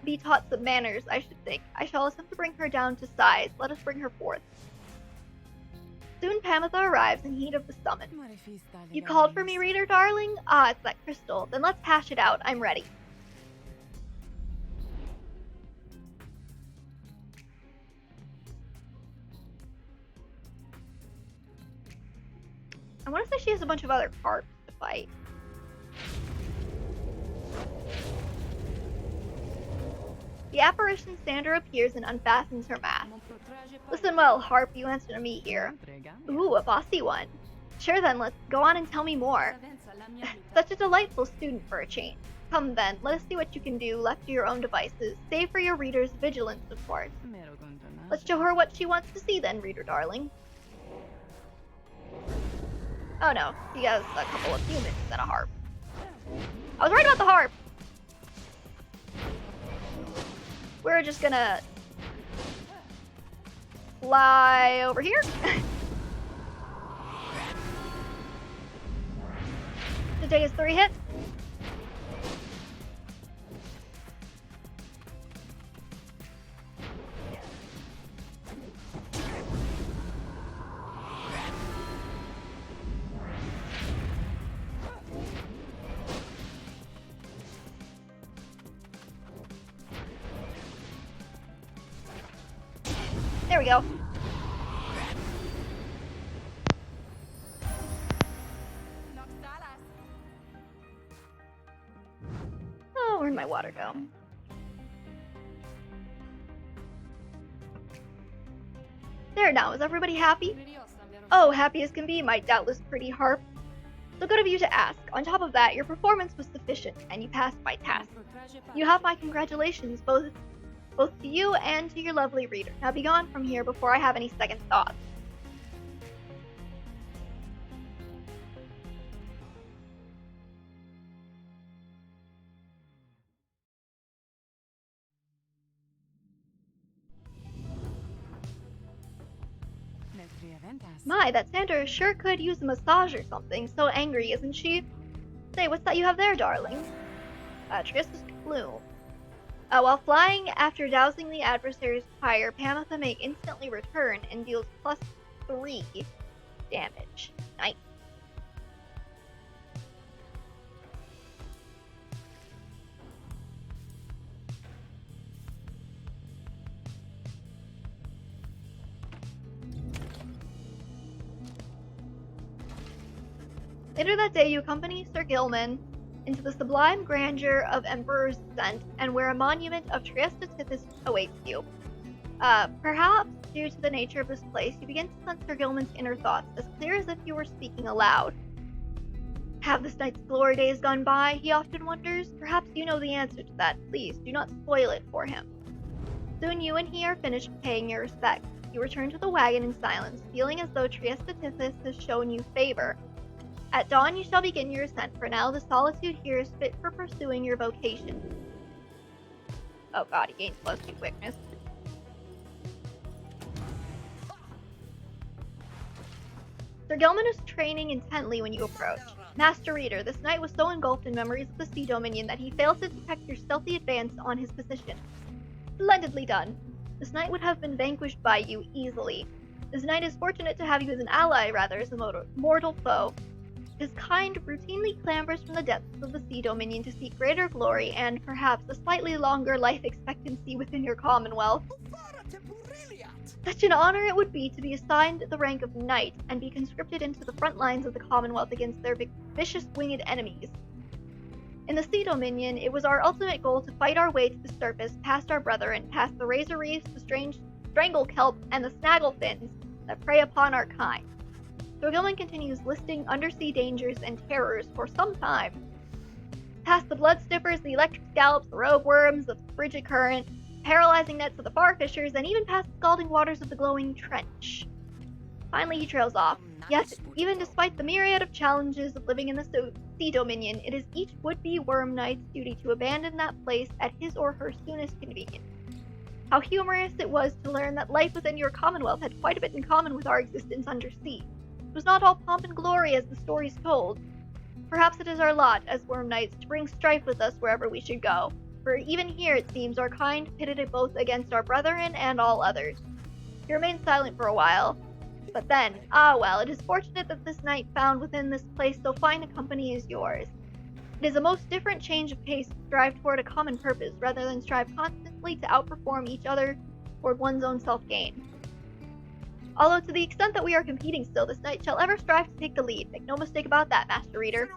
be taught some manners, I should think. I shall attempt to bring her down to size. Let us bring her forth. Soon Pamitha arrives in heat of the summon. You called for me, reader darling? Ah, it's that crystal. Then let's hash it out. I'm ready. I want to say she has a bunch of other harps to fight. The apparition Sandra appears and unfastens her mask. Listen well, harp, you answer to me here. Ooh, a bossy one. Sure then, let's go on and tell me more. Such a delightful student for a change. Come then, let us see what you can do left to your own devices, save for your reader's vigilance, of course. Let's show her what she wants to see then, reader darling. Oh no, he has a couple of humans and a harp. I was right about the harp! We're just gonna fly over here. Today is 3 hits. There we go. Oh, where'd my water go? There now, is everybody happy? Oh, happy as can be, my doubtless pretty harp. So good of you to ask. On top of that, your performance was sufficient, and you passed my test. You have my congratulations, both to you and to your lovely reader. Now be gone from here before I have any second thoughts. My, that Sandra sure could use a massage or something. So angry, isn't she? Say, what's that you have there, darling? Trista's plume. While flying after dousing the adversary's pyre, Pamitha may instantly return and deals +3 damage. Nice. Later that day, you accompany Sir Gilman into the sublime grandeur of Emperor's Descent, and where a monument of Trieste awaits you. Perhaps due to the nature of this place, you begin to sense Sir Gilman's inner thoughts, as clear as if you were speaking aloud. Have this night's glory days gone by, he often wonders? Perhaps you know the answer to that. Please, do not spoil it for him. Soon you and he are finished paying your respects. You return to the wagon in silence, feeling as though Trieste has shown you favor. At dawn you shall begin your ascent, for now the solitude here is fit for pursuing your vocation. Oh god, he gains +2 quickness. Sir Gilman is training intently when you approach. Master Reader, this knight was so engulfed in memories of the Sea Dominion that he failed to detect your stealthy advance on his position. Splendidly done. This knight would have been vanquished by you easily. This knight is fortunate to have you as an ally rather as a mortal foe. His kind routinely clambers from the depths of the Sea Dominion to seek greater glory and, perhaps, a slightly longer life expectancy within your commonwealth. Such an honor it would be to be assigned the rank of knight and be conscripted into the front lines of the commonwealth against their vicious winged enemies. In the Sea Dominion, it was our ultimate goal to fight our way to the surface past our brethren, past the razor reefs, the strangle kelp, and the snaggle fins that prey upon our kind. Sir Gilman continues listing undersea dangers and terrors for some time. Past the blood stiffers, the electric scallops, the robe worms, the frigid current, paralyzing nets of the farfishers, and even past the scalding waters of the glowing trench. Finally, he trails off. Yet, even despite the myriad of challenges of living in the Sea Dominion, it is each would-be worm knight's duty to abandon that place at his or her soonest convenience. How humorous it was to learn that life within your commonwealth had quite a bit in common with our existence undersea. It was not all pomp and glory as the stories told. Perhaps it is our lot, as worm knights, to bring strife with us wherever we should go. For even here, it seems, our kind pitted it both against our brethren and all others. He remained silent for a while. But then, well, it is fortunate that this knight found within this place so fine a company as yours. It is a most different change of pace to strive toward a common purpose, rather than strive constantly to outperform each other toward one's own self-gain. Although to the extent that we are competing still, this knight shall ever strive to take the lead. Make no mistake about that, Master Reader.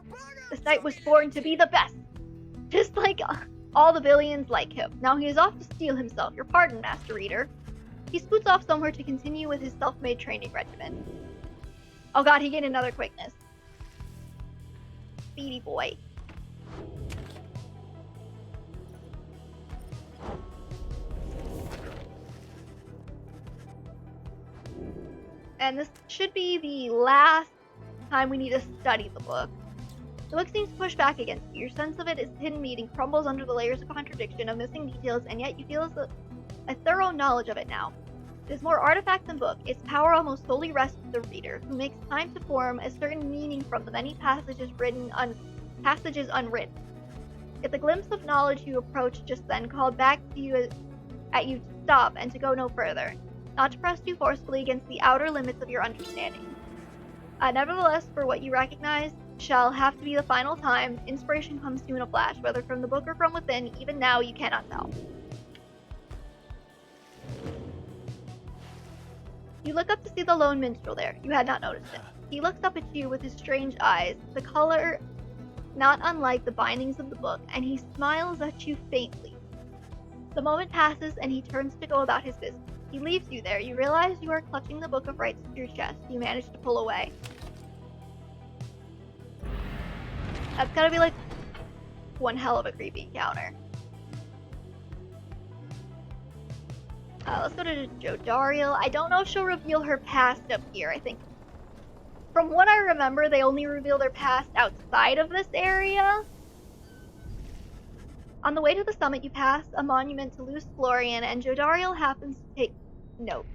This knight was born to be the best, just like all the billions like him. Now he is off to steel himself. Your pardon, Master Reader. He scoots off somewhere to continue with his self-made training regimen. Oh god, he gained another quickness. Speedy boy. And this should be the last time we need to study the book. The book seems to push back against you. Your sense of it is hidden meaning crumbles under the layers of contradiction, of missing details, and yet you feel a thorough knowledge of it now. It is more artifact than book. Its power almost solely rests with the reader, who makes time to form a certain meaning from the many passages unwritten. Yet the glimpse of knowledge you approached just then called back to you at you to stop and to go no further, not to press too forcefully against the outer limits of your understanding. Nevertheless, for what you recognize shall have to be the final time, inspiration comes to you in a flash, whether from the book or from within. Even now, you cannot tell. You look up to see the lone minstrel there. You had not noticed it. He looks up at you with his strange eyes, the color not unlike the bindings of the book, and he smiles at you faintly. The moment passes, and he turns to go about his business. He leaves you there. You realize you are clutching the book of Rites to your chest. You manage to pull away. That's gotta be like one hell of a creepy encounter. Let's go to Jodariel. I don't know if she'll reveal her past up here. I think, from what I remember, they only reveal their past outside of this area. On the way to the summit, you pass a monument to Luce Florian, and Jodariel happens to take note.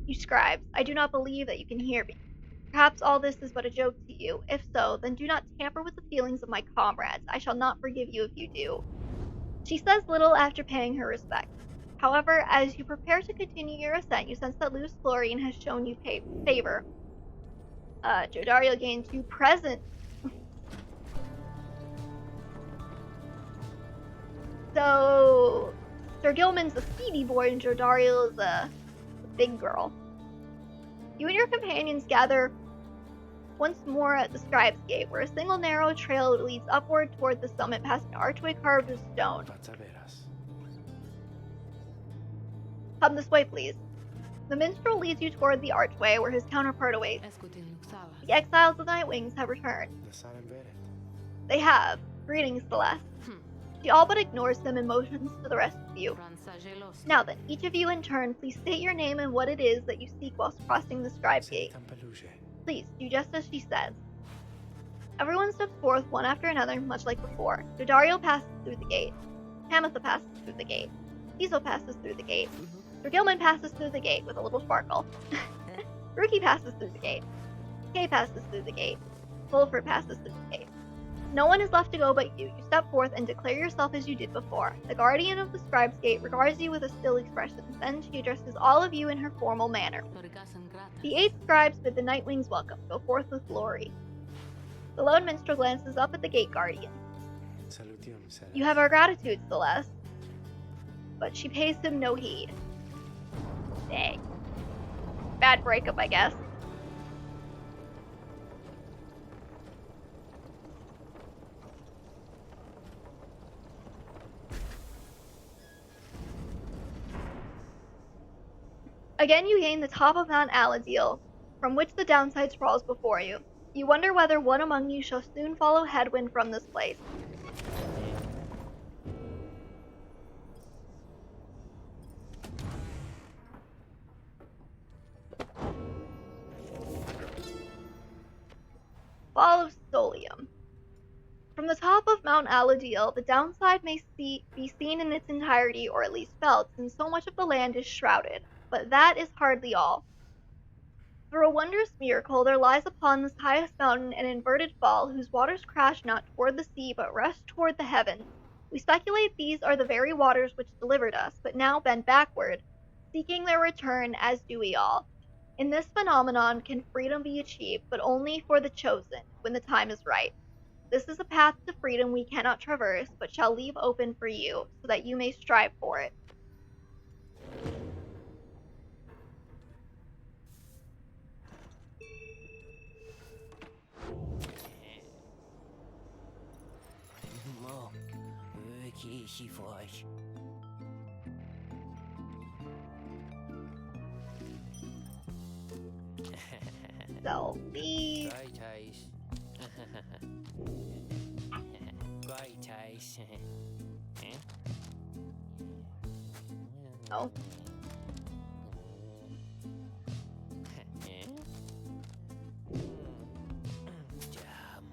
You scribes, I do not believe that you can hear me. Perhaps all this is but a joke to you. If so, then do not tamper with the feelings of my comrades. I shall not forgive you if you do. She says little after paying her respects. However, as you prepare to continue your ascent, you sense that Luce Florian has shown you favor. Jodariel gains 2 presents. So, Sir Gilman's a speedy boy and Jodariel is a big girl. You and your companions gather once more at the Scribesgate, where a single narrow trail leads upward toward the summit past an archway carved of stone. Come this way, please. The minstrel leads you toward the archway where his counterpart awaits. The exiles of the Nightwings have returned. They have. Greetings, Celeste. She all but ignores them and motions to the rest of you. Now then, each of you in turn, please state your name and what it is that you seek whilst crossing the Scribesgate. Please, do just as she says. Everyone steps forth one after another, much like before. Jodariel passes through the gate. Tamitha passes through the gate. Tiso passes through the gate. Sir Gilman passes through the gate with a little sparkle. Rukey passes through the gate. Kay passes through the gate. Fulford passes through the gate. No one is left to go but you. You step forth and declare yourself as you did before. The guardian of the Scribesgate regards you with a still expression. Then she addresses all of you in her formal manner. The 8 scribes bid the Nightwings welcome. Go forth with glory. The lone minstrel glances up at the gate guardian. You have our gratitude, Celeste. But she pays him no heed. Dang. Bad breakup, I guess. Again, you gain the top of Mount Aladil, from which the downside sprawls before you. You wonder whether one among you shall soon follow Hedwyn from this place. Fall of Solium. From the top of Mount Aladil, the downside may be seen in its entirety, or at least felt, since so much of the land is shrouded. But that is hardly all. Through a wondrous miracle, there lies upon this highest mountain an inverted fall, whose waters crash not toward the sea, but rest toward the heavens. We speculate these are the very waters which delivered us, but now bend backward, seeking their return, as do we all. In this phenomenon can freedom be achieved, but only for the chosen, when the time is right. This is a path to freedom we cannot traverse, but shall leave open for you, so that you may strive for it. selfie.
Great eyes. Great eyes.
Oh.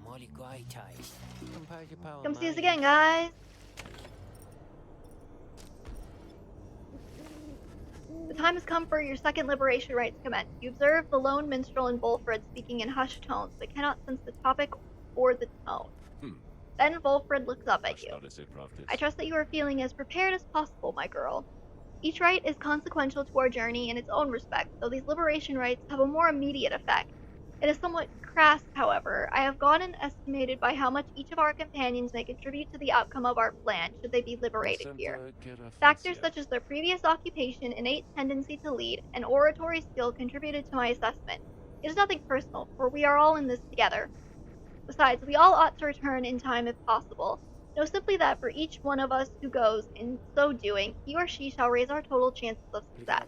Molly Great Eyes. Compose your poem,
Come see us
mate.
again, guys. The time has come for your second liberation rite to commence. You observe the lone minstrel and Volfred speaking in hushed tones, but cannot sense the topic or the tone. Then Volfred looks up at you. I trust that you are feeling as prepared as possible, my girl. Each rite is consequential to our journey in its own respect, though these liberation rites have a more immediate effect. It is somewhat crass, however. I have gone and estimated by how much each of our companions may contribute to the outcome of our plan, should they be liberated here. Factors such as their previous occupation, innate tendency to lead, and oratory skill contributed to my assessment. It is nothing personal, for we are all in this together. Besides, we all ought to return in time if possible. Know simply that for each one of us who goes, in so doing, he or she shall raise our total chances of success.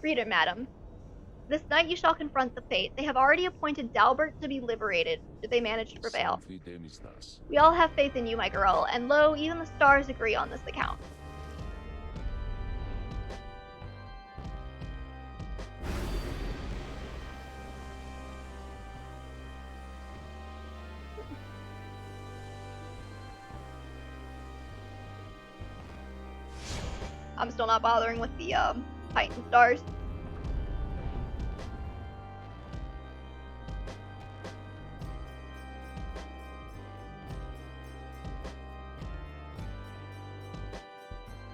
Reader, madam, this night you shall confront the fate. They have already appointed Dalbert to be liberated, should they manage to prevail. We all have faith in you, my girl, and lo, even the stars agree on this account. I'm still not bothering with the Titan stars.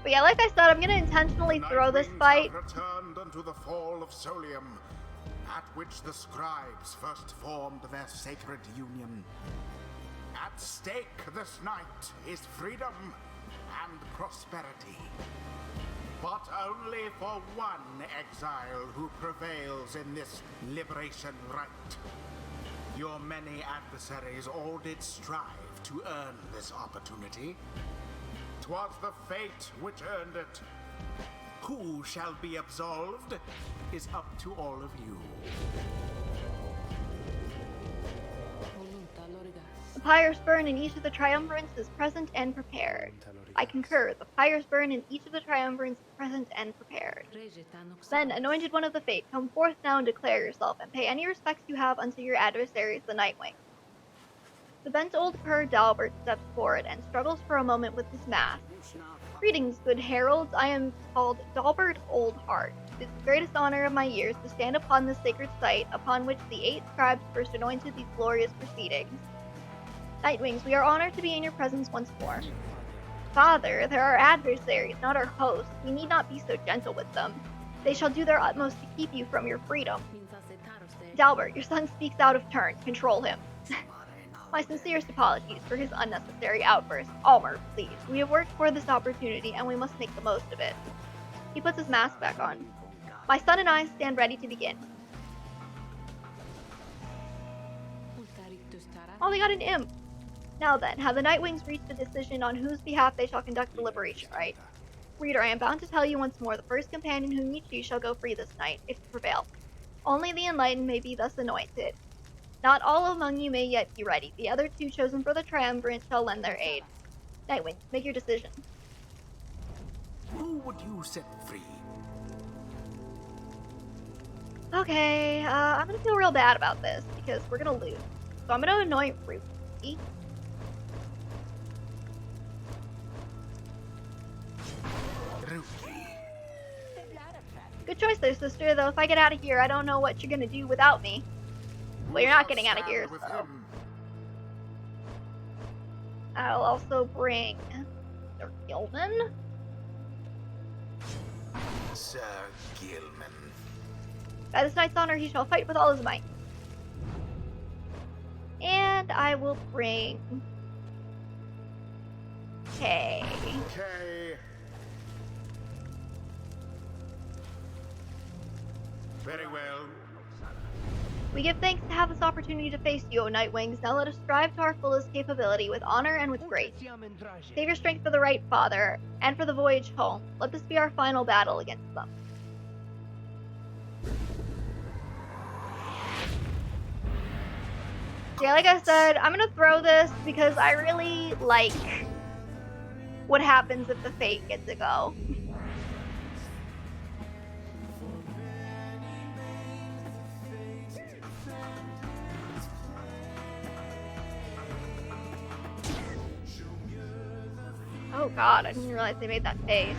But yeah, like I said, I'm gonna intentionally throw this fight.
Returned unto the fall of Solium, at which the Scribes first formed their sacred union. At stake this night is freedom and prosperity. But only for one exile who prevails in this liberation rite. Your many adversaries all did strive to earn this opportunity. 'Twas the fate which earned it. Who shall be absolved is up to all of you.
The pyres burn in each of the triumvirates is present and prepared. I concur. The pyres burn in each of the triumvirates is present and prepared. Then, anointed one of the fate, come forth now and declare yourself, and pay any respects you have unto your adversaries, the Nightwing. The bent old cur Dalbert steps forward and struggles for a moment with his mask. Greetings, good heralds. I am called Dalbert Oldheart. It is the greatest honor of my years to stand upon this sacred site upon which the 8 scribes first anointed these glorious proceedings. Nightwings, we are honored to be in your presence once more. Father, they're our adversaries, not our hosts. We need not be so gentle with them. They shall do their utmost to keep you from your freedom. Dalbert, your son speaks out of turn. Control him. My sincerest apologies for his unnecessary outburst. Almer, please. We have worked for this opportunity, and we must make the most of it. He puts his mask back on. My son and I stand ready to begin. Oh, they got an imp. Now then, have the Nightwings reached a decision on whose behalf they shall conduct the liberation rite? Reader, I am bound to tell you once more, the first companion whom you choose shall go free this night, if you prevail. Only the enlightened may be thus anointed. Not all among you may yet be ready. The other 2 chosen for the triumvirate shall lend their aid. Nightwing, make your decision.
Who would you set free?
Okay, I'm gonna feel real bad about this, because we're gonna lose. So I'm gonna anoint Rukey. Good choice there, sister, though if I get out of here, I don't know what you're gonna do without me. Well, you're not getting out of here, so. I'll also bring Sir Gilman.
Sir Gilman.
By this night's honor, he shall fight with all his might. And I will bring Kay.
Okay. Very well.
We give thanks to have this opportunity to face you, O Nightwings. Now let us strive to our fullest capability, with honor and with grace. Save your strength for the right, Father, and for the voyage home. Let this be our final battle against them. Yeah, like I said, I'm gonna throw this because I really like what happens if the fate gets to go. Oh god, I didn't realize they made that face.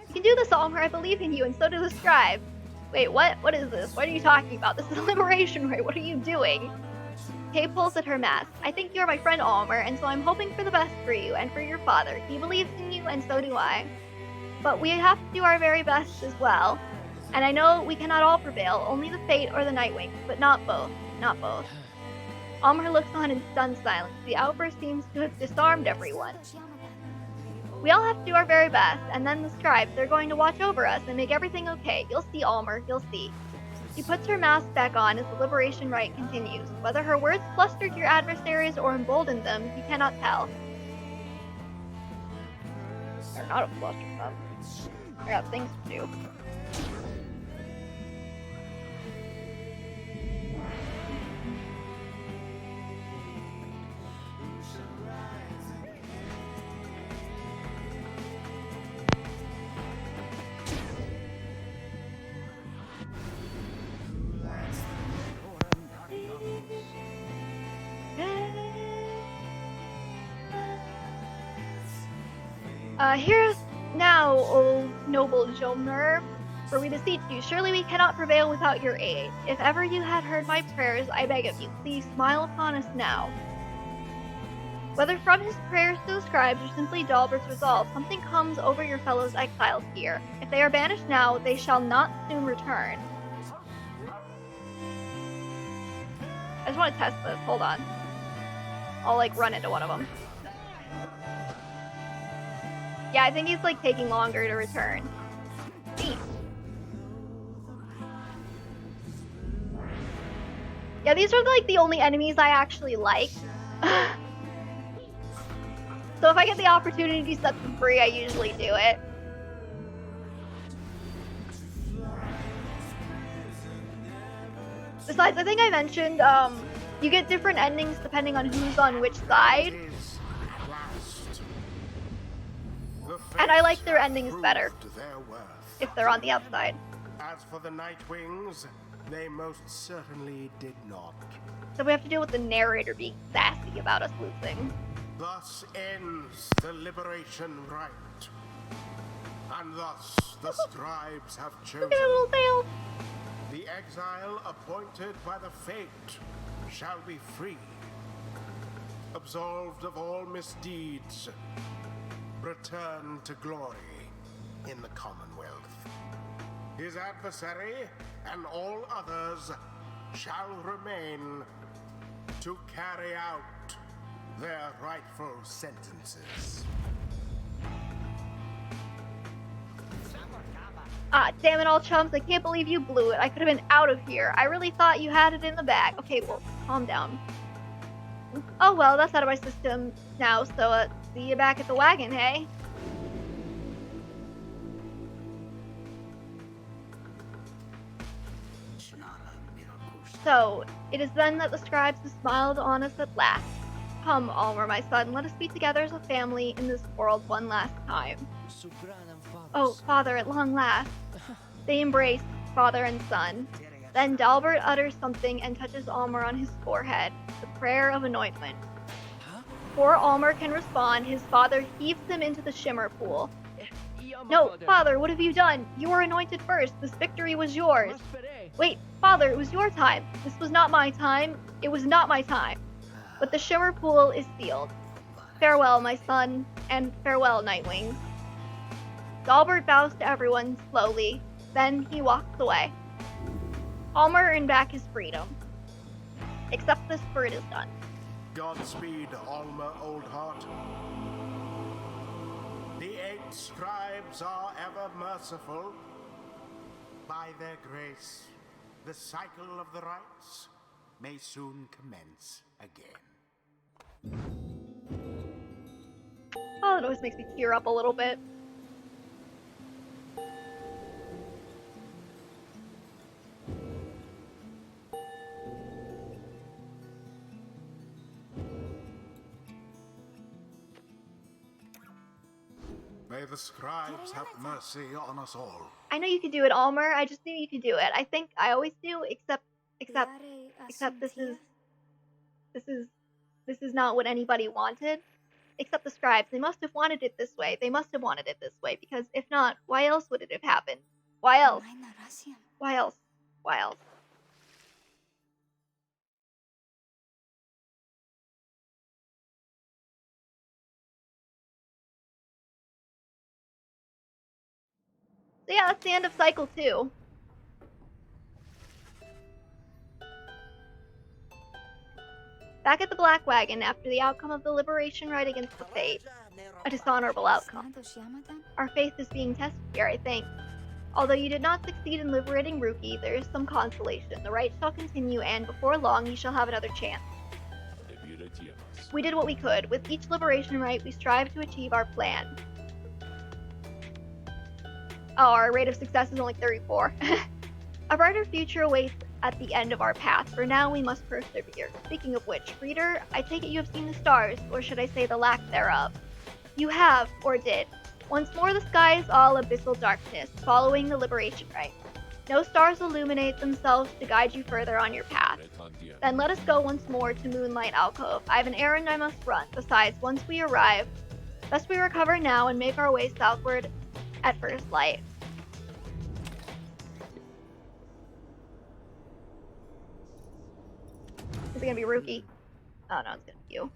You can do this, Almer. I believe in you, and so do the Scribe. Wait, what? What is this? What are you talking about? This is a liberation rite. What are you doing? Kay pulls at her mask. I think you're my friend, Almer, and so I'm hoping for the best for you and for your father. He believes in you, and so do I. But we have to do our very best as well. And I know we cannot all prevail, only the Fate or the Nightwing, but not both. Not both. Almer looks on in stunned silence. The outburst seems to have disarmed everyone. We all have to do our very best, and then the Scribes, they're going to watch over us and make everything okay. You'll see, Almer, you'll see. She puts her mask back on as the liberation rite continues. Whether her words flustered your adversaries or emboldened them, you cannot tell. They're not a fluster them. I got things to do. Hear now, O noble Jomner, for we beseech you, surely we cannot prevail without your aid. If ever you had heard my prayers, I beg of you, please smile upon us now. Whether from his prayers to the Scribes or simply Dalbert's resolve, something comes over your fellows exiles here. If they are banished now, they shall not soon return. I just want to test this, hold on. I'll run into one of them. Yeah, I think he's taking longer to return. Neat. Yeah, these are the only enemies I actually like. So if I get the opportunity to set them free, I usually do it. Besides, I think I mentioned, you get different endings depending on who's on which side. And I like their endings better if they're on the outside.
As for the Nightwings, they most certainly did not.
So we have to deal with the narrator being sassy about us losing.
Thus ends the liberation rite. And thus the Scribes have chosen.
Look at that little tail.
The exile appointed by the Fate shall be free, absolved of all misdeeds, return to glory in the Commonwealth. His adversary and all others shall remain to carry out their rightful sentences.
Ah, damn it all, chums. I can't believe you blew it. I could have been out of here. I really thought you had it in the bag. Okay, well, calm down. Oh well, that's out of my system now, so see you back at the wagon, hey? So, it is then that the Scribes have smiled on us at last. Come, Almer, my son, let us be together as a family in this world one last time. Oh, father, at long last. They embrace, father and son. Then Dalbert utters something and touches Almer on his forehead, the prayer of anointment. Before Almer can respond, his father heaves him into the shimmer pool. No, father, what have you done? You were anointed first. This victory was yours. Wait, father, it was your time. This was not my time. It was not my time. But the shimmer pool is sealed. Farewell, my son, and farewell, Nightwings. Dalbert bows to everyone slowly, then he walks away. Almer earned back his freedom. Except this bird is done.
Godspeed, Almer Oldheart. The 8 Scribes are ever merciful. By their grace, the cycle of the rites may soon commence again.
Oh, it always makes me tear up a little bit.
May the scribes have mercy on us all.
I know you could do it, Almer. I just knew you could do it. I think I always do, except this is not what anybody wanted. Except the scribes. They must have wanted it this way. They must have wanted it this way, because if not, why else would it have happened? Why else? Why else? Why else? So yeah, that's the end of cycle 2. Back at the Black Wagon, after the outcome of the liberation rite against the Fate, a dishonorable outcome. Our faith is being tested here, I think. Although you did not succeed in liberating Rukey, there is some consolation. The rite shall continue, and before long you shall have another chance. We did what we could. With each liberation rite, we strive to achieve our plan. Oh, our rate of success is only 34. A brighter future awaits at the end of our path. For now, we must persevere. Speaking of which, reader, I take it you have seen the stars, or should I say the lack thereof. You have, or did. Once more the sky is all abyssal darkness, following the liberation rite. No stars illuminate themselves to guide you further on your path. Then let us go once more to Moonlight Alcove. I have an errand I must run. Besides, once we arrive, best we recover now and make our way southward at first light. Is it gonna be Rukey? Oh no, it's gonna be you.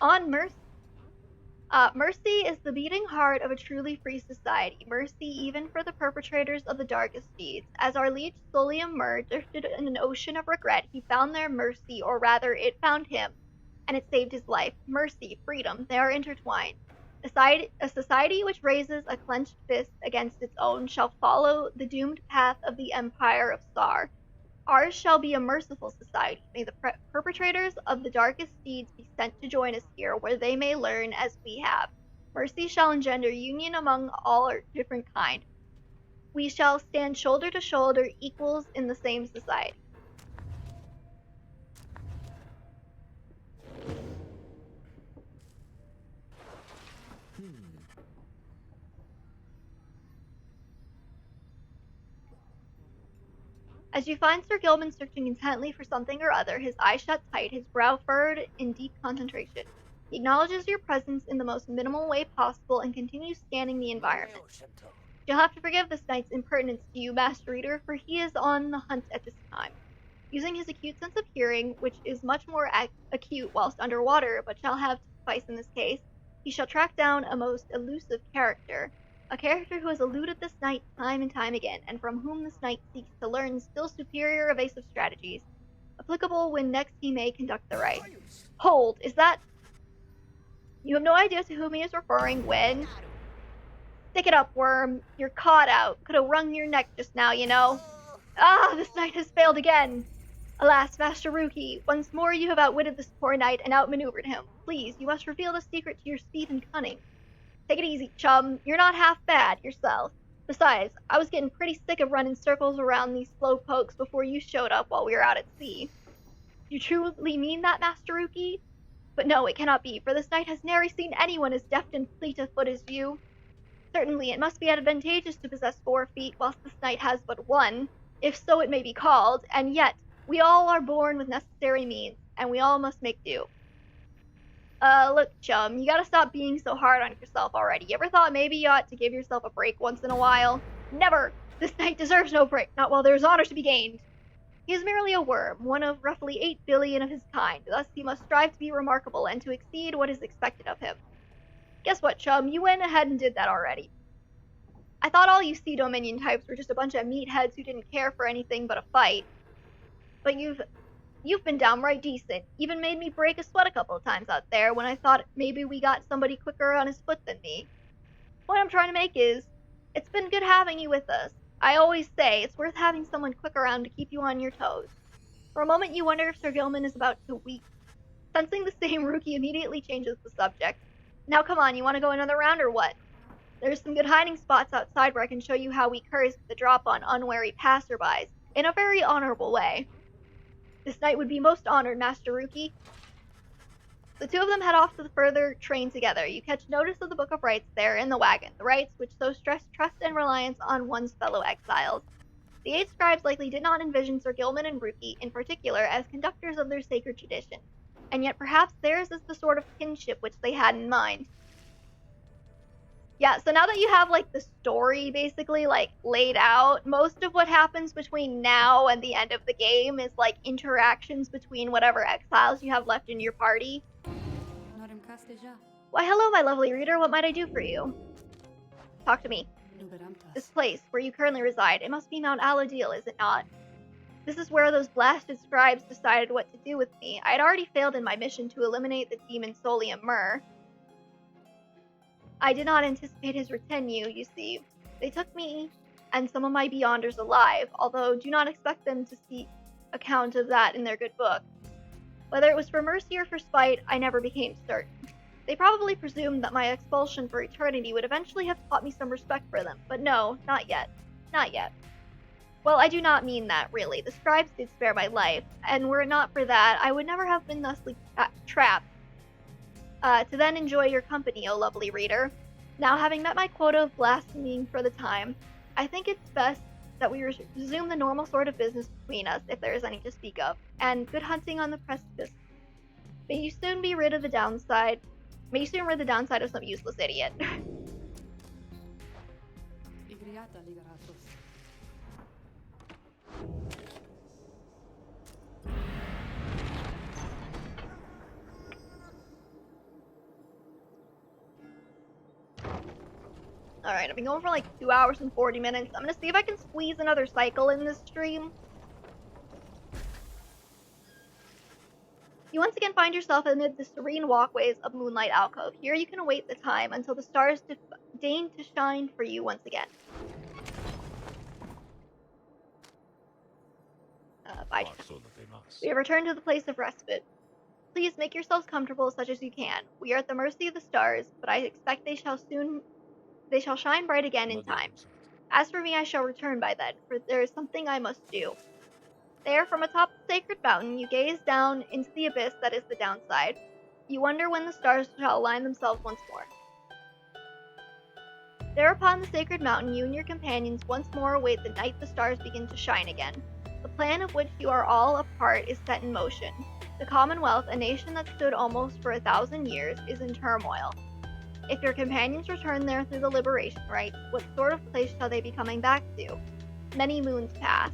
On Mercy. Mercy is the beating heart of a truly free society. Mercy even for the perpetrators of the darkest deeds. As our liege Solium Mur drifted in an ocean of regret, he found there mercy, or rather, it found him, and it saved his life. Mercy, freedom, they are intertwined. A society which raises a clenched fist against its own shall follow the doomed path of the Empire of Sar. Ours shall be a merciful society. May the perpetrators of the darkest deeds be sent to join us here, where they may learn as we have. Mercy shall engender union among all our different kind. We shall stand shoulder to shoulder, equals in the same society. As you find Sir Gilman searching intently for something or other, his eyes shut tight, his brow furrowed in deep concentration. He acknowledges your presence in the most minimal way possible and continues scanning the environment. You'll have to forgive this knight's impertinence to you, Master Reader, for he is on the hunt at this time. Using his acute sense of hearing, which is much more acute whilst underwater, but shall have to suffice in this case, he shall track down a most elusive character. A character who has eluded this knight time and time again, and from whom this knight seeks to learn still superior evasive strategies, applicable when next he may conduct the rite. Hold, is that... You have no idea to whom he is referring when... Stick it up, worm. You're caught out. Could have wrung your neck just now, you know. Ah, this knight has failed again. Alas, Master Rukey, once more you have outwitted this poor knight and outmaneuvered him. Please, you must reveal the secret to your speed and cunning. Take it easy, chum. You're not half bad yourself. Besides, I was getting pretty sick of running circles around these slow pokes before you showed up while we were out at sea. You truly mean that, Master Rukey? But no, it cannot be, for this knight has nary seen anyone as deft and fleet of foot as you. Certainly, it must be advantageous to possess 4 feet, whilst this knight has but 1, if so it may be called, and yet, we all are born with necessary means, and we all must make do. Look, chum, you gotta stop being so hard on yourself already. You ever thought maybe you ought to give yourself a break once in a while? Never! This knight deserves no break, not while there is honor to be gained. He is merely a worm, one of roughly 8 billion of his kind, thus he must strive to be remarkable and to exceed what is expected of him. Guess what, chum, you went ahead and did that already. I thought all you Sea Dominion types were just a bunch of meatheads who didn't care for anything but a fight. But you've been downright decent. Even made me break a sweat a couple of times out there when I thought maybe we got somebody quicker on his foot than me. The point I'm trying to make is, it's been good having you with us. I always say, it's worth having someone quick around to keep you on your toes. For a moment you wonder if Sir Gilman is about to weep. Sensing the same, Rukey immediately changes the subject. Now come on, you want to go another round or what? There's some good hiding spots outside where I can show you how we curse the drop on unwary passerbys, in a very honorable way. This knight would be most honored, Master Rukey. The two of them head off to the further train together. You catch notice of the Book of Rites there in the wagon, the rites which so stress trust and reliance on one's fellow exiles. The 8 scribes likely did not envision Sir Gilman and Rukey, in particular, as conductors of their sacred tradition, and yet perhaps theirs is the sort of kinship which they had in mind. Yeah, so now that you have, like, the story basically, like, laid out, most of what happens between now and the end of the game is, like, interactions between whatever exiles you have left in your party. Why, hello, my lovely reader. What might I do for you? Talk to me. This place, where you currently reside, it must be Mount Aladil, is it not? This is where those blasted scribes decided what to do with me. I had already failed in my mission to eliminate the demon Solium Myrrh. I did not anticipate his retinue, you see. They took me and some of my Beyonders alive, although do not expect them to see account of that in their good book. Whether it was for mercy or for spite, I never became certain. They probably presumed that my expulsion for eternity would eventually have taught me some respect for them, but no, not yet. Not yet. Well, I do not mean that, really. The scribes did spare my life, and were it not for that, I would never have been thusly trapped. To then enjoy your company, O lovely reader. Now, having met my quota of blaspheming for the time, I think it's best that we resume the normal sort of business between us, if there is any to speak of, and good hunting on the precipice. May you soon rid the downside of some useless idiot. Alright, I've been going for like 2 hours and 40 minutes. I'm gonna see if I can squeeze another cycle in this stream. You once again find yourself amid the serene walkways of Moonlight Alcove. Here you can await the time until the stars deign to shine for you once again. Bye. We have returned to the place of respite. Please make yourselves comfortable such as you can. We are at the mercy of the stars, but I expect they shall shine bright again in time. As for me, I shall return by then, for there is something I must do. There, from atop the sacred mountain, you gaze down into the abyss that is the downside. You wonder when the stars shall align themselves once more. There upon the sacred mountain, you and your companions once more await the night the stars begin to shine again. The plan of which you are all a part is set in motion. The Commonwealth, a nation that stood almost for 1,000 years, is in turmoil. If your companions return there through the liberation rites, what sort of place shall they be coming back to? Many moons pass.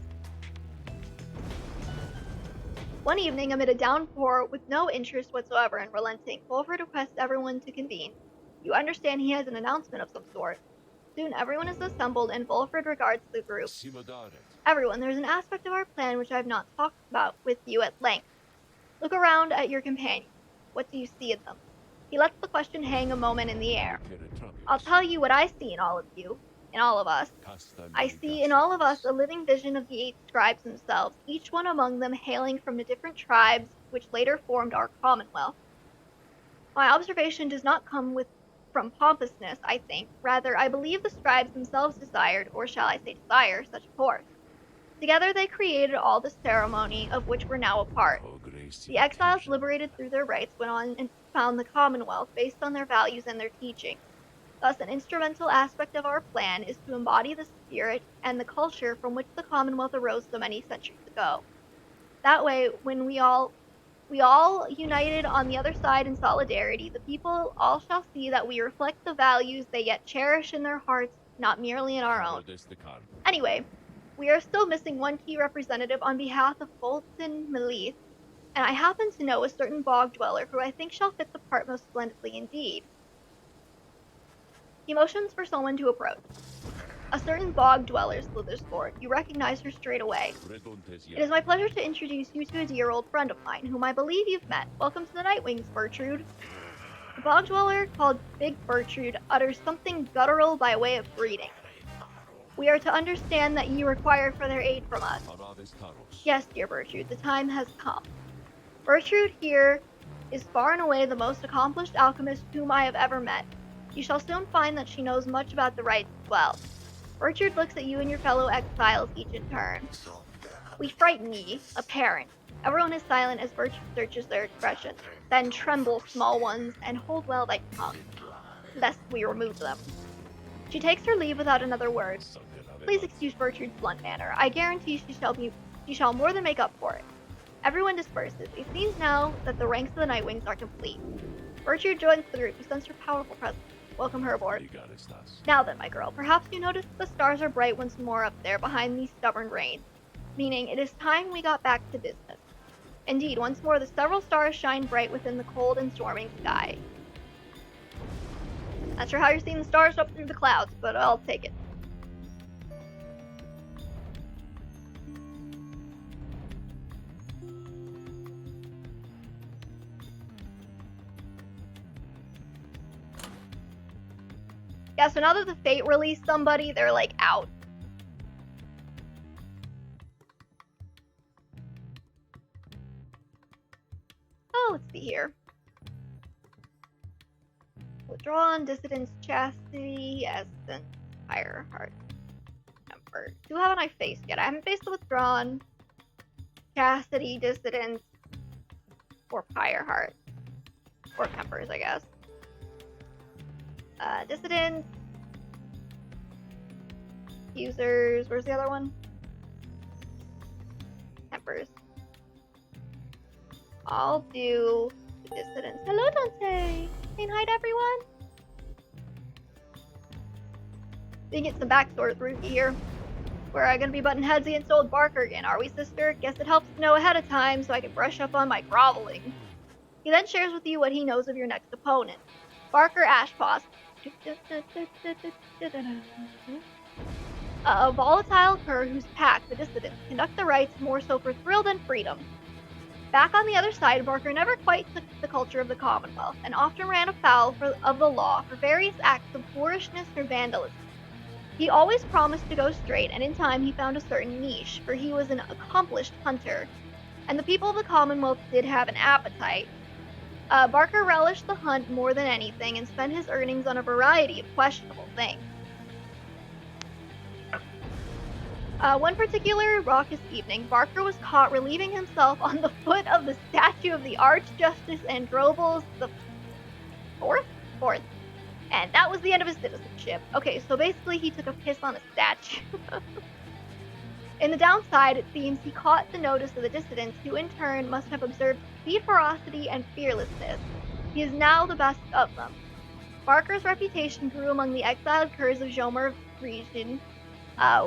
One evening, amid a downpour with no interest whatsoever in relenting, Wolford requests everyone to convene. You understand he has an announcement of some sort. Soon everyone is assembled, and Wolford regards the group. Everyone, there's an aspect of our plan which I have not talked about with you at length. Look around at your companions. What do you see in them? He lets the question hang a moment in the air. I'll tell you what I see in all of you, in all of us. I see in all of us a living vision of the 8 scribes themselves, each one among them hailing from the different tribes which later formed our Commonwealth. My observation does not come from pompousness, I think. Rather, I believe the scribes themselves desired, or shall I say desire, such a course. Together they created all the ceremony of which we're now a part. The exiles liberated through their rites went on and found the Commonwealth based on their values and their teaching. Thus, an instrumental aspect of our plan is to embody the spirit and the culture from which the Commonwealth arose so many centuries ago. That way, when we all united on the other side in solidarity, the people all shall see that we reflect the values they yet cherish in their hearts, not merely in our own. Anyway, we are still missing one key representative on behalf of Bolton Meath, and I happen to know a certain bog dweller who I think shall fit the part most splendidly indeed. He motions for someone to approach. A certain bog dweller, Slithersford. You recognize her straight away. It is my pleasure to introduce you to a dear old friend of mine, whom I believe you've met. Welcome to the Nightwings, Bertrude. The bog dweller, called Big Bertrude, utters something guttural by way of greeting. We are to understand that you require further aid from us. Yes, dear Bertrude, the time has come. Bertrude here is far and away the most accomplished alchemist whom I have ever met. You shall soon find that she knows much about the rites as well. Bertrude looks at you and your fellow exiles each in turn. We frighten ye, a parent. Everyone is silent as Bertrude searches their expressions, then tremble small ones and hold well thy tongue, lest we remove them. She takes her leave without another word. Please excuse Bertrude's blunt manner. I guarantee she shall more than make up for it. Everyone disperses. It seems now that the ranks of the Nightwings are complete. Bertrude joins the group. You sense her powerful presence. Welcome her aboard. Now then, my girl, perhaps you notice the stars are bright once more up there behind these stubborn rains, meaning it is time we got back to business. Indeed, once more the several stars shine bright within the cold and storming sky. Not sure how you're seeing the stars up through the clouds, but I'll take it. Yeah, so now that the Fate released somebody, they're like out. Oh, let's see here. Withdrawn, Dissidents, Chastity, Essence, Pyrehearts, Temper. Who haven't I faced yet? I haven't faced the Withdrawn, Chastity, Dissidents, or Pyrehearts. Or Tempers, I guess. Dissidents, Accusers, where's the other one? Tempers. I'll do the Dissidents. Hello, Dante! Saying hi to everyone! We get some backstory with Rukey here. We're gonna be butting heads against old Barker again, are we, sister? Guess it helps to know ahead of time so I can brush up on my groveling. He then shares with you what he knows of your next opponent. Barker Ashpaws. A volatile cur whose pack, the Dissidents, conduct the rites more so for thrill than freedom. Back on the other side, Barker never quite took the culture of the Commonwealth, and often ran afoul of the law for various acts of boorishness or vandalism. He always promised to go straight, and in time he found a certain niche, for he was an accomplished hunter, and the people of the Commonwealth did have an appetite. Barker relished the hunt more than anything and spent his earnings on a variety of questionable things. One particular raucous evening, Barker was caught relieving himself on the foot of the statue of the Archjustice Androbles the Fourth. And that was the end of his citizenship. Okay, so basically he took a piss on a statue. In the downside, it seems he caught the notice of the Dissidents, who in turn must have observed speed, ferocity, and fearlessness. He is now the best of them. Barker's reputation grew among the exiled curs of Jomer region,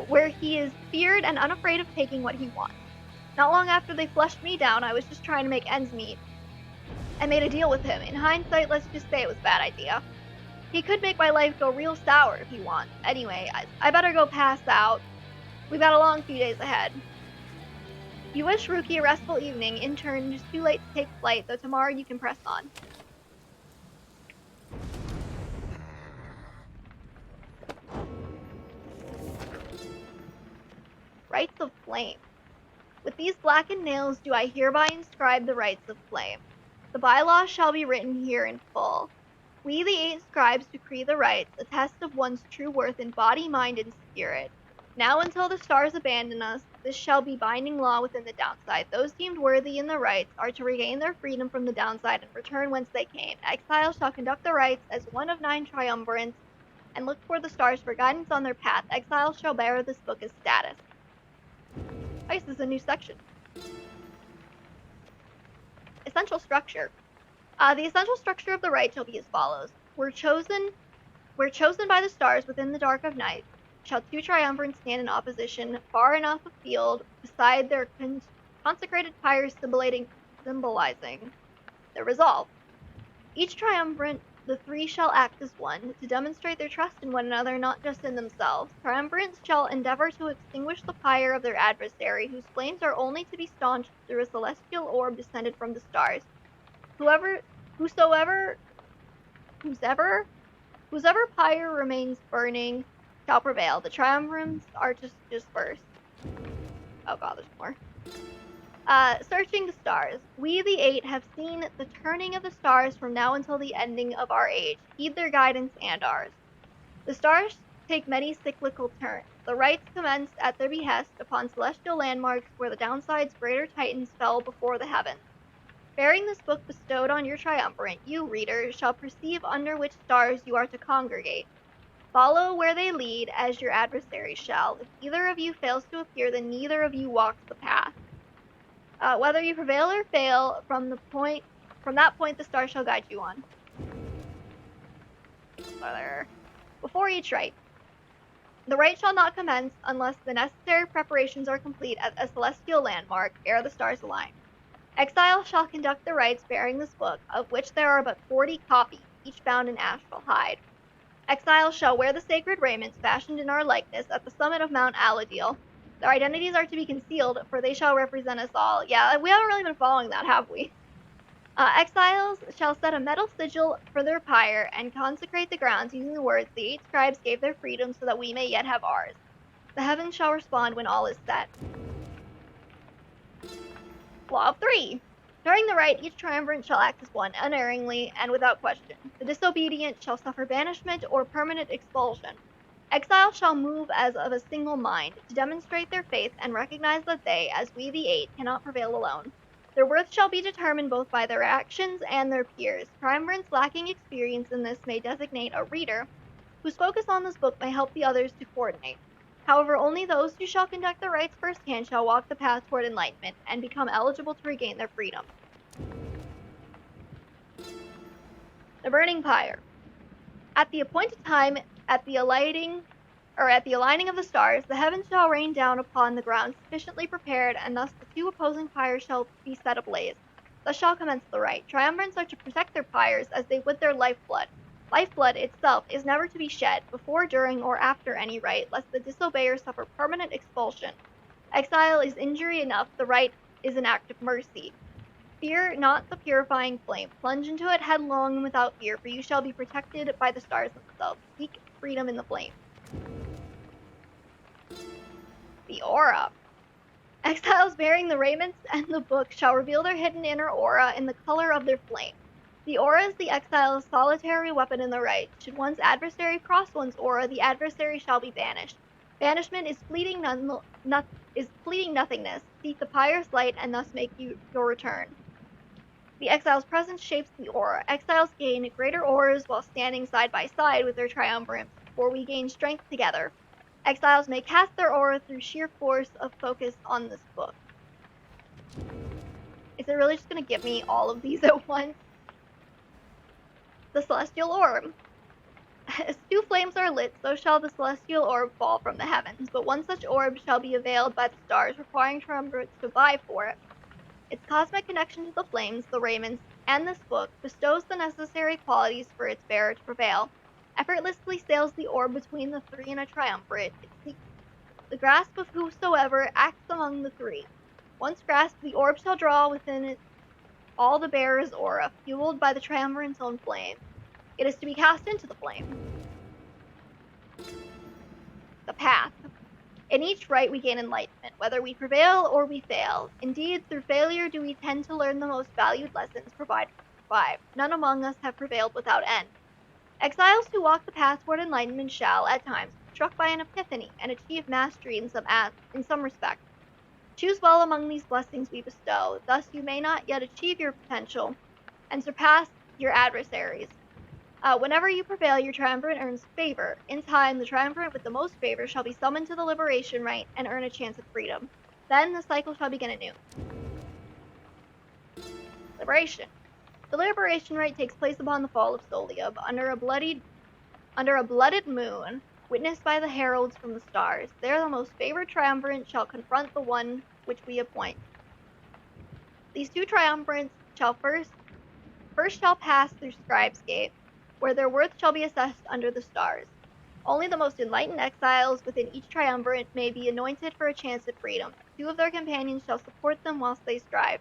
where he is feared and unafraid of taking what he wants. Not long after they flushed me down, I was just trying to make ends meet. I made a deal with him. In hindsight, let's just say it was a bad idea. He could make my life go real sour if he wants. Anyway, I better go pass out. We've got a long few days ahead. You wish Rukey a restful evening. In turn, it's too late to take flight, though tomorrow you can press on. Rites of Flame. With these blackened nails do I hereby inscribe the rites of flame. The bylaws shall be written here in full. We, the 8 scribes, decree the rites, a test of one's true worth in body, mind, and spirit. Now until the stars abandon us, this shall be binding law within the downside. Those deemed worthy in the rites are to regain their freedom from the downside and return whence they came. Exiles shall conduct the rites as one of 9 triumvirates and look toward the stars for guidance on their path. Exiles shall bear this book as status. This is a new section. Essential structure. The essential structure of the rite shall be as follows. We're chosen by the stars within the dark of night. Shall 2 triumvirates stand in opposition far enough afield beside their consecrated pyres symbolizing their resolve. Each triumvirate, the 3 shall act as one, to demonstrate their trust in one another, not just in themselves. Triumvirates shall endeavor to extinguish the pyre of their adversary, whose flames are only to be staunched through a celestial orb descended from the stars. Whosoever pyre remains burning shall prevail. The triumvirates are to disperse. Oh god, there's more. Searching the stars. We, the 8, have seen the turning of the stars from now until the ending of our age. Heed their guidance and ours. The stars take many cyclical turns. The rites commenced at their behest upon celestial landmarks where the downside's greater titans fell before the heavens. Bearing this book bestowed on your triumvirate, you, reader, shall perceive under which stars you are to congregate. Follow where they lead, as your adversaries shall. If either of you fails to appear, then neither of you walks the path. Whether you prevail or fail, from that point the stars shall guide you on. Before each rite. The rite shall not commence unless the necessary preparations are complete at a celestial landmark ere the stars align. Exiles shall conduct the rites bearing this book, of which there are but 40 copies, each bound in astral hide. Exiles shall wear the sacred raiments fashioned in our likeness at the summit of Mount Aladil. Their identities are to be concealed, for they shall represent us all. Yeah, we haven't really been following that, have we? Exiles shall set a metal sigil for their pyre and consecrate the grounds using the words the 8 scribes gave their freedom so that we may yet have ours. The heavens shall respond when all is set. Law of 3. During the rite, each triumvirate shall act as one, unerringly and without question. The disobedient shall suffer banishment or permanent expulsion. Exiles shall move as of a single mind, to demonstrate their faith and recognize that they, as we the 8, cannot prevail alone. Their worth shall be determined both by their actions and their peers. Triumvirates lacking experience in this may designate a reader, whose focus on this book may help the others to coordinate. However, only those who shall conduct the rites firsthand shall walk the path toward enlightenment and become eligible to regain their freedom. The Burning Pyre. At the appointed time, at the aligning of the stars, the heavens shall rain down upon the ground sufficiently prepared, and thus the 2 opposing pyres shall be set ablaze. Thus shall commence the rite. Triumvirates are to protect their pyres as they would their lifeblood. Lifeblood itself is never to be shed, before, during, or after any rite, lest the disobeyer suffer permanent expulsion. Exile is injury enough, the rite is an act of mercy. Fear not the purifying flame. Plunge into it headlong and without fear, for you shall be protected by the stars themselves. Seek freedom in the flame. The Aura. Exiles bearing the raiments and the book shall reveal their hidden inner aura in the color of their flame. The aura is the exile's solitary weapon in the rite. Should one's adversary cross one's aura, the adversary shall be banished. Banishment is fleeting nothingness. Seek the pyre's light and thus make your return. The exile's presence shapes the aura. Exiles gain greater auras while standing side by side with their triumvirates, for we gain strength together. Exiles may cast their aura through sheer force of focus on this book. Is it really just going to give me all of these at once? The Celestial Orb. As 2 flames are lit, so shall the celestial orb fall from the heavens, but one such orb shall be availed by the stars, requiring triumvirates to vie for it. Its cosmic connection to the flames, the raiments, and this book bestows the necessary qualities for its bearer to prevail. Effortlessly sails the orb between the 3 in a triumvirate. It seeks the grasp of whosoever acts among the 3. Once grasped, the orb shall draw within it all the bearer's aura, fueled by the triumvirate's own flame. It is to be cast into the flame. The Path. In each rite we gain enlightenment, whether we prevail or we fail. Indeed, through failure do we tend to learn the most valued lessons provided to survive. None among us have prevailed without end. Exiles who walk the path toward enlightenment shall, at times, be struck by an epiphany and achieve mastery in some respect. Choose well among these blessings we bestow, thus you may not yet achieve your potential and surpass your adversaries. Whenever you prevail, your triumvirate earns favor. In time, the triumvirate with the most favor shall be summoned to the liberation rite and earn a chance at freedom. Then the cycle shall begin anew. Liberation. The liberation rite takes place upon the fall of Soliub, under a blooded moon, witnessed by the heralds from the stars. There the most favored triumvirate shall confront the one which we appoint. These 2 triumvirates shall first shall pass through Scribesgate, where their worth shall be assessed under the stars. Only the most enlightened exiles within each triumvirate may be anointed for a chance at freedom. 2 of their companions shall support them whilst they strive.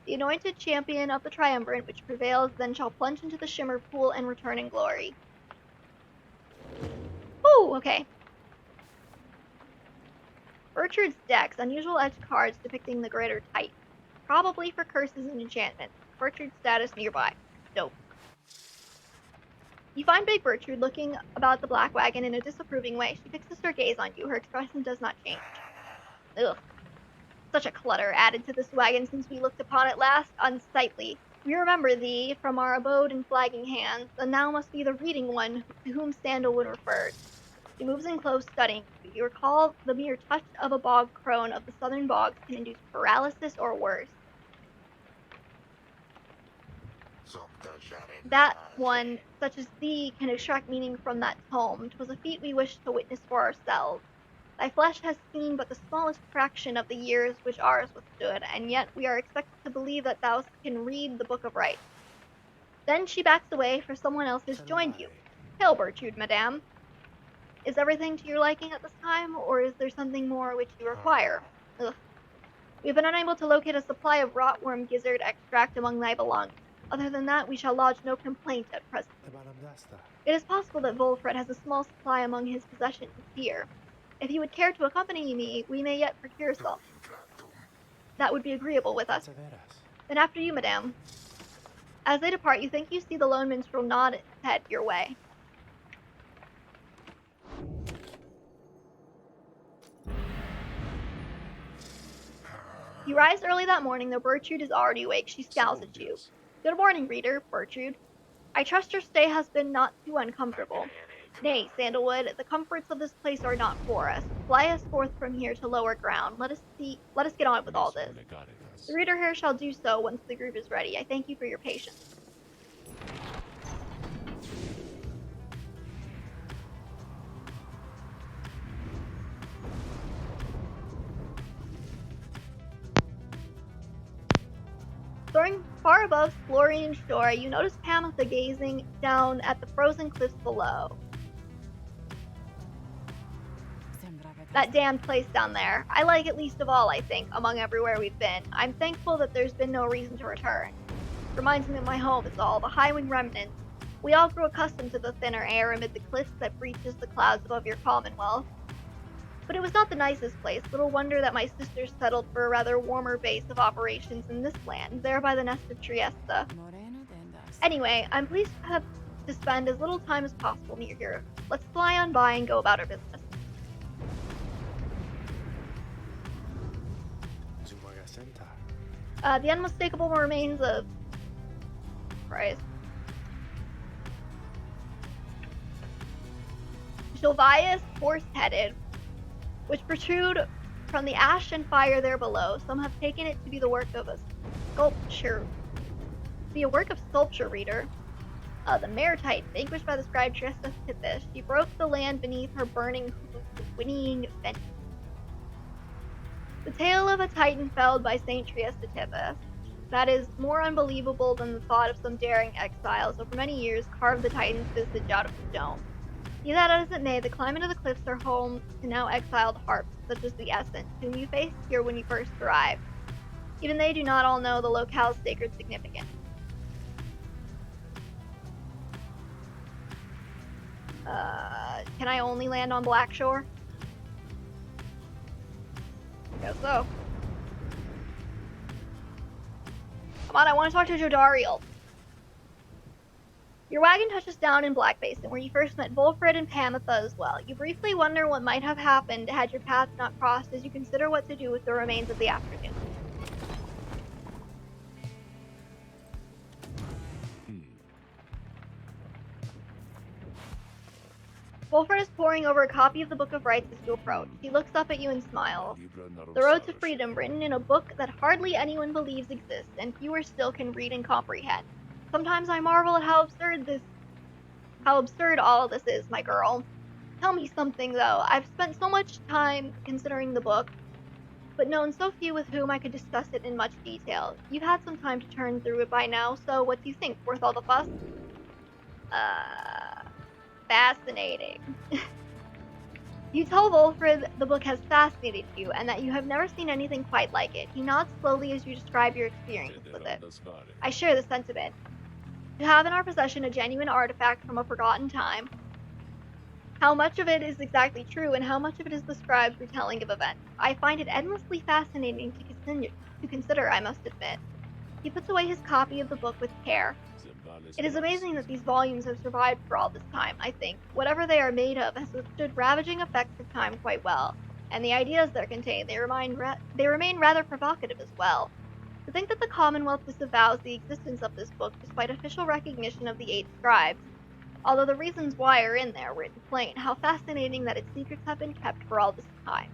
The anointed champion of the triumvirate which prevails then shall plunge into the shimmer pool and return in glory. Ooh, okay. Bertrude's decks, unusual edged cards depicting the greater Titan. Probably for curses and enchantments. Bertrude's status nearby. Dope. You find Big Bertrude looking about the black wagon in a disapproving way. She fixes her gaze on you. Her expression does not change. Ugh. Such a clutter added to this wagon since we looked upon it last. Unsightly. We remember thee from our abode in flagging hands, and now must be the reading one to whom Sandalwood referred. She moves in close, studying you. You recall the mere touch of a bog crone of the southern bogs can induce paralysis or worse. That one, such as thee, can extract meaning from that tome. 'Twas a feat we wished to witness for ourselves. Thy flesh has seen but the smallest fraction of the years which ours withstood, and yet we are expected to believe that thou can read the Book of Rite. Then she backs away, for someone else has joined you. Hail, Bertrude, madame. Is everything to your liking at this time, or is there something more which you require? Ugh. We have been unable to locate a supply of rotworm gizzard extract among thy belongings. Other than that, we shall lodge no complaint at present. It is possible that Volfred has a small supply among his possessions here. If you would care to accompany me, we may yet procure some. That would be agreeable with us. Then after you, madame. As they depart, you think you see the lone minstrel nod his head your way. You rise early that morning, though Bertrude is already awake. She scowls at you. Good morning, reader, Bertrude. I trust your stay has been not too uncomfortable. Nay, Sandalwood, the comforts of this place are not for us. Fly us forth from here to lower ground. Let us get on with all this. The reader here shall do so once the group is ready. I thank you for your patience. Soaring far above Florian shore, you notice Tamitha gazing down at the frozen cliffs below. That damned place down there. I like it least of all, I think, among everywhere we've been. I'm thankful that there's been no reason to return. Reminds me of my home is all, the Highwing remnants. We all grew accustomed to the thinner air amid the cliffs that breaches the clouds above your commonwealth. But it was not the nicest place. Little wonder that my sisters settled for a rather warmer base of operations in this land, there by the nest of Trieste. Anyway, I'm pleased to spend as little time as possible near here. Let's fly on by and go about our business. The unmistakable remains of... Christ. Jovius, horse-headed, which protrude from the ash and fire there below. Some have taken it to be the work of a sculpture. Reader. The mare Titan, vanquished by the scribe Tamitha, she broke the land beneath her burning hooves with whinnying vengeance. The tale of a Titan felled by Saint Tamitha. That is more unbelievable than the thought of some daring exiles who for many years carved the Titan's visage out of stone. Be that as it may, the climate of the cliffs are home to now exiled harps, such as the Essence, whom you faced here when you first arrived. Even they do not all know the locale's sacred significance. Can I only land on Blackshore? Guess so. Come on, I want to talk to Jodariel. Your wagon touches down in Black Basin, where you first met Volfred and Pamitha as well. You briefly wonder what might have happened had your paths not crossed as you consider what to do with the remains of the afternoon. Volfred is poring over a copy of the Book of Rites as you approach. He looks up at you and smiles. The Road to Freedom, written in a book that hardly anyone believes exists, and fewer still can read and comprehend. Sometimes I marvel at how absurd all of this is, my girl. Tell me something, though. I've spent so much time considering the book, but known so few with whom I could discuss it in much detail. You've had some time to turn through it by now, so what do you think? Worth all the fuss? Fascinating. You tell Volfred the book has fascinated you, and that you have never seen anything quite like it. He nods slowly as you describe your experience with it. I share the sentiment. To have in our possession a genuine artifact from a forgotten time, how much of it is exactly true, and how much of it is the scribe's retelling of events. I find it endlessly fascinating to consider, I must admit. He puts away his copy of the book with care. It is amazing that these volumes have survived for all this time, I think. Whatever they are made of has withstood ravaging effects of time quite well, and the ideas they're contained, they remain rather provocative as well. To think that the Commonwealth disavows the existence of this book despite official recognition of the 8 scribes, although the reasons why are in there written plain, how fascinating that its secrets have been kept for all this time.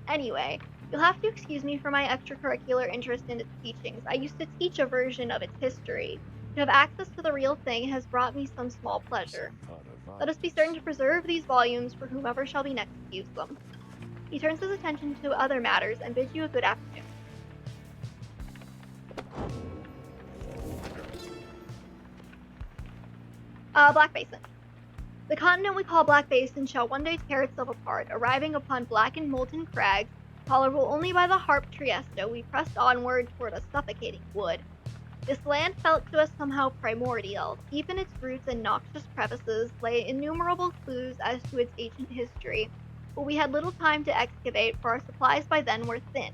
Anyway, you'll have to excuse me for my extracurricular interest in its teachings. I used to teach a version of its history. To have access to the real thing has brought me some small pleasure. Let us be certain to preserve these volumes for whomever shall be next to use them. He turns his attention to other matters and bids you a good afternoon. Black Basin. The continent we call Black Basin shall one day tear itself apart, arriving upon blackened molten crags, tolerable only by the harp Trieste. We pressed onward toward a suffocating wood. This land felt to us somehow primordial. Deep in its roots and noxious crevices lay innumerable clues as to its ancient history, but we had little time to excavate, for our supplies by then were thin.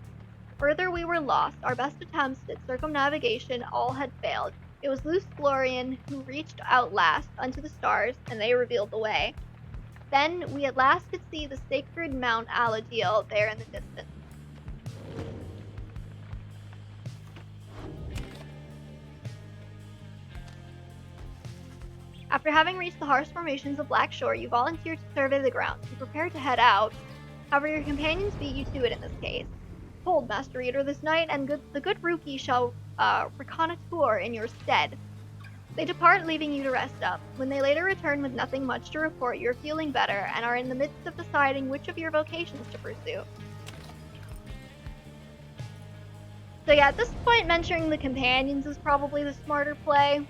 Further, we were lost. Our best attempts at circumnavigation all had failed. It was Luce Florian who reached out last unto the stars, and they revealed the way. Then we at last could see the sacred Mount Aladiel there in the distance. After having reached the harsh formations of Black Shore, you volunteered to survey the grounds. You prepared to head out. However, your companions beat you to it in this case. Hold, Master Reader, this night, and the good Rukey shall reconnoitre in your stead. They depart, leaving you to rest up. When they later return with nothing much to report, you're feeling better and are in the midst of deciding which of your vocations to pursue. So yeah, at this point, mentoring the companions is probably the smarter play.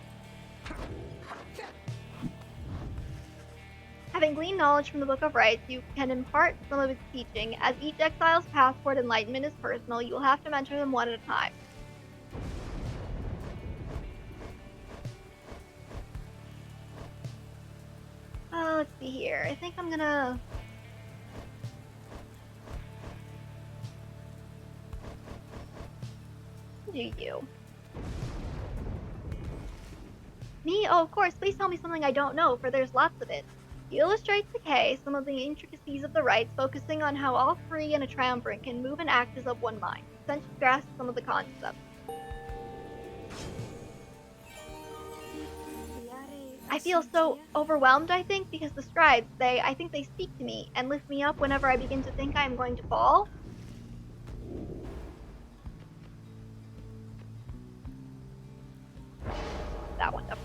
Having gleaned knowledge from the Book of Rite, you can impart some of its teaching. As each exile's path toward enlightenment is personal, you will have to mentor them one at a time. Let's see here. I think I'm gonna... do you? Me? Oh, of course. Please tell me something I don't know, for there's lots of it. You illustrate to Kay some of the intricacies of the rites, focusing on how all three in a triumvirate can move and act as of one mind. Then you grasp some of the concepts. I feel so overwhelmed, I think, because the scribes, I think they speak to me and lift me up whenever I begin to think I am going to fall. That one up.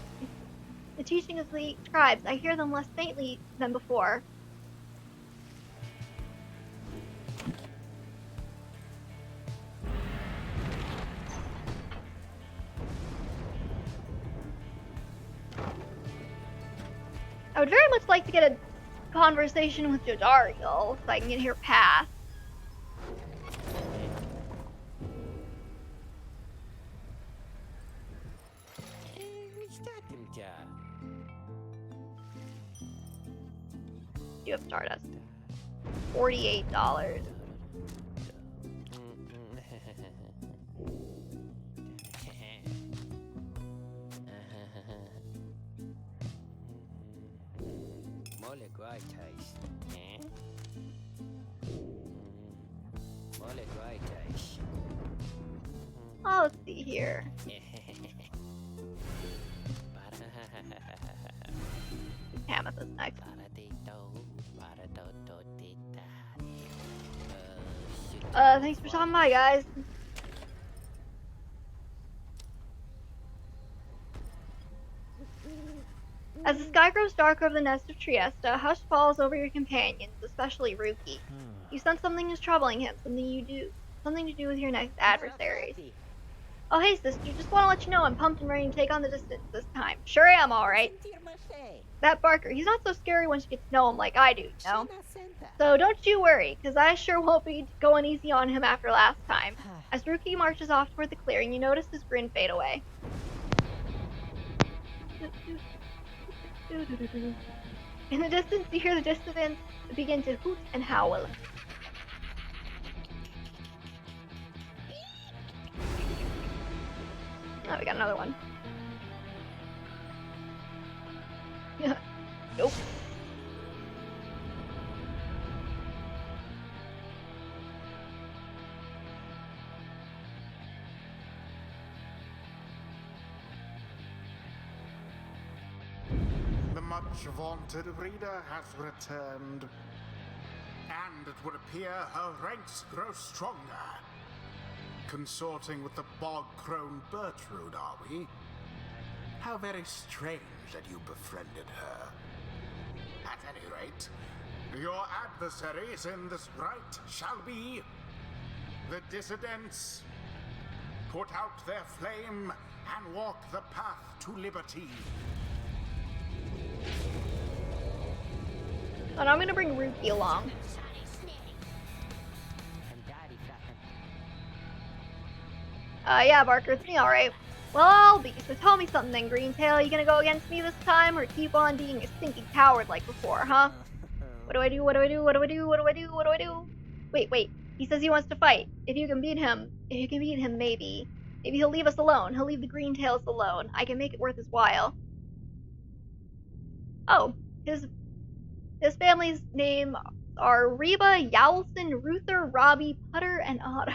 The teaching of the scribes, I hear them less faintly than before. I would very much like to get a conversation with Jodariel, so I can get her path. You have Stardust. $48. Oh, let's see here. Tamitha's next. Thanks for stopping by, guys. As the sky grows darker over the nest of Trieste, a hush falls over your companions, especially Rukey. You sense something is troubling him, something to do with your next adversaries. Oh, hey, sister, just want to let you know I'm pumped and ready to take on the Dissidents this time. Sure am, alright. That Barker, he's not so scary once you get to know him like I do, you know? So don't you worry, because I sure won't be going easy on him after last time. As Rukey marches off toward the clearing, you notice his grin fade away. In the distance, you hear the Dissidents begin to hoot and howl. Oh, we got another one.
much vaunted reader has returned. And it would appear her ranks grow stronger. Consorting with the bog-crone Bertrude, are we? How very strange that you befriended her. At any rate, your adversaries in this rite shall be the Dissidents. Put out their flame and walk the path to liberty.
And I'm gonna bring Rukey along. Yeah, Barker, it's me, alright. Well, I'll be. So tell me something then, Greentail. You gonna go against me this time, or keep on being a stinking coward like before, huh? What do I do? What do I do? What do I do? What do I do? What do I do? Wait. He says he wants to fight. If you can beat him, maybe. Maybe he'll leave us alone. He'll leave the Greentails alone. I can make it worth his while. Oh, his family's name are Reba, Yowlson, Ruther, Robbie, Putter, and Otto.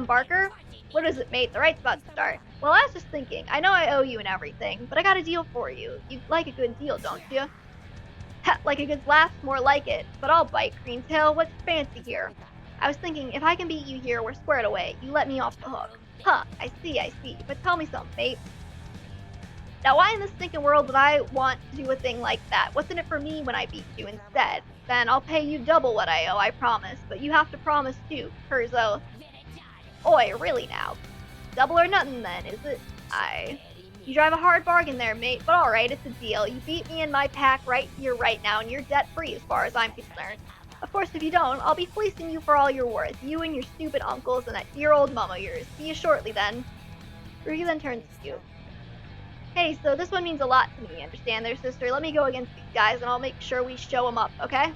Barker? What is it, mate? The rite's about to start. Well, I was just thinking. I know I owe you and everything, but I got a deal for you. You like a good deal, don't you? Ha, like a good laugh, more like it. But I'll bite, Greentail. What's fancy here? I was thinking, if I can beat you here, we're squared away. You let me off the hook. Huh, I see. But tell me something, mate. Now, why in this stinking world would I want to do a thing like that? What's in it for me when I beat you instead? Then I'll pay you double what I owe, I promise. But you have to promise too, Curzo. Oi, really now? Double or nothing then, is it? You drive a hard bargain there, mate, but alright, it's a deal. You beat me in my pack right here, right now, and you're debt-free as far as I'm concerned. Of course, if you don't, I'll be fleecing you for all you're worth. You and your stupid uncles and that dear old mum of yours. See you shortly then. Rukey then turns to you. Hey, so this one means a lot to me, understand there, sister? Let me go against these guys, and I'll make sure we show them up, okay?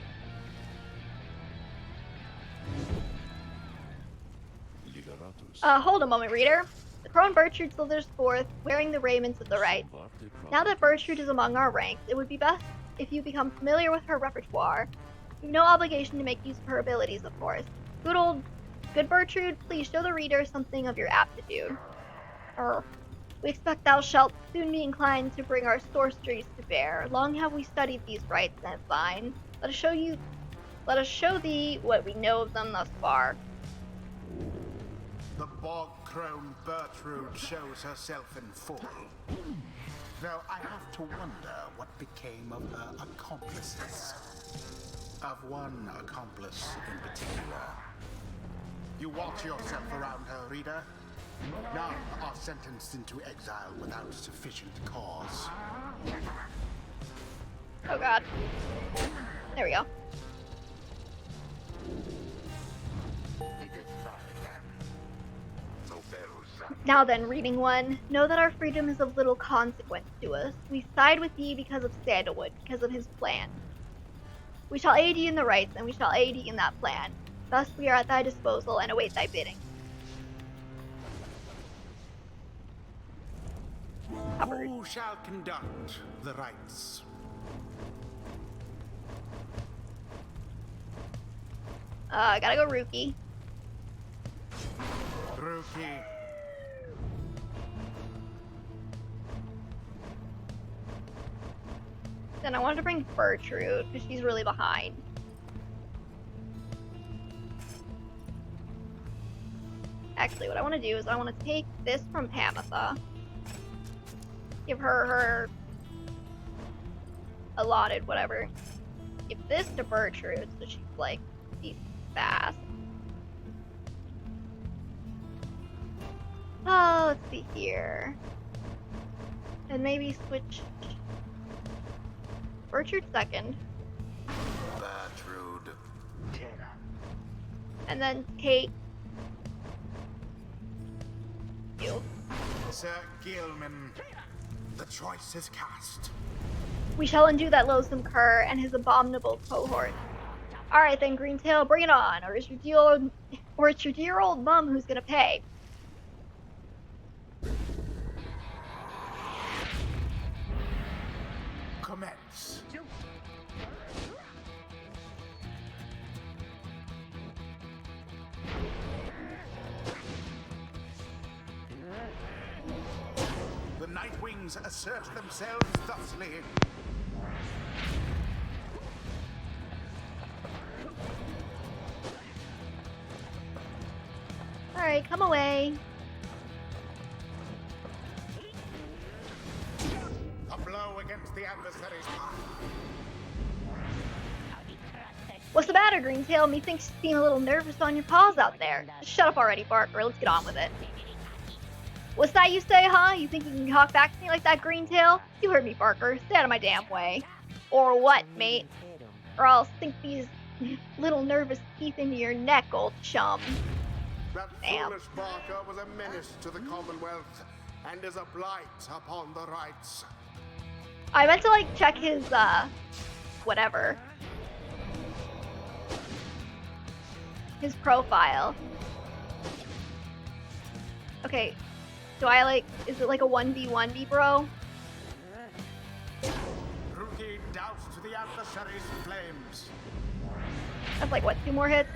Hold a moment, reader. The crone Bertrude slithers forth, wearing the raiments of the Rite. Now that Bertrude is among our ranks, it would be best if you become familiar with her repertoire. You've no obligation to make use of her abilities, of course. Good Bertrude, please show the reader something of your aptitude. We expect thou shalt soon be inclined to bring our sorceries to bear. Long have we studied these rites and fine. Let us show thee what we know of them thus far.
The bog-crone Bertrude shows herself in full. Though I have to wonder what became of her accomplices. Of one accomplice in particular. You watch yourself around her, reader. None are sentenced into exile without sufficient cause.
Oh god. There we go. Now then, reading one, know that our freedom is of little consequence to us. We side with ye because of Sandalwood, because of his plan. We shall aid ye in the rites, and we shall aid ye in that plan. Thus we are at thy disposal, and await thy bidding.
Who shall conduct the rites?
Gotta go Rukey.
Rukey.
Then I wanted to bring Bertrude, because she's really behind. Actually, what I want to do is I want to take this from Tamitha. Give her allotted whatever. Give this to Bertrude so she's like fast. Oh, let's see here. And maybe switch Bertrude second.
Bertrude.
And then take you.
Sir Gilman, the choice is cast.
We shall undo that loathsome cur and his abominable cohort. Alright then, Greentail, bring it on, or it's your dear old mum who's gonna pay.
Commence. The night Nightwings assert themselves thusly.
Alright, come away.
A blow against the adversary's
What's the matter, Greentail? Methinks you seem a little nervous on your paws out there. Just shut up already, Barker. Let's get on with it. What's that you say, huh? You think you can talk back to me like that, Greentail? You heard me, Barker. Stay out of my damn way. Or what, mate? Or I'll sink these little nervous teeth into your neck, old chum.
That
Damn.
foolish Barker was a menace to the Commonwealth and is a blight upon the rights.
I meant to, like, check his, whatever. His profile. Okay. Do I, like, is it like a 1v1v, bro?
Rukey doused the adversary's flames.
That's like, what, 2 more hits?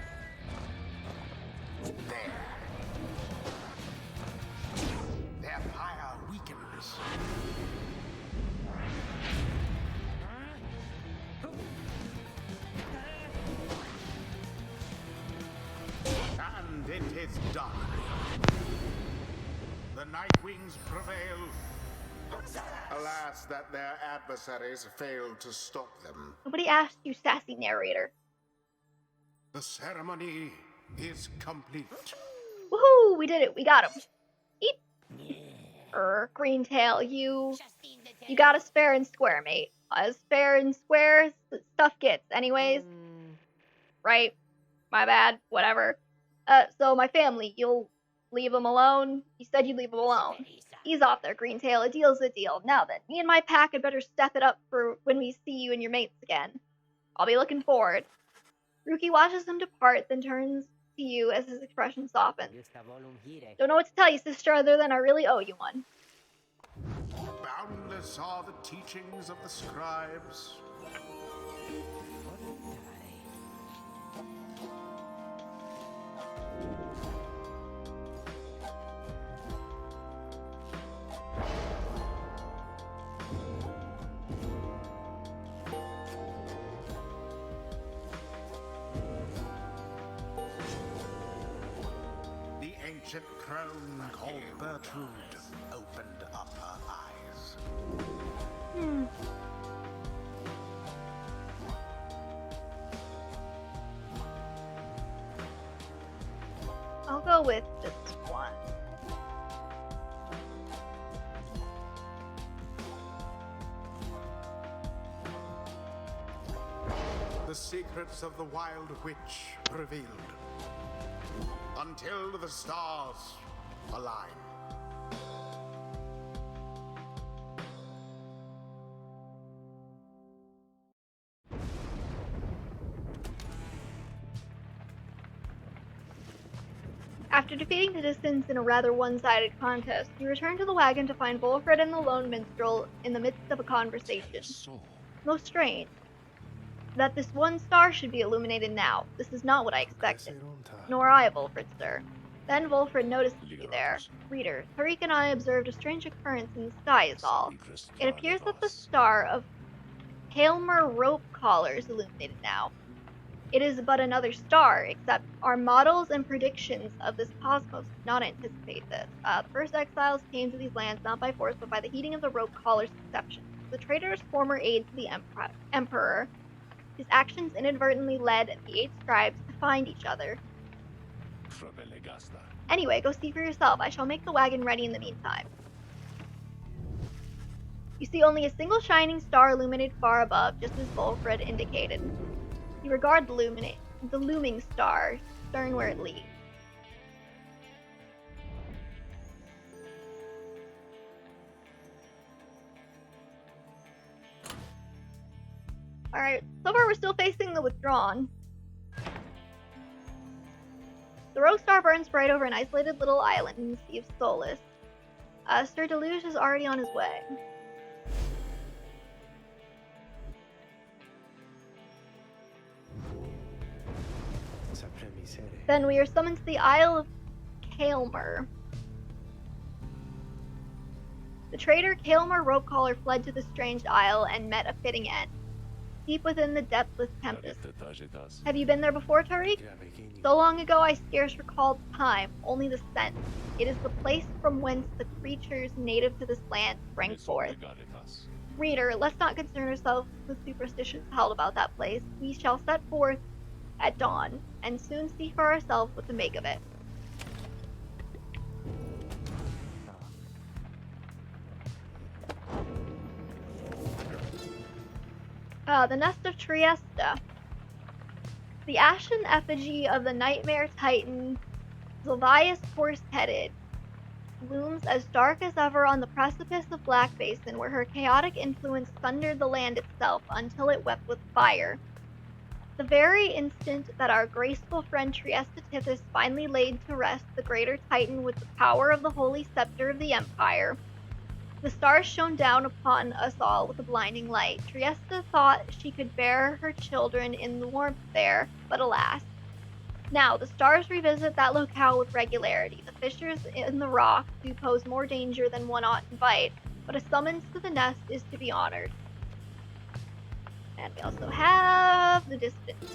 There. Their pyre weakens. And it is done. The Nightwings prevail.
Alas, that their adversaries failed to stop them.
Nobody asked you, sassy narrator.
The ceremony is complete.
Woohoo! We did it. We got him. Eep. Greentail, you got us fair and square, mate. As fair and square as stuff gets, anyways. Right? My bad. Whatever. So my family, you'll leave them alone? You said you'd leave them alone. Ease off there, Greentail. A deal's a deal. Now then, me and my pack had better step it up for when we see you and your mates again. I'll be looking forward. Rukey watches him depart, then turns to you as his expression softens. Don't know what to tell you, sister, other than I really owe you one.
Boundless are the teachings of the scribes. The ancient crone called Bertrude opened up her eyes.
I'll go with this one.
The secrets of the Wild Witch revealed. Until the stars align.
After defeating the Dissidents in a rather one-sided contest, you return to the wagon to find Wolfred and the lone minstrel in the midst of a conversation. Most strange that this one star should be illuminated now. This is not what I expected. Nor I, Wolfred, sir. Then Wolfred noticed you there. Reader, Tariq and I observed a strange occurrence in the sky is all. It appears that the star of Almer rope collar is illuminated now. It is but another star, except our models and predictions of this cosmos did not anticipate this. The first exiles came to these lands not by force, but by the heating of the rope collar's conception. The traitor's former aide to the Emperor. His actions inadvertently led the 8 scribes to find each other. Anyway, go see for yourself. I shall make the wagon ready in the meantime. You see only a single shining star illuminated far above, just as Wolfred indicated. You regard the looming star, discern where it leads. Alright, so far we're still facing the Withdrawn. The rogue star burns bright over an isolated little island in the Sea of Solace. Sir Deluge is already on his way. Then we are summoned to the Isle of Almer. The traitor Almer Ropecaller fled to the strange isle and met a fitting end, deep within the depthless tempest. Have you been there before, Tariq? So long ago I scarce recall the time, only the scent. It is the place from whence the creatures native to this land sprang forth. Reader, let's not concern ourselves with superstitions held about that place. We shall set forth at dawn, and soon see for ourselves what to make of it. The Nest of Trieste. The ashen effigy of the nightmare titan Zilvius Horse-Headed looms as dark as ever on the precipice of Black Basin, where her chaotic influence thundered the land itself until it wept with fire. The very instant that our graceful friend Trieste Tithys finally laid to rest the greater titan with the power of the holy scepter of the Empire, the stars shone down upon us all with a blinding light. Trieste thought she could bear her children in the warmth there, but alas. Now, the stars revisit that locale with regularity. The fissures in the rock do pose more danger than one ought invite, but a summons to the nest is to be honored. And we also have the Dissidents.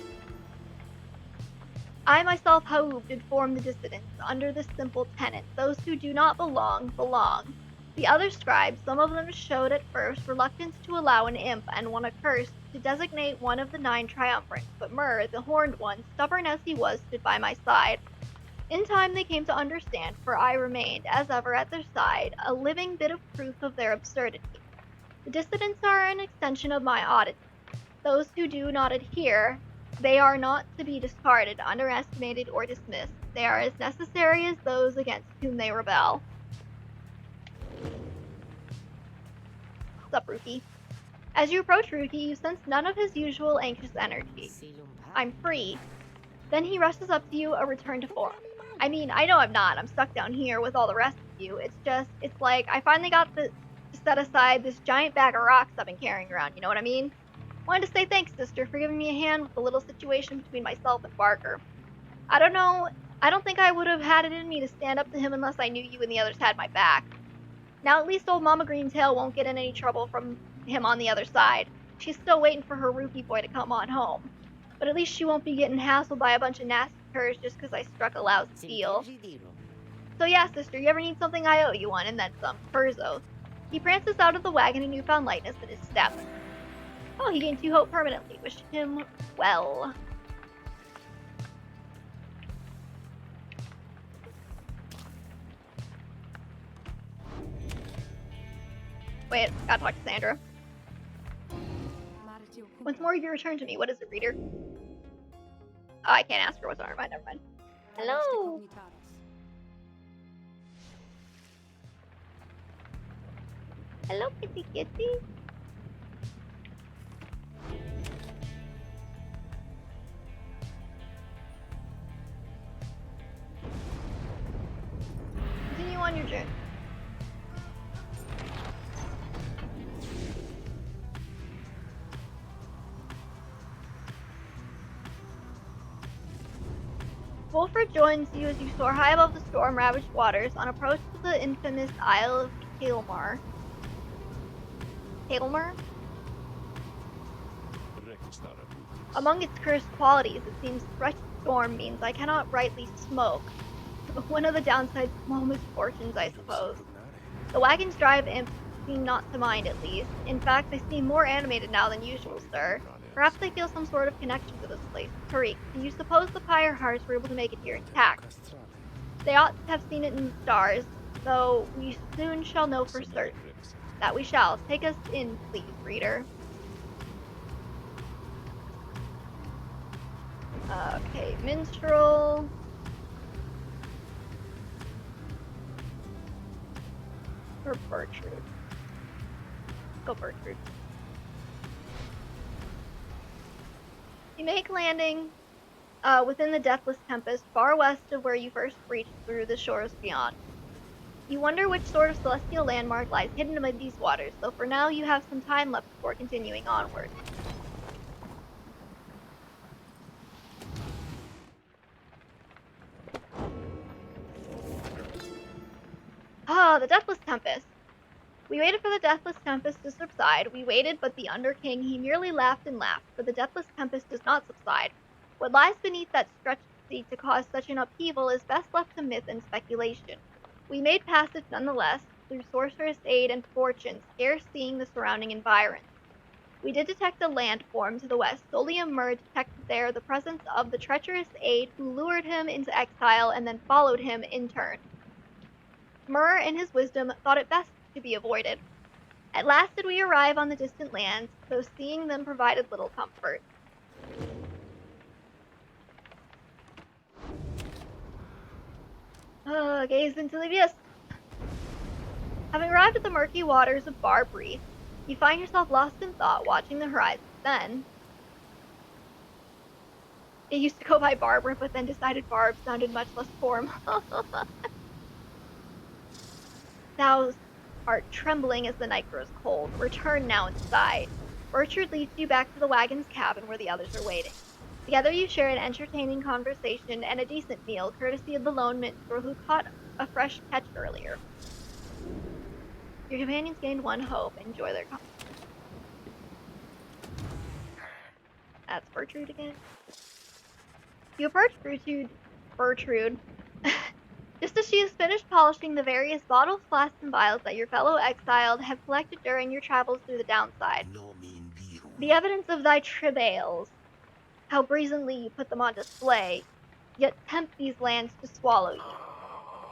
I myself, Haoub, did form the Dissidents under this simple tenet: those who do not belong, belong. The other scribes, some of them showed at first reluctance to allow an imp and one accursed to designate one of the 9 triumvirates, but Mur, the horned one, stubborn as he was, stood by my side. In time they came to understand, for I remained, as ever, at their side, a living bit of proof of their absurdity. The Dissidents are an extension of my oddity. Those who do not adhere, they are not to be discarded, underestimated, or dismissed. They are as necessary as those against whom they rebel. What's up, Rukey? As you approach Rukey, you sense none of his usual anxious energy. I'm free. Then he rushes up to you, a return to form. I mean, I know I'm not. I'm stuck down here with all the rest of you. It's like I finally got to set aside this giant bag of rocks I've been carrying around, you know what I mean? Wanted to say thanks, sister, for giving me a hand with the little situation between myself and Barker. I don't know, I don't think I would have had it in me to stand up to him unless I knew you and the others had my back. Now at least old Mama Greentail won't get in any trouble from him on the other side. She's still waiting for her Rukey boy to come on home. But at least she won't be getting hassled by a bunch of nasty curs just because I struck a lousy deal. So yeah, sister, you ever need something, I owe you one, and then some. Perzo. He prances out of the wagon in newfound lightness in his step. Oh, he gained 2 hope permanently. Wish him well. Wait, gotta talk to Sandra. Once more, you return to me. What is it, reader? Oh, I can't ask her what's on her mind. Never mind. Hello. Hello, kitty kitty. Continue on your journey. Wolford joins you as you soar high above the storm-ravaged waters on approach to the infamous Isle of Almer. Almer? Among its cursed qualities, it seems threatened storm means I cannot rightly smoke. One of the downside's small misfortunes, I suppose. The wagon's drive imps seem not to mind, at least. In fact, they seem more animated now than usual, sir. Perhaps they feel some sort of connection to this place. Tariq, do you suppose the Pyrehearts were able to make it here intact? They ought to have seen it in the stars, though we soon shall know for certain. That we shall. Take us in, please, reader. Okay, minstrel. Or Bertrude. Go Bertrude. You make landing within the Deathless Tempest, far west of where you first reached through the shores beyond. You wonder which sort of celestial landmark lies hidden amid these waters, though for now you have some time left before continuing onward. Ah, the Deathless Tempest. We waited for the deathless tempest to subside. We waited, but the Underking, he merely laughed and laughed, for the deathless tempest does not subside. What lies beneath that stretched sea to cause such an upheaval is best left to myth and speculation. We made passage nonetheless, through sorceress aid and fortune, scarce seeing the surrounding environs. We did detect a landform to the west. Solely Almer detected there the presence of the treacherous aide who lured him into exile and then followed him in turn. Mur, in his wisdom, thought it best to be avoided. At last did we arrive on the distant lands, though seeing them provided little comfort. Gaze into the abyss. Having arrived at the murky waters of Barb Reef, you find yourself lost in thought, watching the horizon. Then, it used to go by Barbara, but then decided Barb sounded much less formal. Thou art trembling as the night grows cold. Return now inside. Bertrude leads you back to the wagon's cabin where the others are waiting. Together you share an entertaining conversation and a decent meal, courtesy of the lone minstrel who caught a fresh catch earlier. Your companions gained one hope. Enjoy their company. That's Bertrude again. You approach Bertrude just as she has finished polishing the various bottles, flasks, and vials that your fellow exiled have collected during your travels through the downside. The evidence of thy travails, how brazenly you put them on display, yet tempt these lands to swallow you.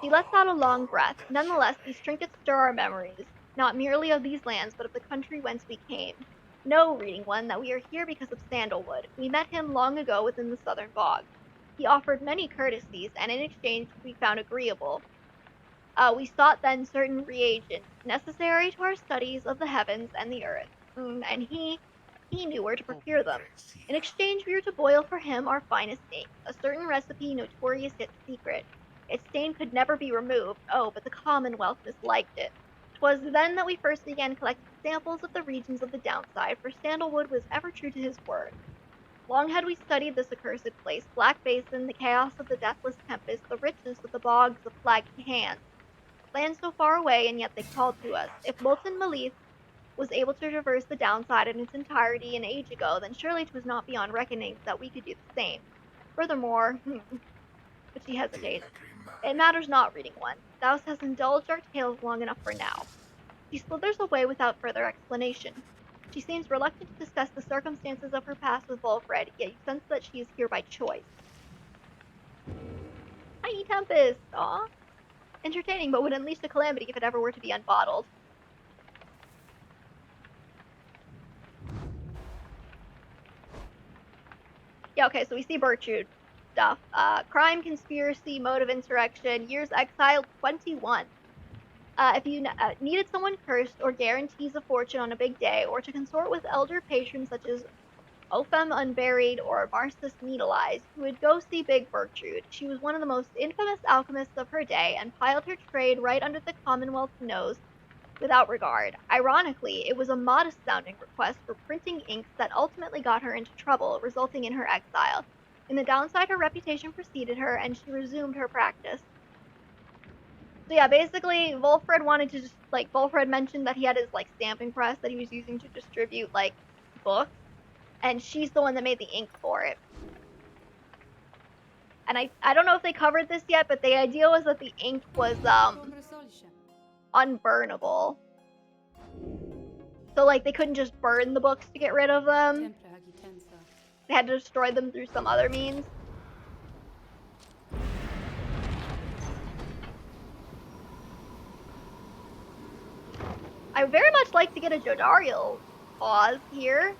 She lets out a long breath. Nonetheless, these trinkets stir our memories, not merely of these lands, but of the country whence we came. Know, reading one, that we are here because of Sandalwood. We met him long ago within the southern bog. He offered many courtesies, and in exchange we found agreeable. We sought then certain reagents, necessary to our studies of the heavens and the earth, and he knew where to procure them. In exchange we were to boil for him our finest ink, a certain recipe notorious yet secret. Its stain could never be removed, but the Commonwealth misliked it. 'Twas then that we first began collecting samples of the regions of the downside, for Sandalwood was ever true to his word. Long had we studied this accursed place, Black Basin, the chaos of the deathless tempest, the richness of the bogs of flagging hands. Lands so far away, and yet they called to us. If Molten Malith was able to traverse the downside in its entirety an age ago, then surely 'twas not beyond reckoning that we could do the same. Furthermore, but she hesitates. It matters not, reading one. Thou hast indulged our tales long enough for now. She slithers away without further explanation. She seems reluctant to discuss the circumstances of her past with Volfred, yet you sense that she is here by choice. Tiny Tempest! Aw. Entertaining, but would unleash a calamity if it ever were to be unbottled. Yeah, okay, so we see Bertrude stuff. Crime, conspiracy, mode of insurrection, years exiled, 21. If you needed someone cursed or guarantees of fortune on a big day, or to consort with elder patrons such as Opham Unburied or Marsus Needle-Eyes, you would go see Big Bertrude. She was one of the most infamous alchemists of her day, and piled her trade right under the Commonwealth's nose without regard. Ironically, it was a modest-sounding request for printing inks that ultimately got her into trouble, resulting in her exile. In the downside, her reputation preceded her, and she resumed her practice. So yeah, basically, Volfred wanted to just, Volfred mentioned that he had his, stamping press that he was using to distribute, books, and she's the one that made the ink for it. And I don't know if they covered this yet, but the idea was that the ink was, unburnable. So, they couldn't just burn the books to get rid of them. They had to destroy them through some other means. I would very much like to get a Jodariel pause here.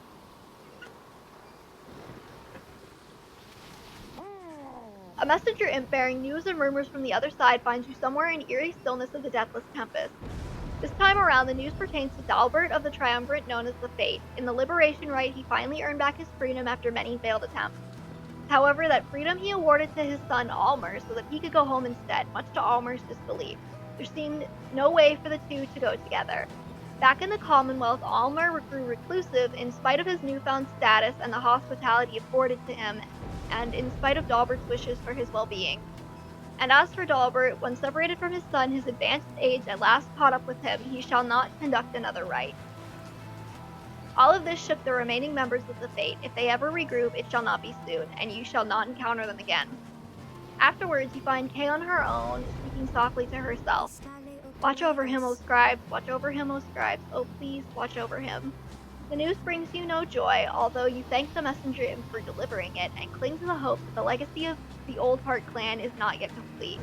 A messenger imp bearing news and rumors from the other side finds you somewhere in eerie stillness of the deathless tempest. This time around, the news pertains to Dalbert of the Triumvirate known as the Fate. In the Liberation Rite, he finally earned back his freedom after many failed attempts. However, that freedom he awarded to his son Almer so that he could go home instead, much to Almer's disbelief. There seemed no way for the two to go together. Back in the Commonwealth, Almer grew reclusive in spite of his newfound status and the hospitality afforded to him, and in spite of Dalbert's wishes for his well-being. And as for Dalbert, when separated from his son, his advanced age at last caught up with him, he shall not conduct another rite. All of this shook the remaining members of the Fate. If they ever regroup, it shall not be soon, and you shall not encounter them again. Afterwards, you find Kay on her own, speaking softly to herself. Watch over him, O Scribes, watch over him, O Scribes, oh please, watch over him. The news brings you no joy, although you thank the messenger for delivering it, and cling to the hope that the legacy of the Old Heart clan is not yet complete.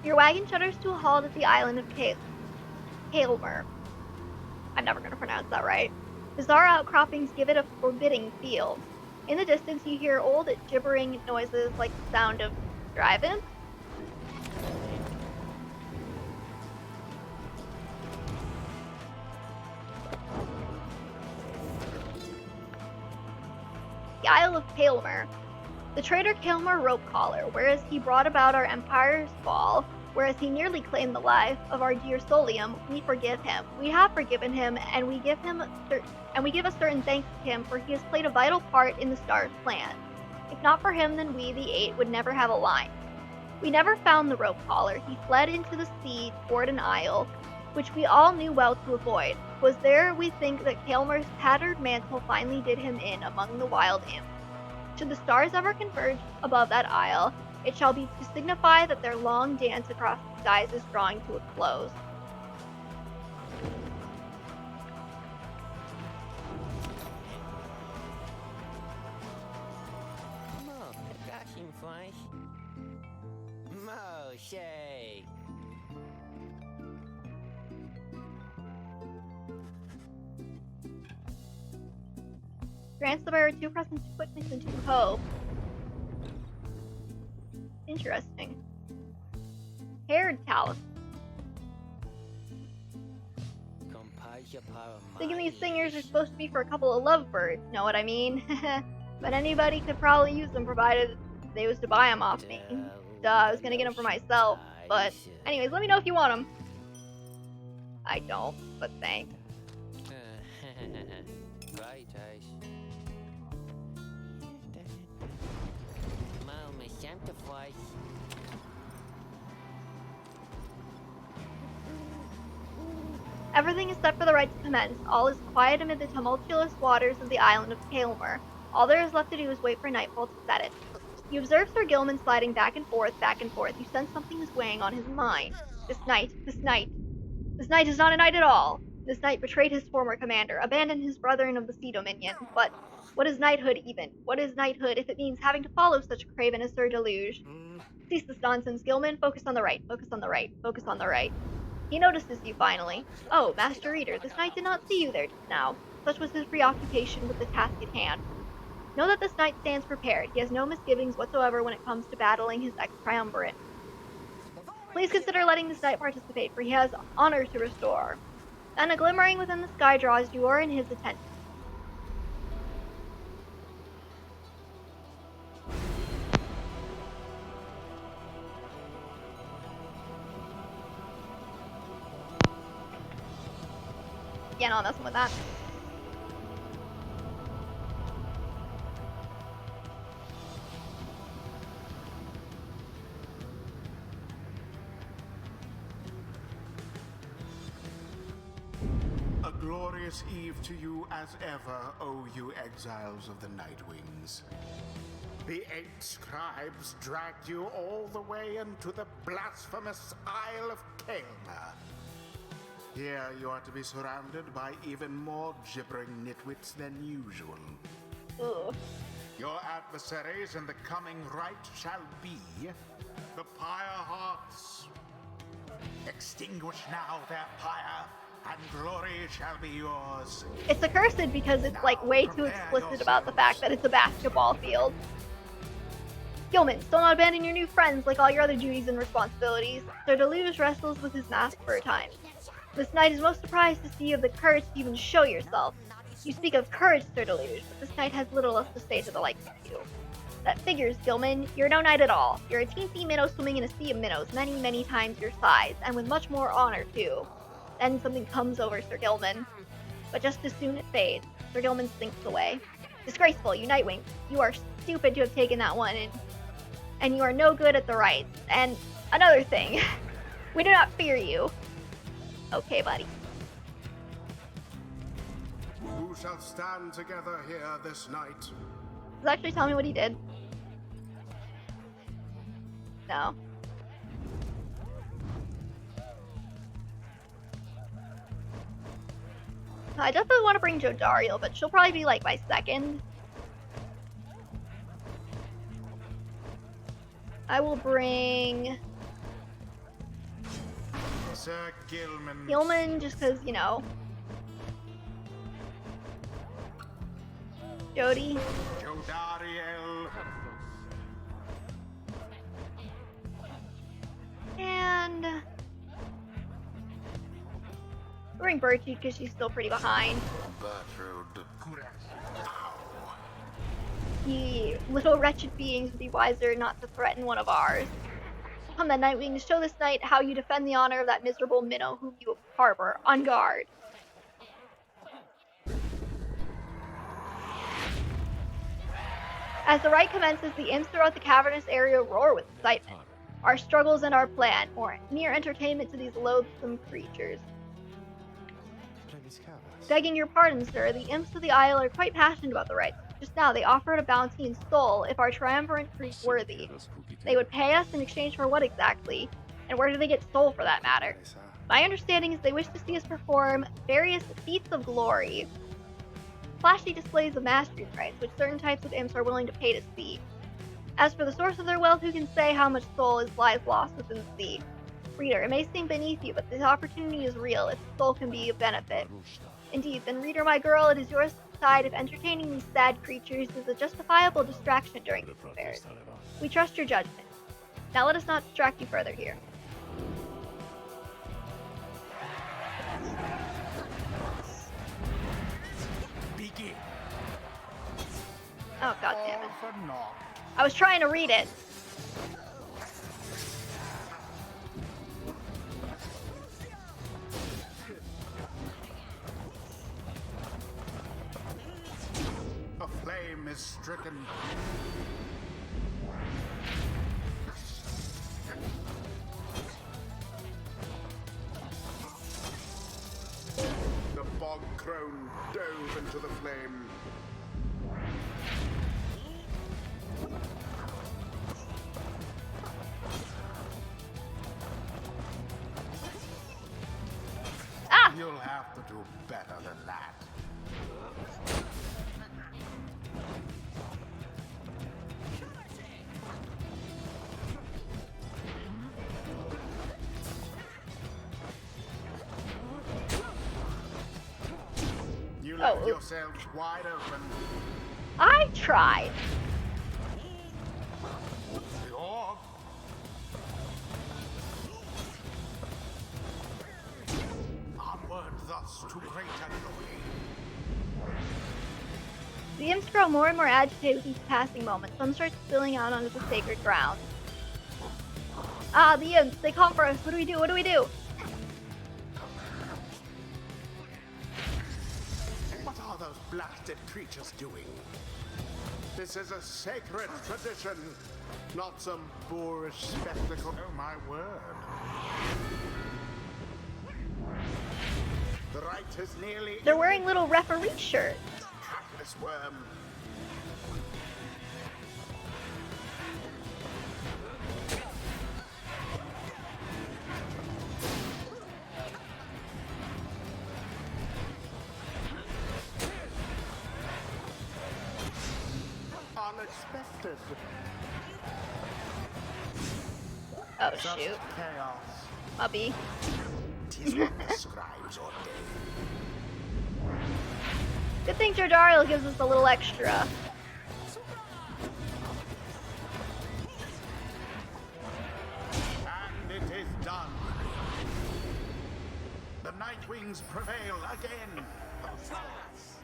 Your wagon shudders to a halt at the island of Almer. I'm never going to pronounce that right. Bizarre outcroppings give it a forbidding feel. In the distance, you hear old, gibbering noises like the sound of driving. The Isle of Almer. The traitor Almer Ropecaller, whereas he brought about our empire's fall, whereas he nearly claimed the life of our dear Solium, we forgive him. We have forgiven him, and we give a certain thanks to him, for he has played a vital part in the Star's plan. If not for him, then we, the Eight, would never have aligned. We never found the Ropecaller. He fled into the sea toward an isle, which we all knew well to avoid. Was there, we think, that Almer's tattered mantle finally did him in among the wild imps. Should the stars ever converge above that isle, it shall be to signify that their long dance across the skies is drawing to a close. Grants the bearer 2 presence, 2 quickness, and 2 hope. Interesting. Haired Talus. Thinking these singers are supposed to be for a couple of lovebirds, know what I mean? But anybody could probably use them provided they was to buy them off me. Duh, I was gonna get them for myself, but anyways, let me know if you want them. I don't, but thanks. Everything is set for the rite to commence. All is quiet amid the tumultuous waters of the island of Almer. All there is left to do is wait for nightfall to set it. You observe Sir Gilman sliding back and forth, back and forth. You sense something is weighing on his mind. This knight is not a knight at all. This knight betrayed his former commander, abandoned his brethren of the Sea Dominion. But what is knighthood even? What is knighthood if it means having to follow such a craven as Sir Deluge? Cease this nonsense, Gilman. Focus on the right. Focus on the right. Focus on the right. He notices you finally. Oh, Master Reader, this knight did not see you there just now. Such was his preoccupation with the task at hand. Know that this knight stands prepared. He has no misgivings whatsoever when it comes to battling his ex-triumvirate. Please consider letting this knight participate, for he has honor to restore. Then a glimmering within the sky draws your and his attention. Yeah, no, I'm messing with that.
A glorious eve to you as ever, O you exiles of the Nightwings. The 8 scribes dragged you all the way into the blasphemous Isle of Almer. Here you are to be surrounded by even more gibbering nitwits than usual.
Ugh.
Your adversaries in the coming rite shall be the Pyrehearts. Extinguish now their pyre, and glory shall be yours.
It's accursed because it's like way too explicit about the fact that it's a basketball field. Gilman, still not abandon your new friends like all your other duties and responsibilities. Sir Deluge wrestles with his mask for a time. This knight is most surprised to see you have the courage to even show yourself. You speak of courage, Sir Deluge, but this knight has little else to say to the likes of you. That figures, Gilman. You're no knight at all. You're a teensy minnow swimming in a sea of minnows, many, many times your size, and with much more honor, too. Then something comes over Sir Gilman. But just as soon it fades, Sir Gilman slinks away. Disgraceful, you Nightwing. You are stupid to have taken that one, and you are no good at the rights. And another thing, we do not fear you. Okay, buddy.
Who shall stand together here this night?
Does it actually tell me what he did? No. I definitely want to bring Jodariel, but she'll probably be like my second. I will bring
Sir Gilman.
Gilman just because, you know. Jodi.
Jodariel.
And bring Bertrude because she's still pretty behind.
Bertrude.
Ye little wretched beings would be wiser not to threaten one of ours. Come then, Nightwing, show this night how you defend the honor of that miserable minnow whom you harbor. On guard. As the rite commences, the imps throughout the cavernous area roar with excitement. Our struggles and our plan, or mere entertainment to these loathsome creatures. Begging your pardon, sir, the imps of the Isle are quite passionate about the rites. Just now, they offered a bounty in Soul if our triumvirate proved worthy. They would pay us in exchange for what exactly? And where do they get Soul for that matter? My understanding is they wish to see us perform various feats of glory. Flashy displays of mastery rites, which certain types of imps are willing to pay to see. As for the source of their wealth, who can say how much soul lies lost within the sea? Reader, it may seem beneath you, but the opportunity is real if soul can be of benefit. Indeed, then reader, my girl, it is yours to decide if entertaining these sad creatures is a justifiable distraction during these affairs. We trust your judgment. Now let us not distract you further here.
Begin.
Oh, god damn it.
All for naught.
I was trying to read it.
A flame is stricken.
The bog crone dove into the flame.
Ah!
You'll have to do better than that. You left
Oh.
yourselves wide open.
I tried.
The orb. Onward thus to greater glory.
The imps grow more and more agitated with each passing moment. Some start spilling out onto the sacred ground. Ah, the imps, they come for us. What do we do? What do we do?
What are those blasted creatures doing?
This is a sacred tradition, not some boorish spectacle.
Oh my word.
The rite is nearly
They're wearing little referee shirts.
hapless worm. Unexpected.
Oh,
Such
shoot.
chaos.
Puppy.
'Tis what the scribes ordain.
Good thing Jodariel gives us a little extra.
And it is done. The Nightwings prevail again.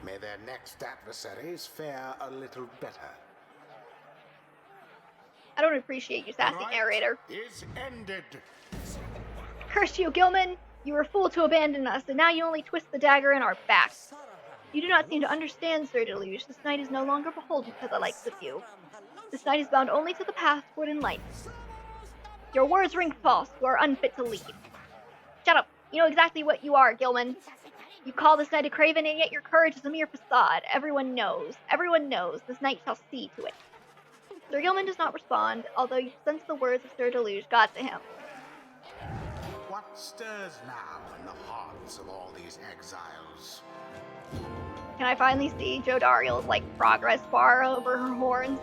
May their next adversaries fare a little better.
I don't appreciate you, sassy
Right
narrator.
is ended.
Curse you, Gilman! You were a fool to abandon us, and now you only twist the dagger in our backs. You do not seem to understand, Sir Deluge. This knight is no longer beholden to the likes of you. This knight is bound only to the path toward enlightenment. Your words ring false. You are unfit to lead. Shut up. You know exactly what you are, Gilman. You call this knight a craven, and yet your courage is a mere facade. Everyone knows. This knight shall see to it. Sir Gilman does not respond, although you sense the words of Sir Deluge got to him.
What stirs now in the hearts of all these exiles?
Can I finally see Jodariel's, progress bar over her horns?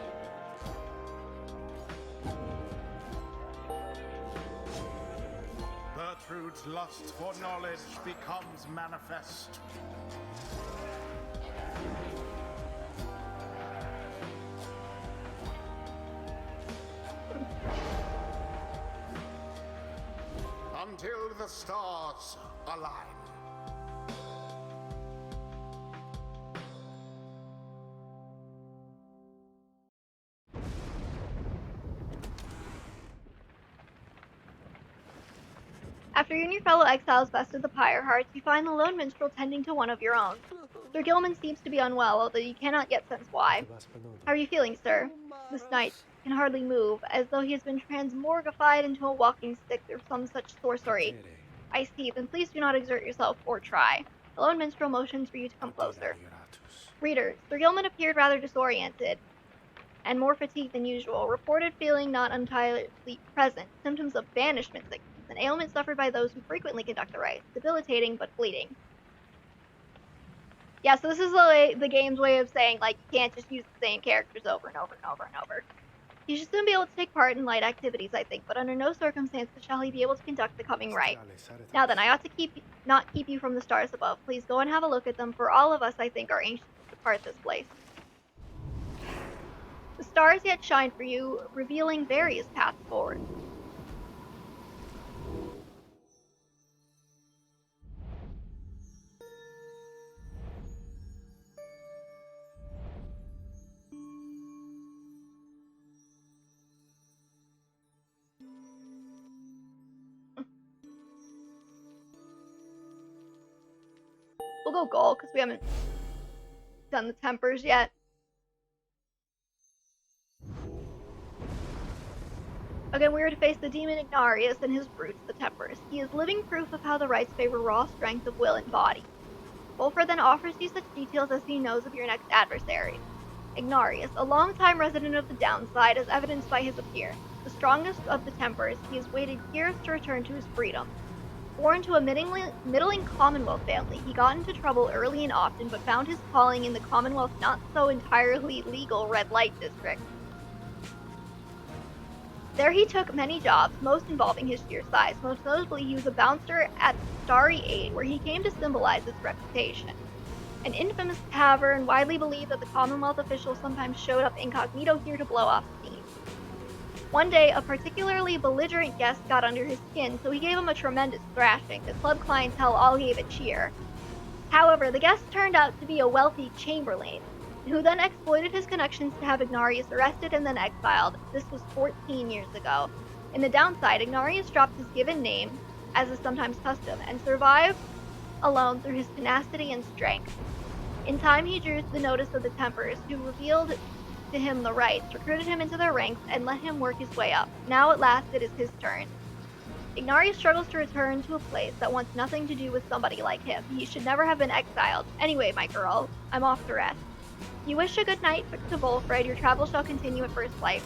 Bertrude's lust for knowledge becomes manifest. Until the stars align.
After you and your fellow exiles bested the Pyrehearts, you find the lone minstrel tending to one of your own. Sir Gilman seems to be unwell, although you cannot yet sense why. How are you feeling, sir? This knight can hardly move, as though he has been transmorgified into a walking stick or some such sorcery. I see, then please do not exert yourself or try. The lone minstrel motions for you to come closer. Reader, Sir Gilman appeared rather disoriented and more fatigued than usual, reported feeling not entirely present, symptoms of banishment sickness, an ailment suffered by those who frequently conduct the rites, debilitating but fleeting. Yeah, so this is the game's way of saying, you can't just use the same characters over and over and over and over. He should soon be able to take part in light activities, I think, but under no circumstances shall he be able to conduct the coming rite. Now then, I ought to not keep you from the stars above. Please go and have a look at them, for all of us, I think, are anxious to depart this place. The stars yet shine for you, revealing various paths forward. We'll go gold, because we haven't done the tempers yet. Again, we are to face the demon Ignarius and his brutes, the tempers. He is living proof of how the rites favor raw strength of will and body. Wolfer then offers you such details as he knows of your next adversary. Ignarius, a long-time resident of the downside, as evidenced by his appearance. The strongest of the tempers, he has waited years to return to his freedom. Born to a middling Commonwealth family, he got into trouble early and often, but found his calling in the Commonwealth's not so entirely legal red light district. There he took many jobs, most involving his sheer size. Most notably, he was a bouncer at Starry 8, where he came to symbolize his reputation. An infamous tavern, widely believed that the Commonwealth officials sometimes showed up incognito here to blow off steam. One day, a particularly belligerent guest got under his skin, so he gave him a tremendous thrashing. The club clientele all gave a cheer. However, the guest turned out to be a wealthy chamberlain, who then exploited his connections to have Ignarius arrested and then exiled. This was 14 years ago. In the downside, Ignarius dropped his given name, as is sometimes custom, and survived alone through his tenacity and strength. In time, he drew the notice of the Tempers, who revealed to him the rites, recruited him into their ranks, and let him work his way up. Now at last it is his turn. Ignarius struggles to return to a place that wants nothing to do with somebody like him. He should never have been exiled. Anyway, my girl, I'm off to rest. You wish a good night to Volfred. Your travel shall continue at first light.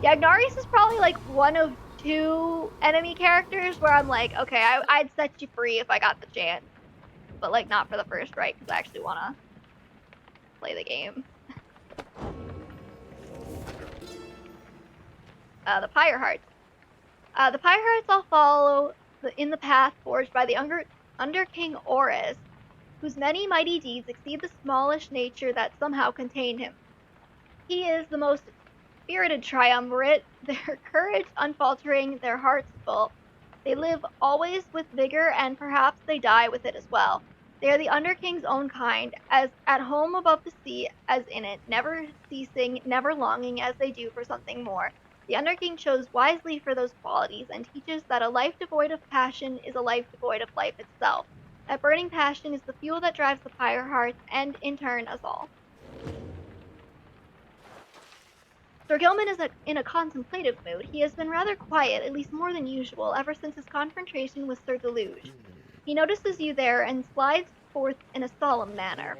Yeah, Ignarius is probably one of two enemy characters where I'm okay, I'd set you free if I got the chance. But not for the first rite, because I actually want to play the game. The Pyrehearts. The Pyrehearts all follow in the path forged by the Under-King Oris, whose many mighty deeds exceed the smallish nature that somehow contained him. He is the most spirited triumvirate, their courage unfaltering, their hearts full. They live always with vigor, and perhaps they die with it as well. They are the Under-King's own kind, as at home above the sea as in it, never ceasing, never longing as they do for something more. The Underking chose wisely for those qualities and teaches that a life devoid of passion is a life devoid of life itself. That burning passion is the fuel that drives the Pyrehearts and, in turn, us all. Sir Gilman is in a contemplative mood. He has been rather quiet, at least more than usual, ever since his confrontation with Sir Deluge. He notices you there and slides forth in a solemn manner.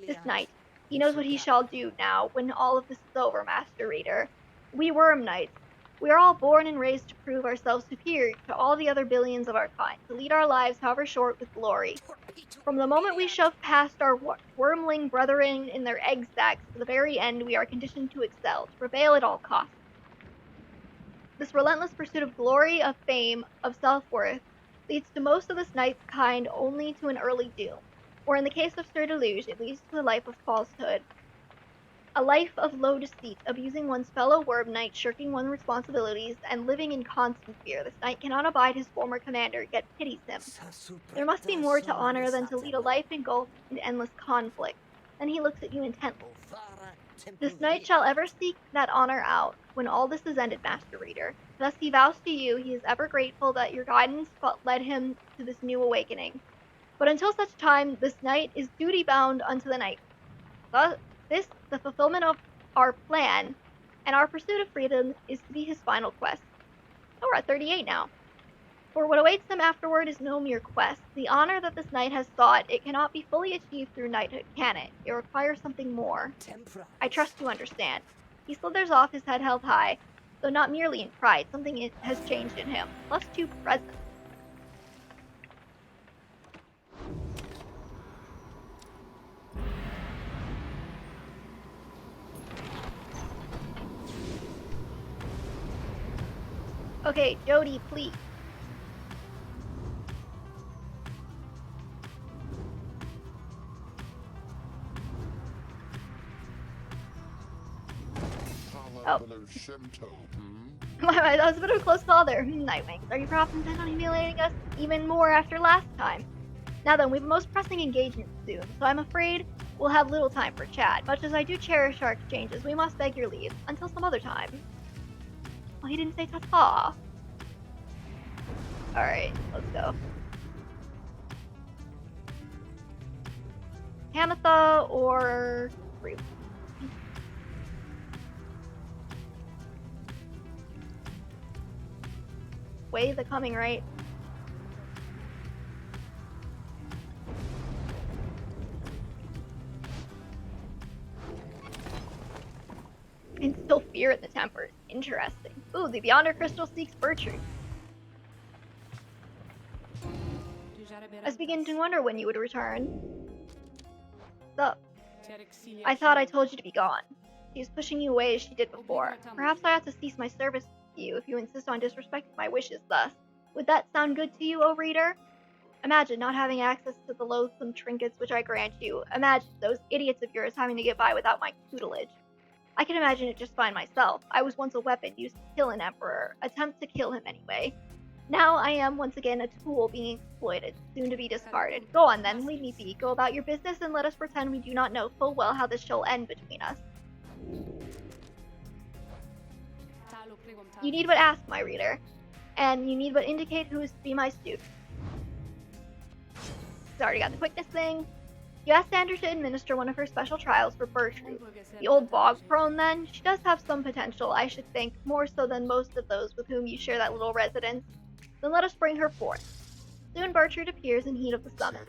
This night, he knows what he shall do now, when all of this is over, Master Reader. We Worm Knights, we are all born and raised to prove ourselves superior to all the other billions of our kind, to lead our lives, however short, with glory. From the moment we shove past our wormling brethren in their egg sacs to the very end, we are conditioned to excel, to prevail at all costs. This relentless pursuit of glory, of fame, of self-worth, leads to most of this knight's kind only to an early doom, or in the case of Sir Deluge, it leads to a life of falsehood. A life of low deceit, abusing one's fellow worm knight, shirking one's responsibilities, and living in constant fear. This knight cannot abide his former commander, yet pities him. There must be more to honor than to lead a life engulfed in endless conflict. Then he looks at you intently. This knight shall ever seek that honor out, when all this is ended, Master Reader. Thus he vows to you he is ever grateful that your guidance led him to this new awakening. But until such time, this knight is duty-bound unto the knight. Thus, the fulfillment of our plan, and our pursuit of freedom is to be his final quest. Oh, we're at 38 now. For what awaits him afterward is no mere quest. The honor that this knight has sought, it cannot be fully achieved through knighthood, can it? It requires something more. I trust you understand. He slithers off, his head held high, though not merely in pride. Something has changed in him. Plus 2 presence. Okay, Jodi, please. Oh. That was a bit of a close call there. Nightwings, are you perhaps intent on humiliating us even more after last time? Now then, we have a most pressing engagement soon, so I'm afraid we'll have little time for chat. Much as I do cherish our exchanges, we must beg your leave until some other time. Oh, he didn't say ta-ta. Alright, let's go. Tamitha or Rukey? Way the coming, right? And still fear in the tempers. Interesting. Ooh, the Beyonder Crystal seeks Bertrude. I was beginning to wonder when you would return. So, I thought I told you to be gone. She is pushing you away as she did before. Perhaps I ought to cease my service to you if you insist on disrespecting my wishes thus. Would that sound good to you, O reader? Imagine not having access to the loathsome trinkets which I grant you. Imagine those idiots of yours having to get by without my tutelage. I can imagine it just fine myself. I was once a weapon used to kill an emperor. Attempt to kill him anyway. Now I am once again a tool being exploited, soon to be discarded. Go on then, leave me be. Go about your business and let us pretend we do not know full well how this shall end between us. You need but ask, my reader, and you need but indicate who is to be my student. He's already got the quickness thing. You asked Sandra to administer one of her special trials for Bertrude. The old bog crone then, she does have some potential, I should think, more so than most of those with whom you share that little residence. Then let us bring her forth. Soon Bertrude appears in heat of the summons.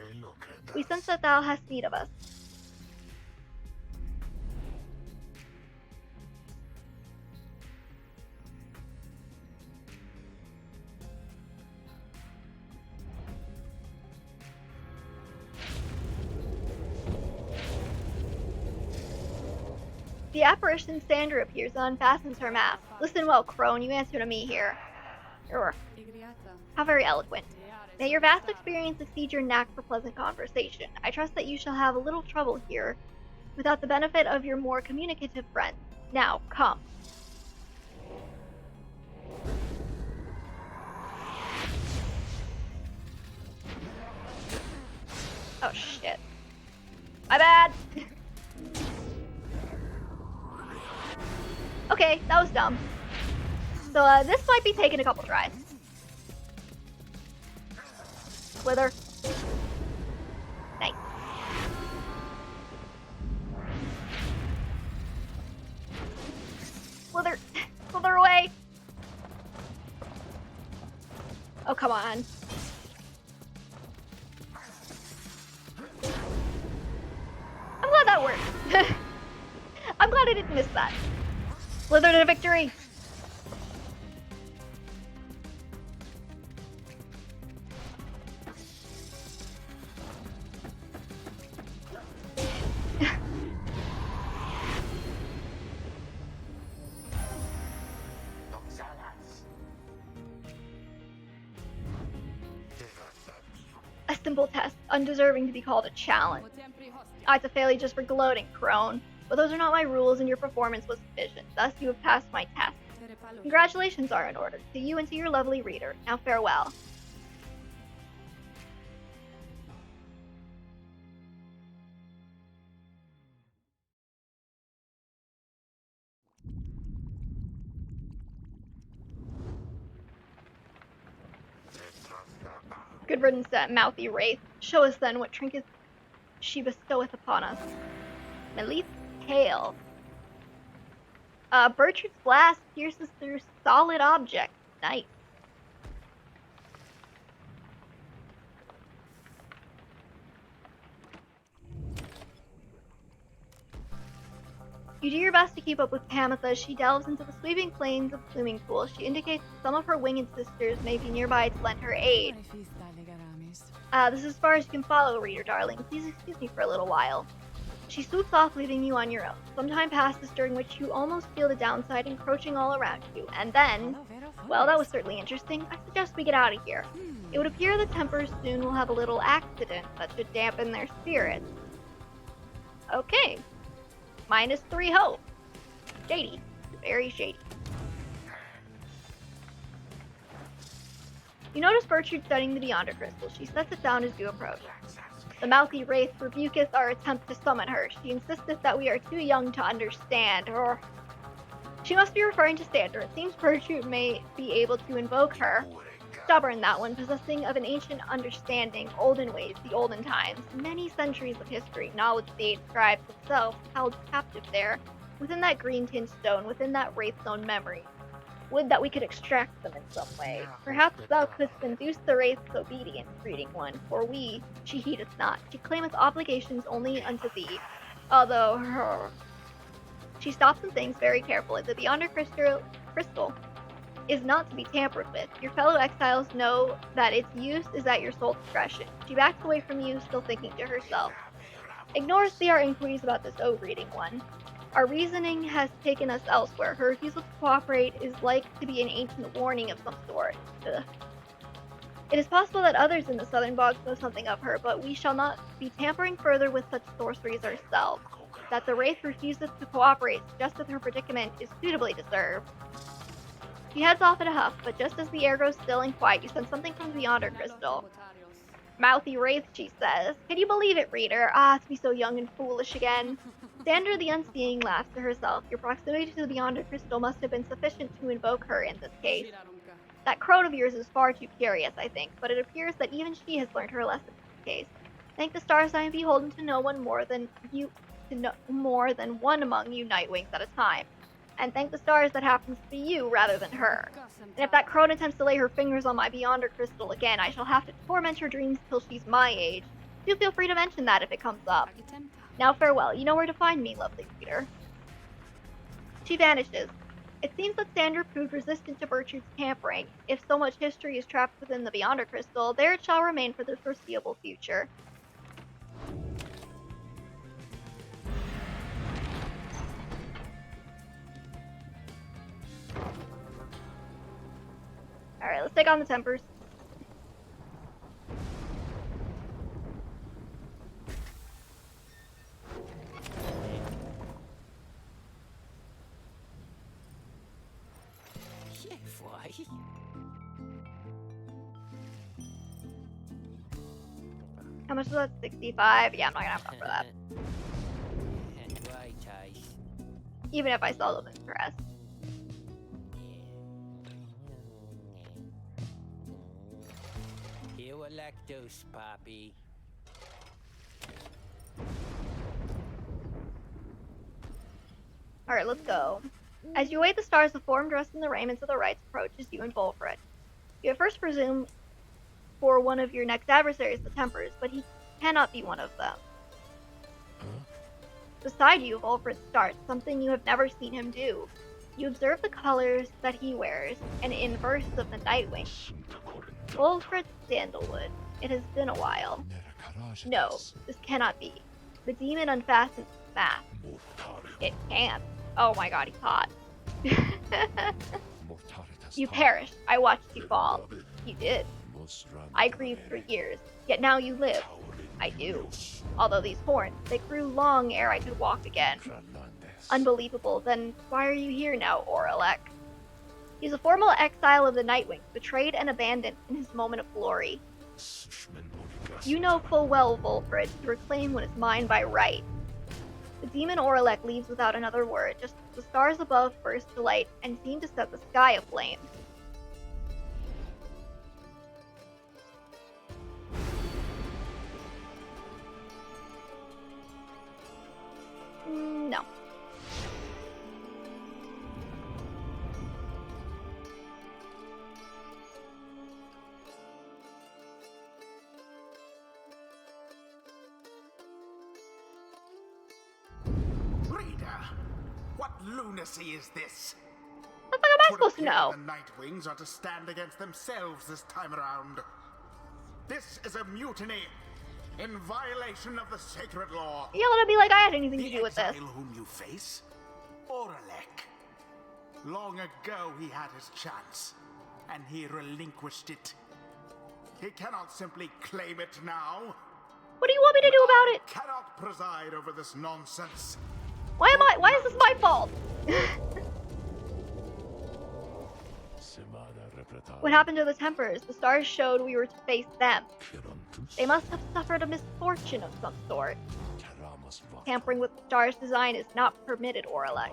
We sense that thou hast need of us. The apparition Sandra appears and unfastens her mask. Listen well, crone, you answer to me here. How very eloquent. May your vast experience exceed your knack for pleasant conversation. I trust that you shall have a little trouble here without the benefit of your more communicative friends. Now, come. Oh shit. My bad! Okay, that was dumb. So this might be taking a couple tries. Slither. Nice. Slither. Slither away. Oh, come on. I'm glad that worked. I'm glad I didn't miss that. Slither to victory. A simple test, undeserving to be called a challenge. It's a failure just for gloating, crone. But those are not my rules, and your performance was sufficient. Thus, you have passed my test. Congratulations are in order, to you and to your lovely reader. Now farewell. Good riddance, that mouthy wraith. Show us then what trinkets she bestoweth upon us. Melith's tail. Bertrude's blast pierces through solid objects. Nice. You do your best to keep up with Tamitha as she delves into the sweeping plains of Swimming Pool. She indicates that some of her winged sisters may be nearby to lend her aid. This is as far as you can follow, reader darling. Please excuse me for a little while. She swoops off, leaving you on your own. Some time passes during which you almost feel the downside encroaching all around you. And then, well, that was certainly interesting. I suggest we get out of here. It would appear the Tempers soon will have a little accident that should dampen their spirits. Okay. -3 hope. Shady. Very shady. You notice Bertrude studying the Beyonder Crystal. She sets it down as you approach. The mouthy wraith rebuketh our attempt to summon her. She insisteth that we are too young to understand. Or she must be referring to Sandra. It seems Bertrude may be able to invoke her. Stubborn, that one, possessing of an ancient understanding, olden ways, the olden times, many centuries of history, knowledge the 8 scribes themselves held captive there, within that green-tinged stone, within that wraith's own memory. Would that we could extract them in some way. Perhaps thou couldst induce the wraith's obedience, greeting one, for she heedeth not. She claimeth obligations only unto thee, although She stops and thinks very carefully. The Beyonder Crystal is not to be tampered with. Your fellow exiles know that its use is at your sole discretion. She backs away from you, still thinking to herself. Ignores our inquiries about this greeting one. Our reasoning has taken us elsewhere. Her refusal to cooperate is like to be an ancient warning of some sort. Ugh. It is possible that others in the southern bogs know something of her, but we shall not be tampering further with such sorceries ourselves. That the wraith refuses to cooperate, suggested her predicament is suitably deserved. She heads off in a huff, but just as the air grows still and quiet, you sense something from beyond her crystal. Mouthy wraith, she says. Can you believe it, reader? To be so young and foolish again. Sandra the Unseeing laughs to herself. Your proximity to the Beyonder Crystal must have been sufficient to invoke her in this case. That crone of yours is far too curious, I think, but it appears that even she has learned her lesson in this case. Thank the stars I am beholden to no one more than one among you Nightwings at a time. And thank the stars that happens to be you rather than her. And if that crone attempts to lay her fingers on my Beyonder Crystal again, I shall have to torment her dreams till she's my age. Do feel free to mention that if it comes up. Now farewell, you know where to find me, lovely reader. She vanishes. It seems that Sandra proved resistant to Bertrude's tampering. If so much history is trapped within the Beyonder Crystal, there it shall remain for the foreseeable future. Alright, let's take on the Tempers. How much is that? 65? Yeah, I'm not gonna have enough for that. Even if I sell them in stress.
Galactus, Poppy.
Alright, let's go. As you await the stars, the form dressed in the raiments of the Rites approaches you and Volfred. You at first presume for one of your next adversaries, the Tempers, but he cannot be one of them. Beside you, Volfred starts, something you have never seen him do. You observe the colors that he wears, an inverse of the Nightwing. Volfred Sandalwood. It has been a while. No, this cannot be. The demon unfastens his mask. It can't. Oh my god, he's hot. You perished. I watched you fall. You did. I grieved for years, yet now you live. I do. Although these horns, they grew long ere I could walk again. Unbelievable, then why are you here now, Oralek? He's a formal exile of the Nightwing, betrayed and abandoned in his moment of glory. You know full well, Volfred, to reclaim what is mine by right. The demon Oralek leaves without another word, just as the stars above burst to light and seem to set the sky aflame. No.
Reader, what lunacy is this?
What the fuck am I supposed to know?
The Nightwings are to stand against themselves this time around. This is a mutiny in violation of the sacred law.
You're gonna be like I had anything to do with this.
The exile whom you face, Oralek. Long ago he had his chance, and he relinquished it. He cannot simply claim it now.
What do you want me to do about it?
Cannot preside over this nonsense.
Why is this my fault? What happened to the Tempers? The stars showed we were to face them. They must have suffered a misfortune of some sort. Tampering with the stars' design is not permitted, Oralek.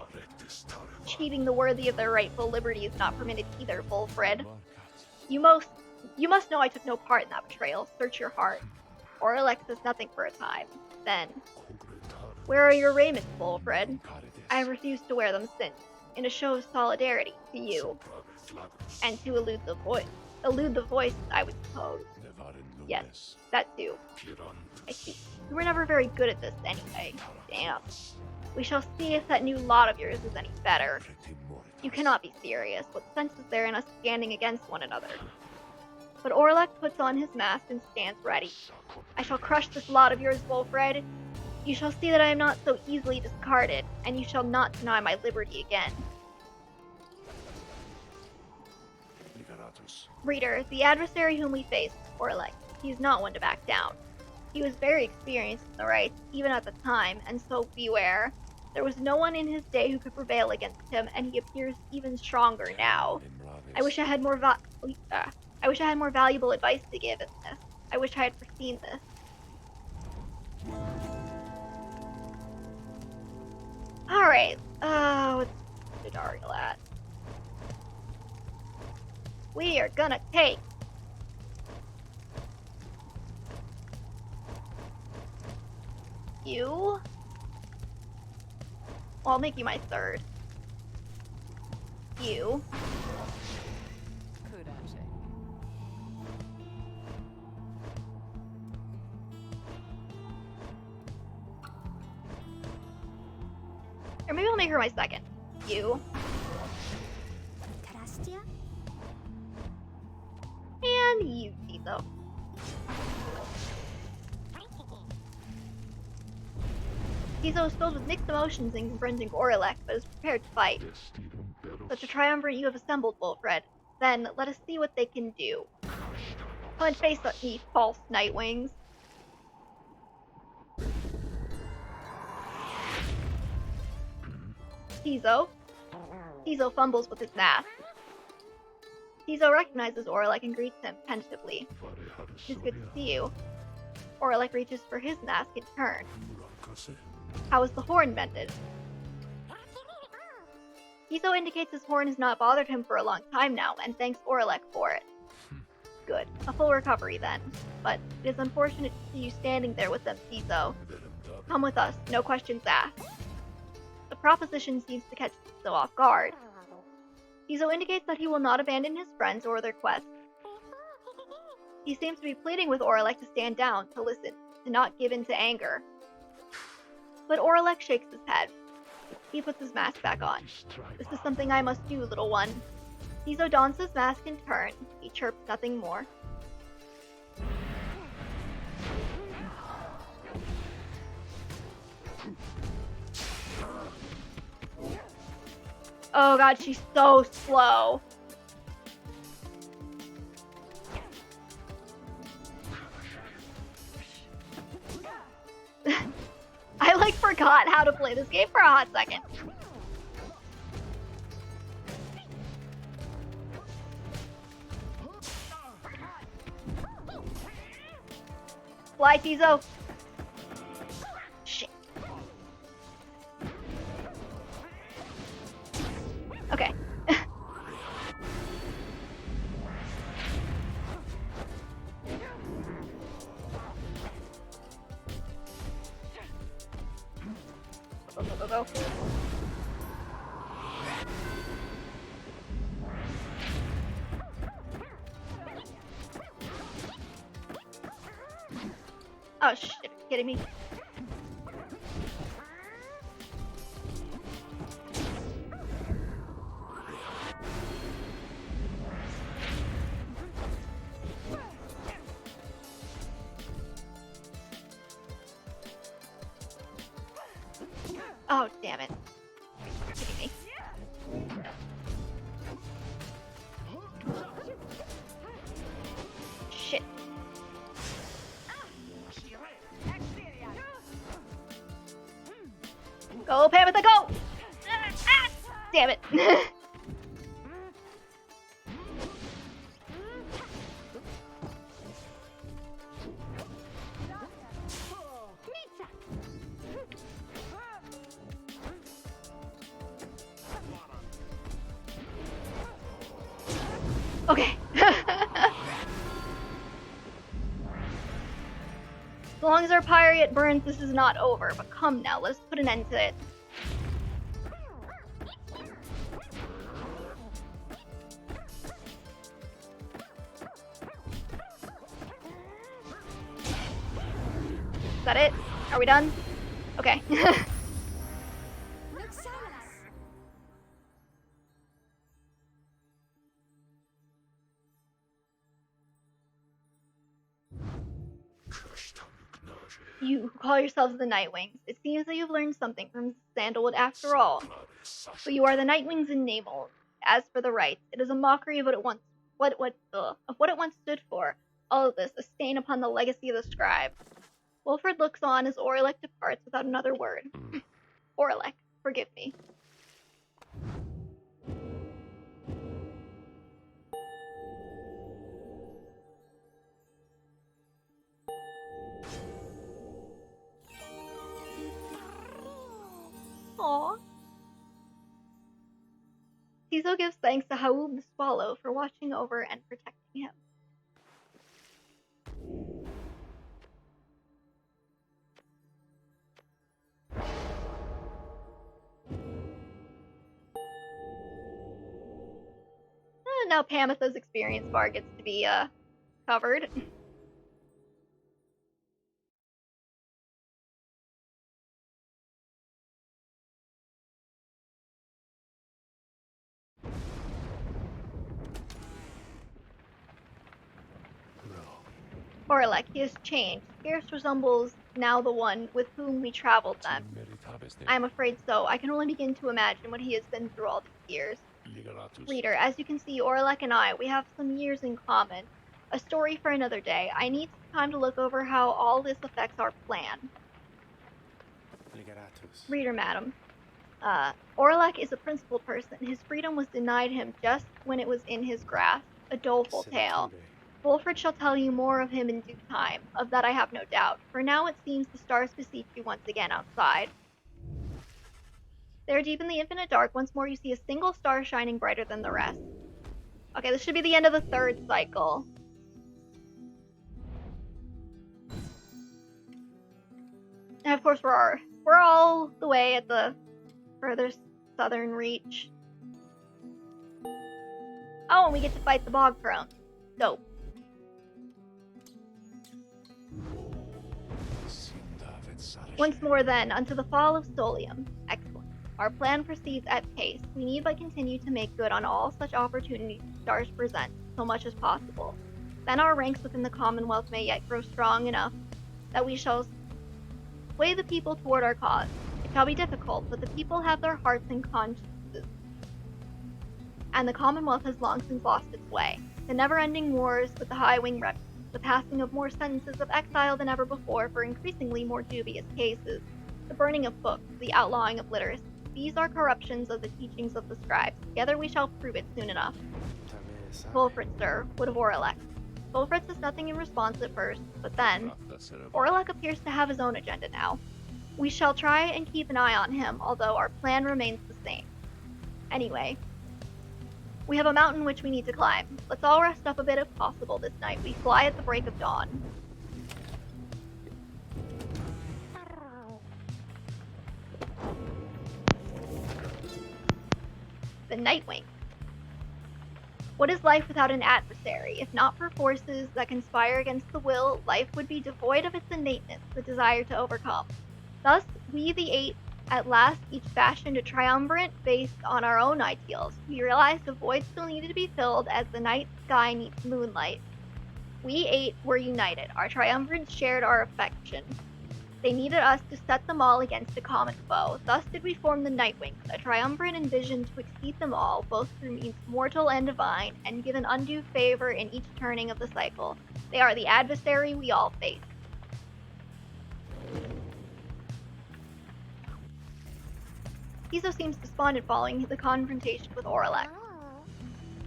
Cheating the worthy of their rightful liberty is not permitted either, Volfred. You must know I took no part in that betrayal. Search your heart. Oralek says nothing for a time. Then, where are your raiments, Volfred? I have refused to wear them since, in a show of solidarity to you, and to elude the voice, I would suppose. Yes, that too. I see. You were never very good at this anyway. Damn. We shall see if that new lot of yours is any better. You cannot be serious. What sense is there in us standing against one another? But Oralek puts on his mask and stands ready. I shall crush this lot of yours, Volfred. You shall see that I am not so easily discarded, and you shall not deny my liberty again. Reader, the adversary whom we face, Oralek, he is not one to back down. He was very experienced in the Rites, even at the time, and so beware. There was no one in his day who could prevail against him, and he appears even stronger now. I wish I had more valuable advice to give in this. I wish I had foreseen this. Alright, what's the tutorial at? We are gonna take you. Well, I'll make you my third. You. Or maybe I'll make her my second. You. And you, Tizo. Tizo is filled with mixed emotions in confronting Oralek, but is prepared to fight. Such a triumvirate you have assembled, Volfred. Then, let us see what they can do. Come and face me, false Nightwings. Tizo fumbles with his mask. Tizo recognizes Oralek and greets him tentatively. It's good to see you. Oralek reaches for his mask in turn. How is the horn mended? Tizo indicates his horn has not bothered him for a long time now, and thanks Oralek for it. Good. A full recovery then. but it is unfortunate to see you standing there with them, Tizo. Come with us, no questions asked. The proposition seems to catch Tizo off guard. Tizo indicates that he will not abandon his friends or their quest. He seems to be pleading with Oralek to stand down, to listen, to not give in to anger. But Oralek shakes his head. He puts his mask back on. This is something I must do, little one. Tizo dons his mask in turn. He chirps nothing more. Oh god, she's so slow. I like forgot how to play this game for a hot second. Fly, Tizo. Shit. Okay. Go. Oh shit, are you kidding me? Oh, damn it. Are you kidding me? Shit. Go, Pamitha, go! Ah, damn it. Okay. As long as our Pyreheart burns, this is not over. But come now, let's put an end to it. Is that it? Are we done? Okay. You who call yourselves the Nightwings, it seems that you've learned something from Sandalwood after all. But you are the Nightwings in name only. As for the Rite, it is a mockery of what it once stood for. All of this, a stain upon the legacy of the Scribe. Wilfred looks on as Oralek departs without another word. Oralek, forgive me. Aww. Tizo gives thanks to HONOOOOOOOR the Swallow for watching over and protecting him. Now Pamitha's experience bar gets to be covered. Oralek, he has changed. Scarce resembles now the one with whom we traveled then. I am afraid so. I can only begin to imagine what he has been through all these years. Reader, as you can see, Oralek and I, we have some years in common. A story for another day. I need some time to look over how all this affects our plan. Reader, madam. Oralek is a principled person. His freedom was denied him just when it was in his grasp. A doleful tale. Wilfred shall tell you more of him in due time. Of that I have no doubt. For now it seems the stars beseech you once again outside. There deep in the infinite dark, once more you see a single star shining brighter than the rest. Okay, this should be the end of the third cycle. And of course we're all the way at the furthest southern reach. Oh, and we get to fight the bog crone. Dope. Once more then, unto the fall of Solium. Excellent. Our plan proceeds at pace. We need but continue to make good on all such opportunities stars present, so much as possible. Then our ranks within the Commonwealth may yet grow strong enough that we shall sway the people toward our cause. It shall be difficult, but the people have their hearts and consciences, and the Commonwealth has long since lost its way. The never-ending wars with the high-wing remnants, the passing of more sentences of exile than ever before for increasingly more dubious cases, the burning of books, the outlawing of literacy. These are corruptions of the teachings of the scribes. Together we shall prove it soon enough. Wolfred, sir, would of Orelek. Wolfred says nothing in response at first, but then, Orelek appears to have his own agenda now. We shall try and keep an eye on him, although our plan remains the same. Anyway, we have a mountain which we need to climb. Let's all rest up a bit if possible this night. We fly at the break of dawn. The Nightwing. What is life without an adversary? If not for forces that conspire against the will, life would be devoid of its innateness, the desire to overcome. Thus, we the Eight at last each fashioned a triumvirate based on our own ideals. We realized a void still needed to be filled as the night sky needs moonlight. We Eight were united. Our triumvirates shared our affection. They needed us to set them all against a common foe. Thus did we form the Nightwings, a triumvirate envisioned to exceed them all, both through means mortal and divine, and give an undue favor in each turning of the cycle. They are the adversary we all face. Tiso seems despondent following the confrontation with Orelek.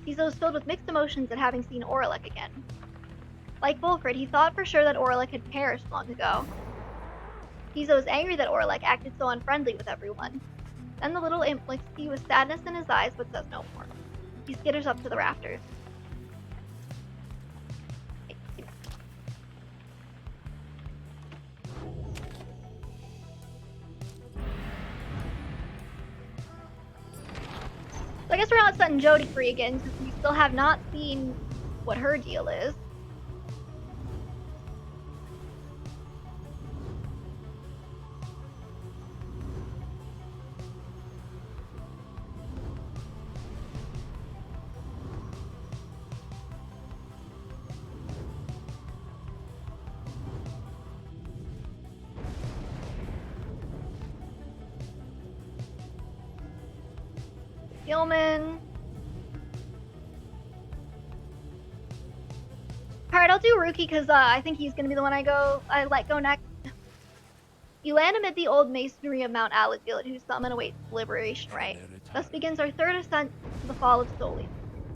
Tiso is filled with mixed emotions at having seen Orelek again. Like Wolfred, he thought for sure that Orelek had perished long ago. Tiso is angry that Orelek acted so unfriendly with everyone. Then the little imp looks at you with sadness in his eyes but says no more. He skitters up to the rafters. So I guess we're not setting Jodi free again since we still have not seen what her deal is. Gilman. Alright, I'll do Rukey because I think he's going to be the one I let go next. You land amid the old masonry of Mount Aladil, at whose summit awaits liberation right. Thus begins our third ascent to the fall of Solium.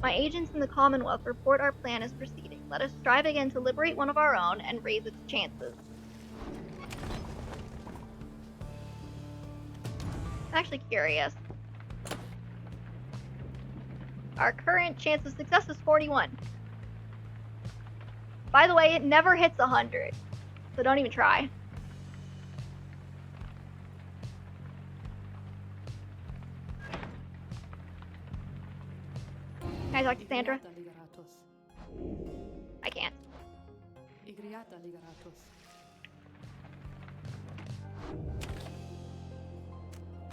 My agents in the Commonwealth report our plan is proceeding. Let us strive again to liberate one of our own and raise its chances. I'm actually curious. Our current chance of success is 41. By the way, it never hits 100, so don't even try. Can I talk to Sandra? I can't.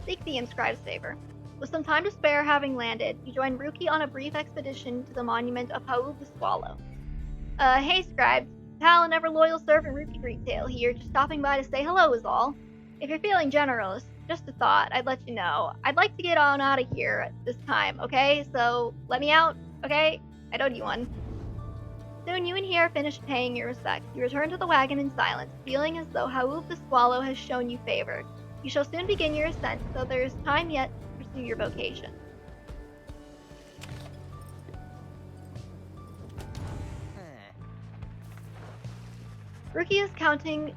Seek the Scribe's favor. With some time to spare having landed, you join Rukey on a brief expedition to the monument of HONOOOOOOOR the Swallow. Hey Scribe, pal and ever loyal servant Rukey Greentail here, just stopping by to say hello is all. If you're feeling generous, just a thought, I'd let you know. I'd like to get on out of here at this time, okay? So, let me out, okay? I owed you one. Soon you and he are finished paying your respects. You return to the wagon in silence, feeling as though HONOOOOOOOR the Swallow has shown you favor. You shall soon begin your ascent, so there is time yet to pursue your vocation. Rukey is counting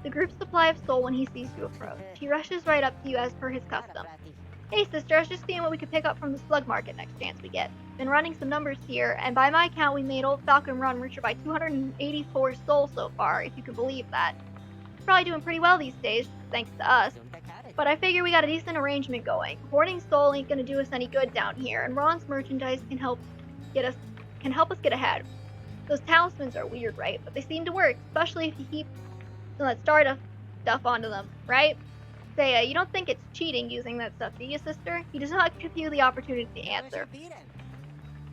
the group's supply of soul when he sees you approach. He rushes right up to you as per his custom. Hey sister, I was just seeing what we could pick up from the slug market next chance we get. Been running some numbers here, and by my count we made Old Falcon Run richer by 284 soul so far, if you can believe that. probably doing pretty well these days, thanks to us. But I figure we got a decent arrangement going. Hoarding Soul ain't gonna do us any good down here, and Ron's merchandise can help us get ahead. Those talismans are weird, right? But they seem to work, especially if you keep some of that Stardust stuff onto them, right? Say, you don't think it's cheating using that stuff, do you, sister? He does not give you the opportunity to answer.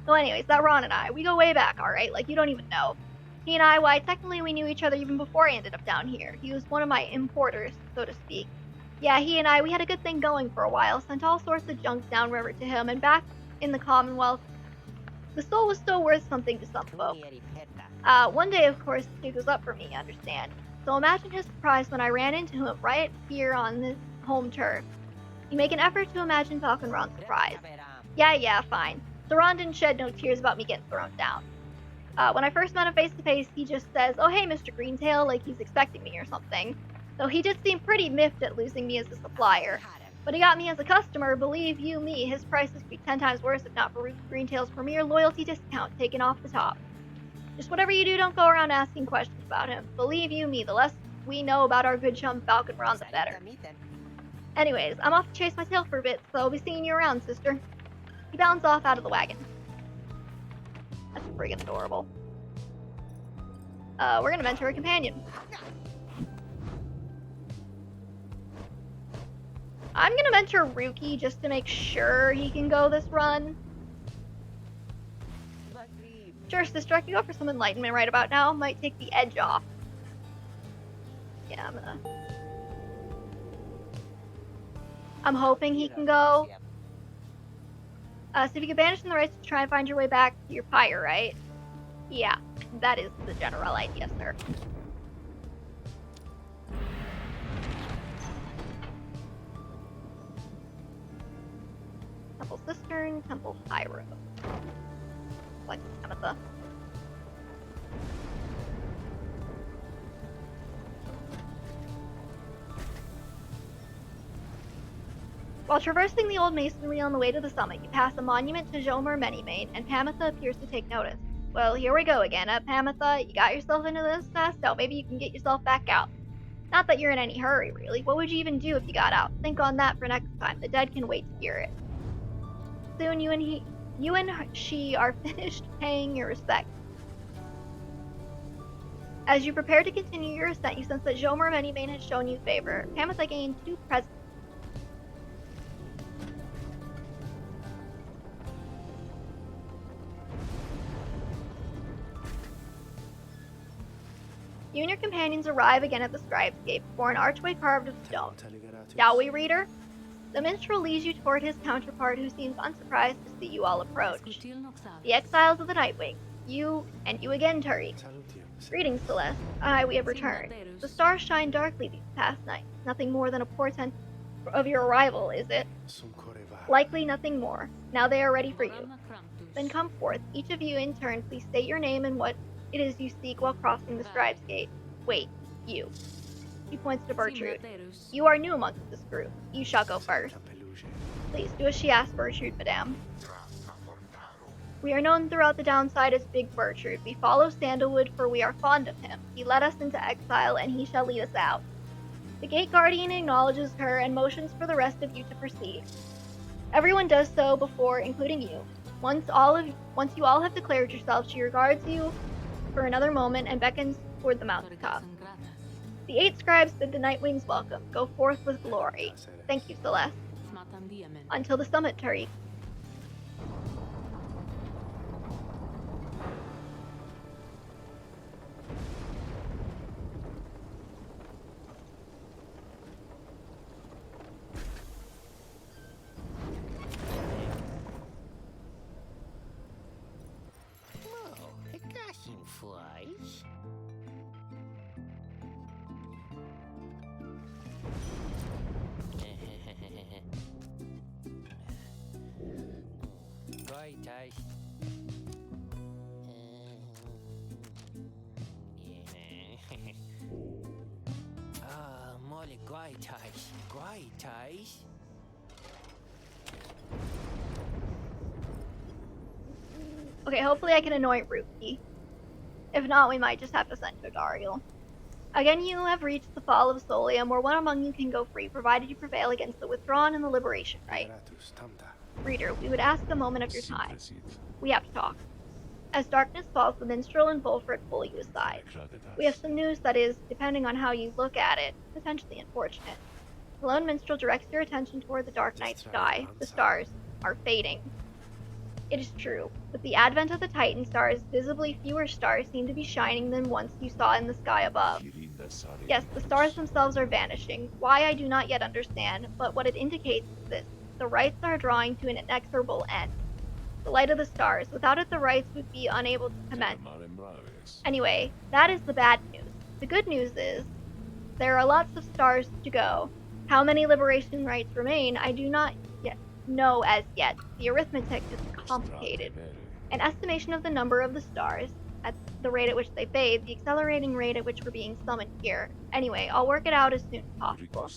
So anyways, that Ron and I, we go way back, alright? Like, you don't even know. He and I, why, technically we knew each other even before I ended up down here. He was one of my importers, so to speak. Yeah, he and I, we had a good thing going for a while, sent all sorts of junk downriver to him, and back in the Commonwealth, the soul was still worth something to some folk. One day, of course, the jig was up for me, understand. So imagine his surprise when I ran into him right here on this home turf. You make an effort to imagine Falcon Ron's surprise. Yeah, fine. So Ron didn't shed no tears about me getting thrown down. When I first met him face to face, he just says, "Oh hey, Mr. Greentail," like he's expecting me or something. Though he did seem pretty miffed at losing me as a supplier. But he got me as a customer, believe you me, his prices would be 10 times worse if not for Greentail's premier loyalty discount taken off the top. Just whatever you do, don't go around asking questions about him. Believe you me, the less we know about our good chum Falcon Ron, the better. Anyways, I'm off to chase my tail for a bit, so I'll be seeing you around, sister. He bounds off out of the wagon. That's friggin' adorable. We're gonna mentor a companion. I'm gonna mentor Rukey just to make sure he can go this run. Sure, sister, I can go for some enlightenment right about now. Might take the edge off. Yeah, I'm hoping he can go. So if you can banish the rights to try and find your way back to your pyre, right? Yeah, that is the general idea, sir. Temple Cistern, Temple Pyro. Like Tamitha. While traversing the old masonry on the way to the summit, you pass a monument to Jomar Many-Mane, and Pamitha appears to take notice. Well, here we go again, Pamitha. You got yourself into this mess? Now maybe you can get yourself back out. Not that you're in any hurry, really. What would you even do if you got out? Think on that for next time. The dead can wait to hear it. Soon you and she are finished paying your respects. As you prepare to continue your ascent, you sense that Jomar Many-Mane has shown you favor. Pamitha gained 2 presents. You and your companions arrive again at the Scribesgate before an archway carved of stone. Shall we, reader? The minstrel leads you toward his counterpart, who seems unsurprised to see you all approach. The exiles of the Nightwing. You, and you again, Turi. Greetings, Celeste. Aye, we have returned. The stars shine darkly these past nights. Nothing more than a portent of your arrival, is it? Likely nothing more. Now they are ready for you. Then come forth. Each of you in turn, please state your name and what it is you seek while crossing the Scribesgate. Wait, you. He points to Bertrude. You are new amongst this group. You shall go first. Please, do as she asks, Bertrude, madame. We are known throughout the downside as Big Bertrude. We follow Sandalwood, for we are fond of him. He led us into exile, and he shall lead us out. The Gate Guardian acknowledges her and motions for the rest of you to proceed. Everyone does so before, including you. Once you all have declared yourselves, she regards you for another moment and beckons toward the mountaintop. The 8 scribes bid the Nightwings welcome. Go forth with glory. Thank you, Celeste. Until the summit, Tariq.
Flies. Right, Molly, great eyes.
Okay, hopefully I can anoint Rukey. If not, we might just have to send to Dariel. Again, you have reached the fall of Solium, where one among you can go free, provided you prevail against the Withdrawn and the Liberation Rite. Reader, we would ask a moment of your time. We have to talk. As darkness falls, the minstrel and Volfred pull you aside. We have some news that is, depending on how you look at it, potentially unfortunate. The lone minstrel directs your attention toward the dark night sky. The stars are fading. It is true. With the advent of the Titan stars, visibly fewer stars seem to be shining than once you saw in the sky above. Yes, the stars themselves are vanishing. Why, I do not yet understand, but what it indicates is this. The rites are drawing to an inexorable end. The light of the stars. Without it, the rites would be unable to commence. Anyway, that is the bad news. The good news is, there are lots of stars to go. How many liberation rites remain, I do not yet know as yet. The arithmetic is complicated. An estimation of the number of the stars, at the rate at which they fade, the accelerating rate at which we're being summoned here. Anyway, I'll work it out as soon as possible.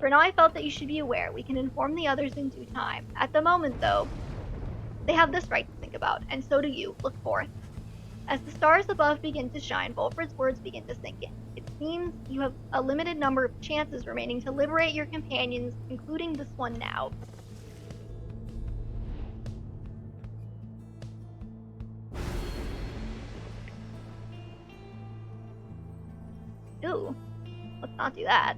For now, I felt that you should be aware. We can inform the others in due time. At the moment, though, they have this right to think about, and so do you. Look forth. As the stars above begin to shine, Volfred's words begin to sink in. It seems you have a limited number of chances remaining to liberate your companions, including this one now. Ooh, let's not do that.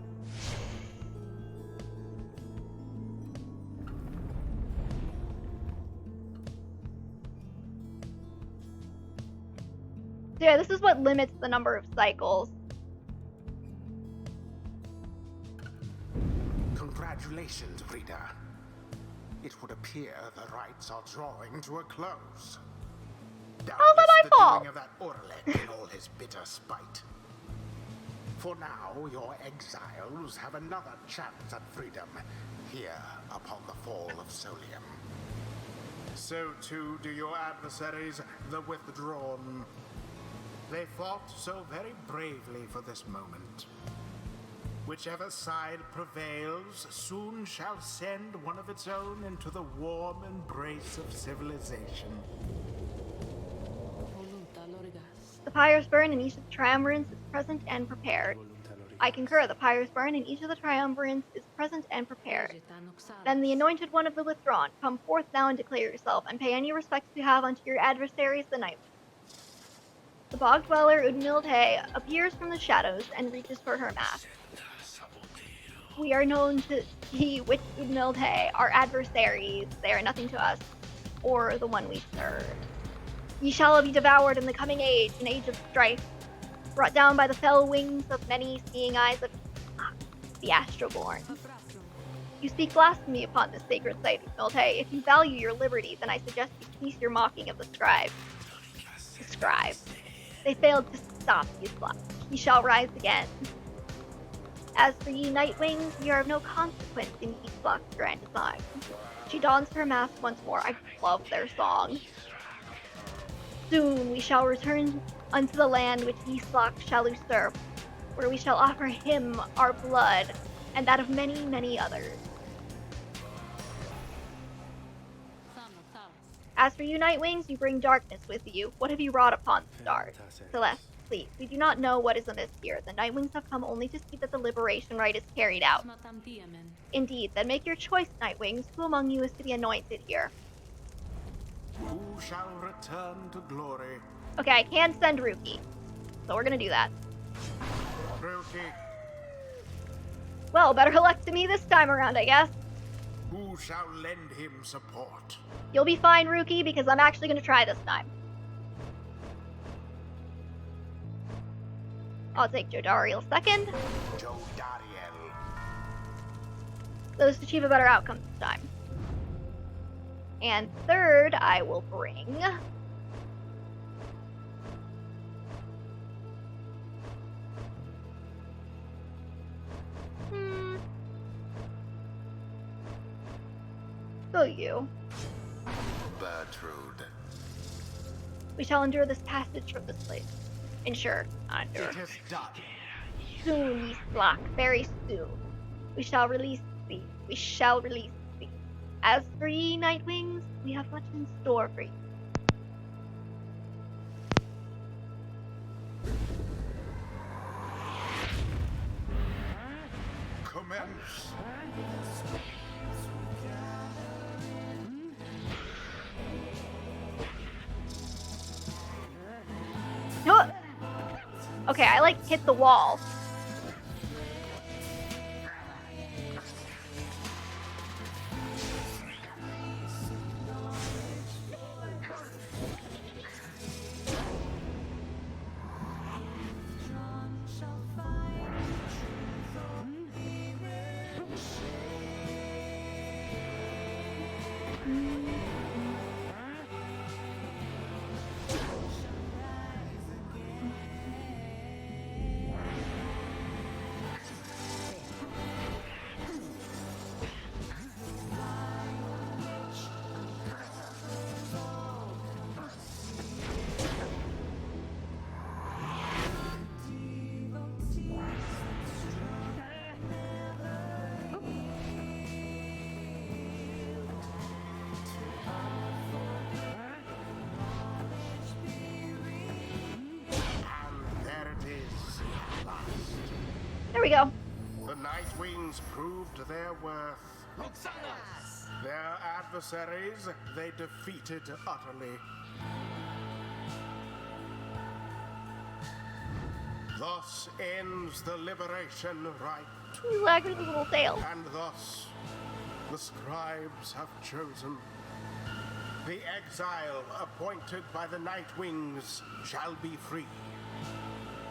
So yeah, this is what limits the number of cycles.
Congratulations, reader. It would appear the rites are drawing to a close.
How's that my fault?
Doubtless the doing of that Orlet in all his bitter spite. For now, your exiles have another chance at freedom here upon the fall of Solium. So too do your adversaries, the Withdrawn. They fought so very bravely for this moment. Whichever side prevails soon shall send one of its own into the warm embrace of civilization.
The pyres burn in each of the triumvirats is present and prepared. I concur, the pyres burn in each of the triumvirats is present and prepared. Then the anointed one of the Withdrawn, come forth now and declare yourself, and pay any respects you have unto your adversaries the night. The bog dweller Udnildhe appears from the shadows and reaches for her mask. We are known to be with Udnildhe, our adversaries. They are nothing to us, or the one we serve. Ye shall be devoured in the coming age, an age of strife, brought down by the fell wings of many seeing eyes of the Astroborn. You speak blasphemy upon this sacred site, Udnildhe. If you value your liberty, then I suggest you cease your mocking of the Scribe. The Scribe. They failed to stop ye flock. Ye shall rise again. As for ye Nightwings, ye are of no consequence in ye flock's grand design. She dons her mask once more. I love their song. Soon we shall return unto the land which ye flock shall usurp, where we shall offer him our blood, and that of many, many others. As for you Nightwings, you bring darkness with you. What have you wrought upon the stars? Celeste, please, we do not know what is amiss here. The Nightwings have come only to see that the liberation rite is carried out. Indeed, then make your choice, Nightwings. Who among you is to be anointed here?
Who shall return to glory?
Okay, I can send Rukey, so we're gonna do that.
Rukey.
Well, better luck to me this time around, I guess.
Who shall lend him support?
You'll be fine, Rukey, because I'm actually gonna try this time. I'll take Jodariel second.
Jodariel.
Those achieve a better outcome this time. And third, I will bring... Go you.
Bertrude.
We shall endure this passage from this place. Ensure, not endure.
It is done.
Soon, ye flock, very soon. We shall release thee. We shall release thee. As for ye, Nightwings, we have much in store for you.
commence.
No. Okay, I like hit the wall. There we go.
The Nightwings proved their worth. Their adversaries they defeated utterly. Thus ends the liberation rite.
He's wagging his little tail.
And thus the Scribes have chosen. The exile appointed by the Nightwings shall be free.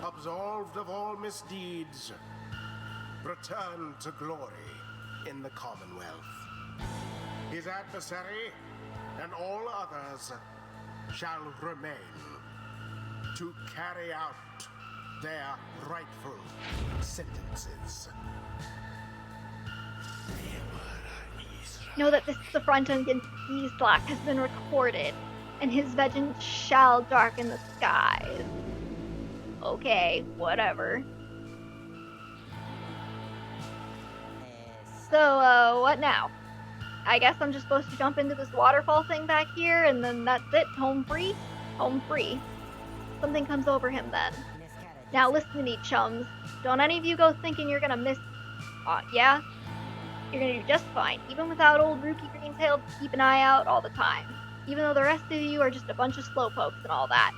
Absolved of all misdeeds, return to glory in the Commonwealth. His adversary and all others shall remain to carry out their rightful sentences.
Know that this affront against Eastlock has been recorded, and his vengeance shall darken the skies. Okay, whatever. So, what now? I guess I'm just supposed to jump into this waterfall thing back here, and then that's it. Home free? Home free. Something comes over him then. Now listen to me, chums. Don't any of you go thinking you're gonna miss... yeah? You're gonna do just fine, even without old Rukey Greentail to keep an eye out all the time. Even though the rest of you are just a bunch of slowpokes and all that.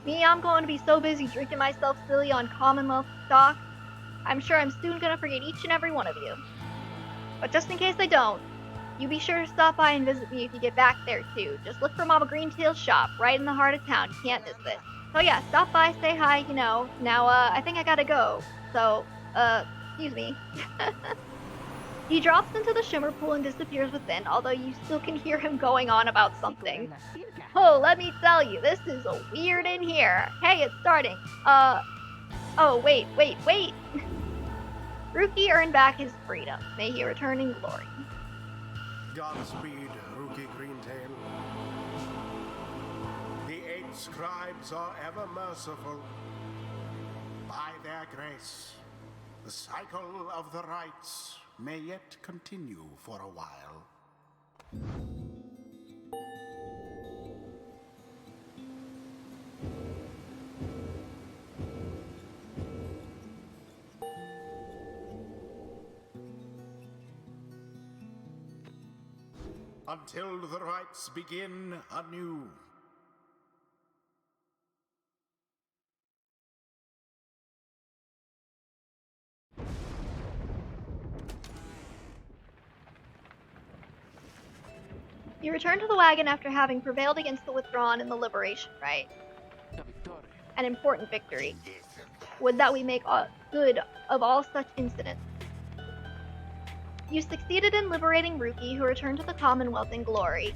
Me, I'm going to be so busy drinking myself silly on Commonwealth stock, I'm sure I'm soon gonna forget each and every one of you. But just in case I don't, you be sure to stop by and visit me if you get back there too. Just look for Mama Greentail's shop, right in the heart of town. You can't miss it. So yeah, stop by, say hi, you know. Now, I think I gotta go. So, excuse me. He drops into the shimmer pool and disappears within, although you still can hear him going on about something. Oh, let me tell you, this is a weird in here. Hey, it's starting. Oh, wait. Rukey earned back his freedom. May he return in glory.
Godspeed, Rukey Greentail. The 8 Scribes are ever merciful. By their grace, the cycle of the rites may yet continue for a while. Until the rites begin anew.
You return to the wagon after having prevailed against the Withdrawn in the Liberation Rite. An important victory. Would that we make good of all such incidents. You succeeded in liberating Rukey, who returned to the Commonwealth in glory.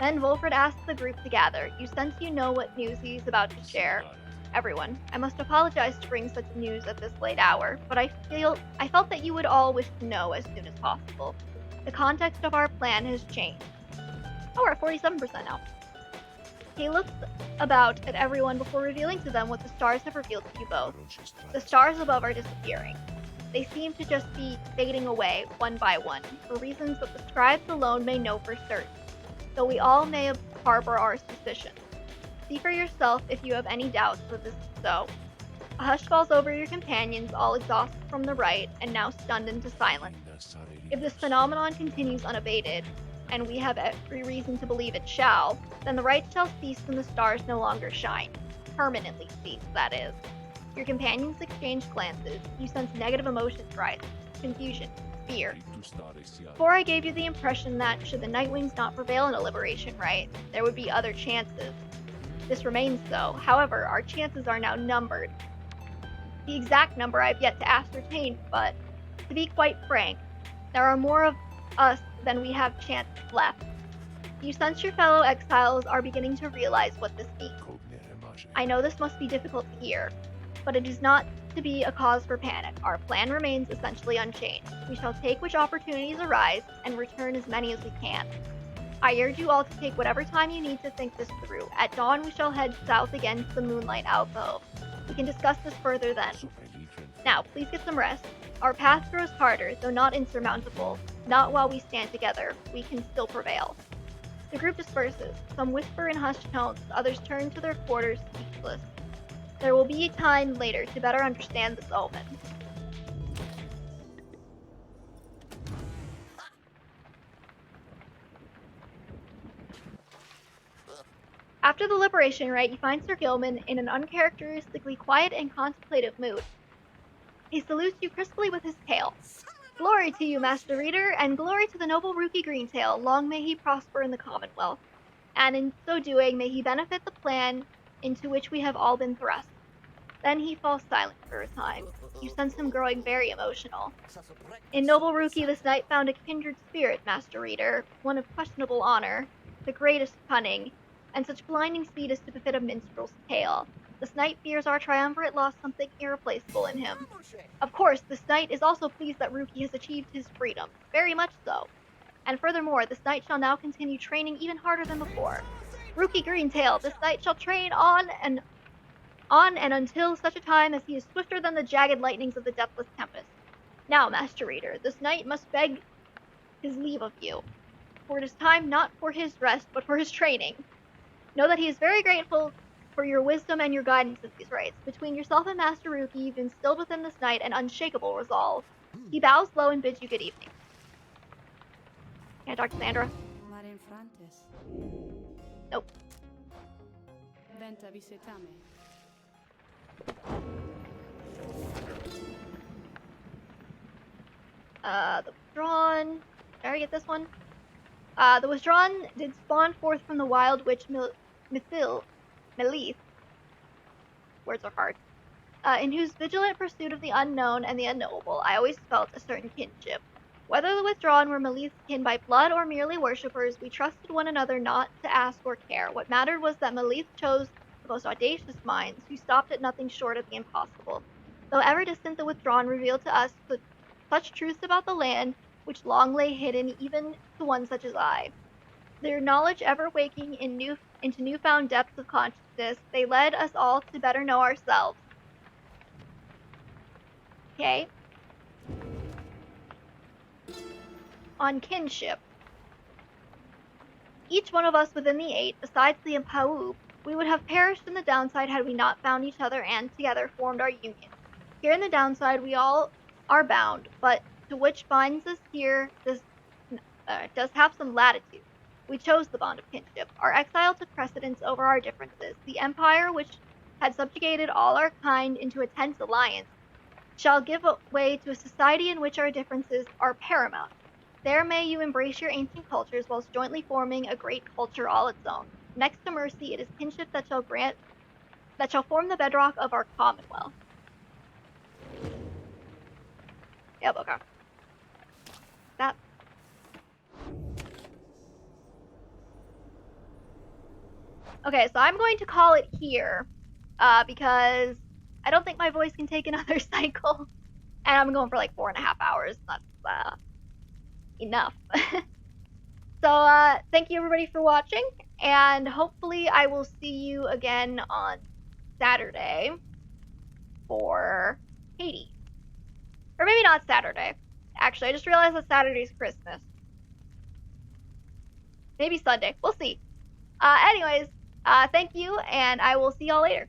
Then Volfred asked the group to gather. You sense you know what news he's about to share. Everyone, I must apologize to bring such news at this late hour, but I felt that you would all wish to know as soon as possible. The context of our plan has changed. Oh, we're at 47% now. He looks about at everyone before revealing to them what the stars have revealed to you both. The stars above are disappearing. They seem to just be fading away, one by one, for reasons that the Scribes alone may know for certain, though we all may harbor our suspicions. See for yourself if you have any doubts that this is so. A hush falls over your companions, all exhausted from the rite and now stunned into silence. If this phenomenon continues unabated, and we have every reason to believe it shall, then the rite shall cease and the stars no longer shine. Permanently cease, that is. Your companions exchange glances. You sense negative emotions rise. Confusion. Fear. Before I gave you the impression that, should the Nightwings not prevail in a liberation rite, there would be other chances. This remains so. However, our chances are now numbered. The exact number I've yet to ascertain, but to be quite frank, there are more of us than we have chances left. You sense your fellow exiles are beginning to realize what this means. I know this must be difficult to hear, but it is not to be a cause for panic. Our plan remains essentially unchanged. We shall take which opportunities arise and return as many as we can. I urge you all to take whatever time you need to think this through. At dawn, we shall head south again to the Moonlight Alcove. We can discuss this further then. Now, please get some rest. Our path grows harder, though not insurmountable. Not while we stand together. We can still prevail. The group disperses. Some whisper in hushed tones, others turn to their quarters speechless. There will be time later to better understand this omen. After the liberation rite, you find Sir Gilman in an uncharacteristically quiet and contemplative mood. He salutes you crisply with his tail. Glory to you, Master Reader, and glory to the noble Rukey Greentail. Long may he prosper in the Commonwealth, and in so doing may he benefit the plan into which we have all been thrust. Then he falls silent for a time. You sense him growing very emotional. In noble Rukey, this knight found a kindred spirit, Master Reader, one of questionable honor, the greatest cunning, and such blinding speed as to befit a minstrel's tale. This knight fears our triumvirate lost something irreplaceable in him. Of course, this knight is also pleased that Rukey has achieved his freedom, very much so. And furthermore, this knight shall now continue training even harder than before. Rukey Greentail, this knight shall train on and until such a time as he is swifter than the jagged lightnings of the deathless tempest. Now, Master Reader, this knight must beg his leave of you, for it is time not for his rest, but for his training. Know that he is very grateful for your wisdom and your guidance in these rites. Between yourself and Master Rukey, you've instilled within this knight an unshakable resolve. He bows low and bids you good evening. Can I talk to Sandra? Nope. The Withdrawn. Did I already get this one? The Withdrawn did spawn forth from the wild witch Melith. Words are hard. In whose vigilant pursuit of the unknown and the unknowable, I always felt a certain kinship. Whether the Withdrawn were Melith's kin by blood or merely worshippers, we trusted one another not to ask or care. What mattered was that Melith chose the most audacious minds, who stopped at nothing short of the impossible. Though ever distant, the Withdrawn revealed to us such truths about the land which long lay hidden even to one such as I. Their knowledge ever waking into newfound depths of consciousness, they led us all to better know ourselves. Okay. On kinship. Each one of us within the 8, besides the Impawoob, we would have perished in the downside had we not found each other and together formed our union. Here in the downside we all are bound, but to which binds us here does have some latitude. We chose the bond of kinship. Our exile took precedence over our differences. The empire, which had subjugated all our kind into a tense alliance, shall give way to a society in which our differences are paramount. There may you embrace your ancient cultures whilst jointly forming a great culture all its own. Next to mercy, it is kinship that shall form the bedrock of our commonwealth. Yep, okay. That. Okay, so I'm going to call it here, because I don't think my voice can take another cycle, and I'm going for like 4.5 hours. That's enough. So thank you everybody for watching, and hopefully I will see you again on Saturday for Katie. Or maybe not Saturday. Actually, I just realized that Saturday's Christmas. Maybe Sunday. We'll see. Anyways, thank you, and I will see y'all later.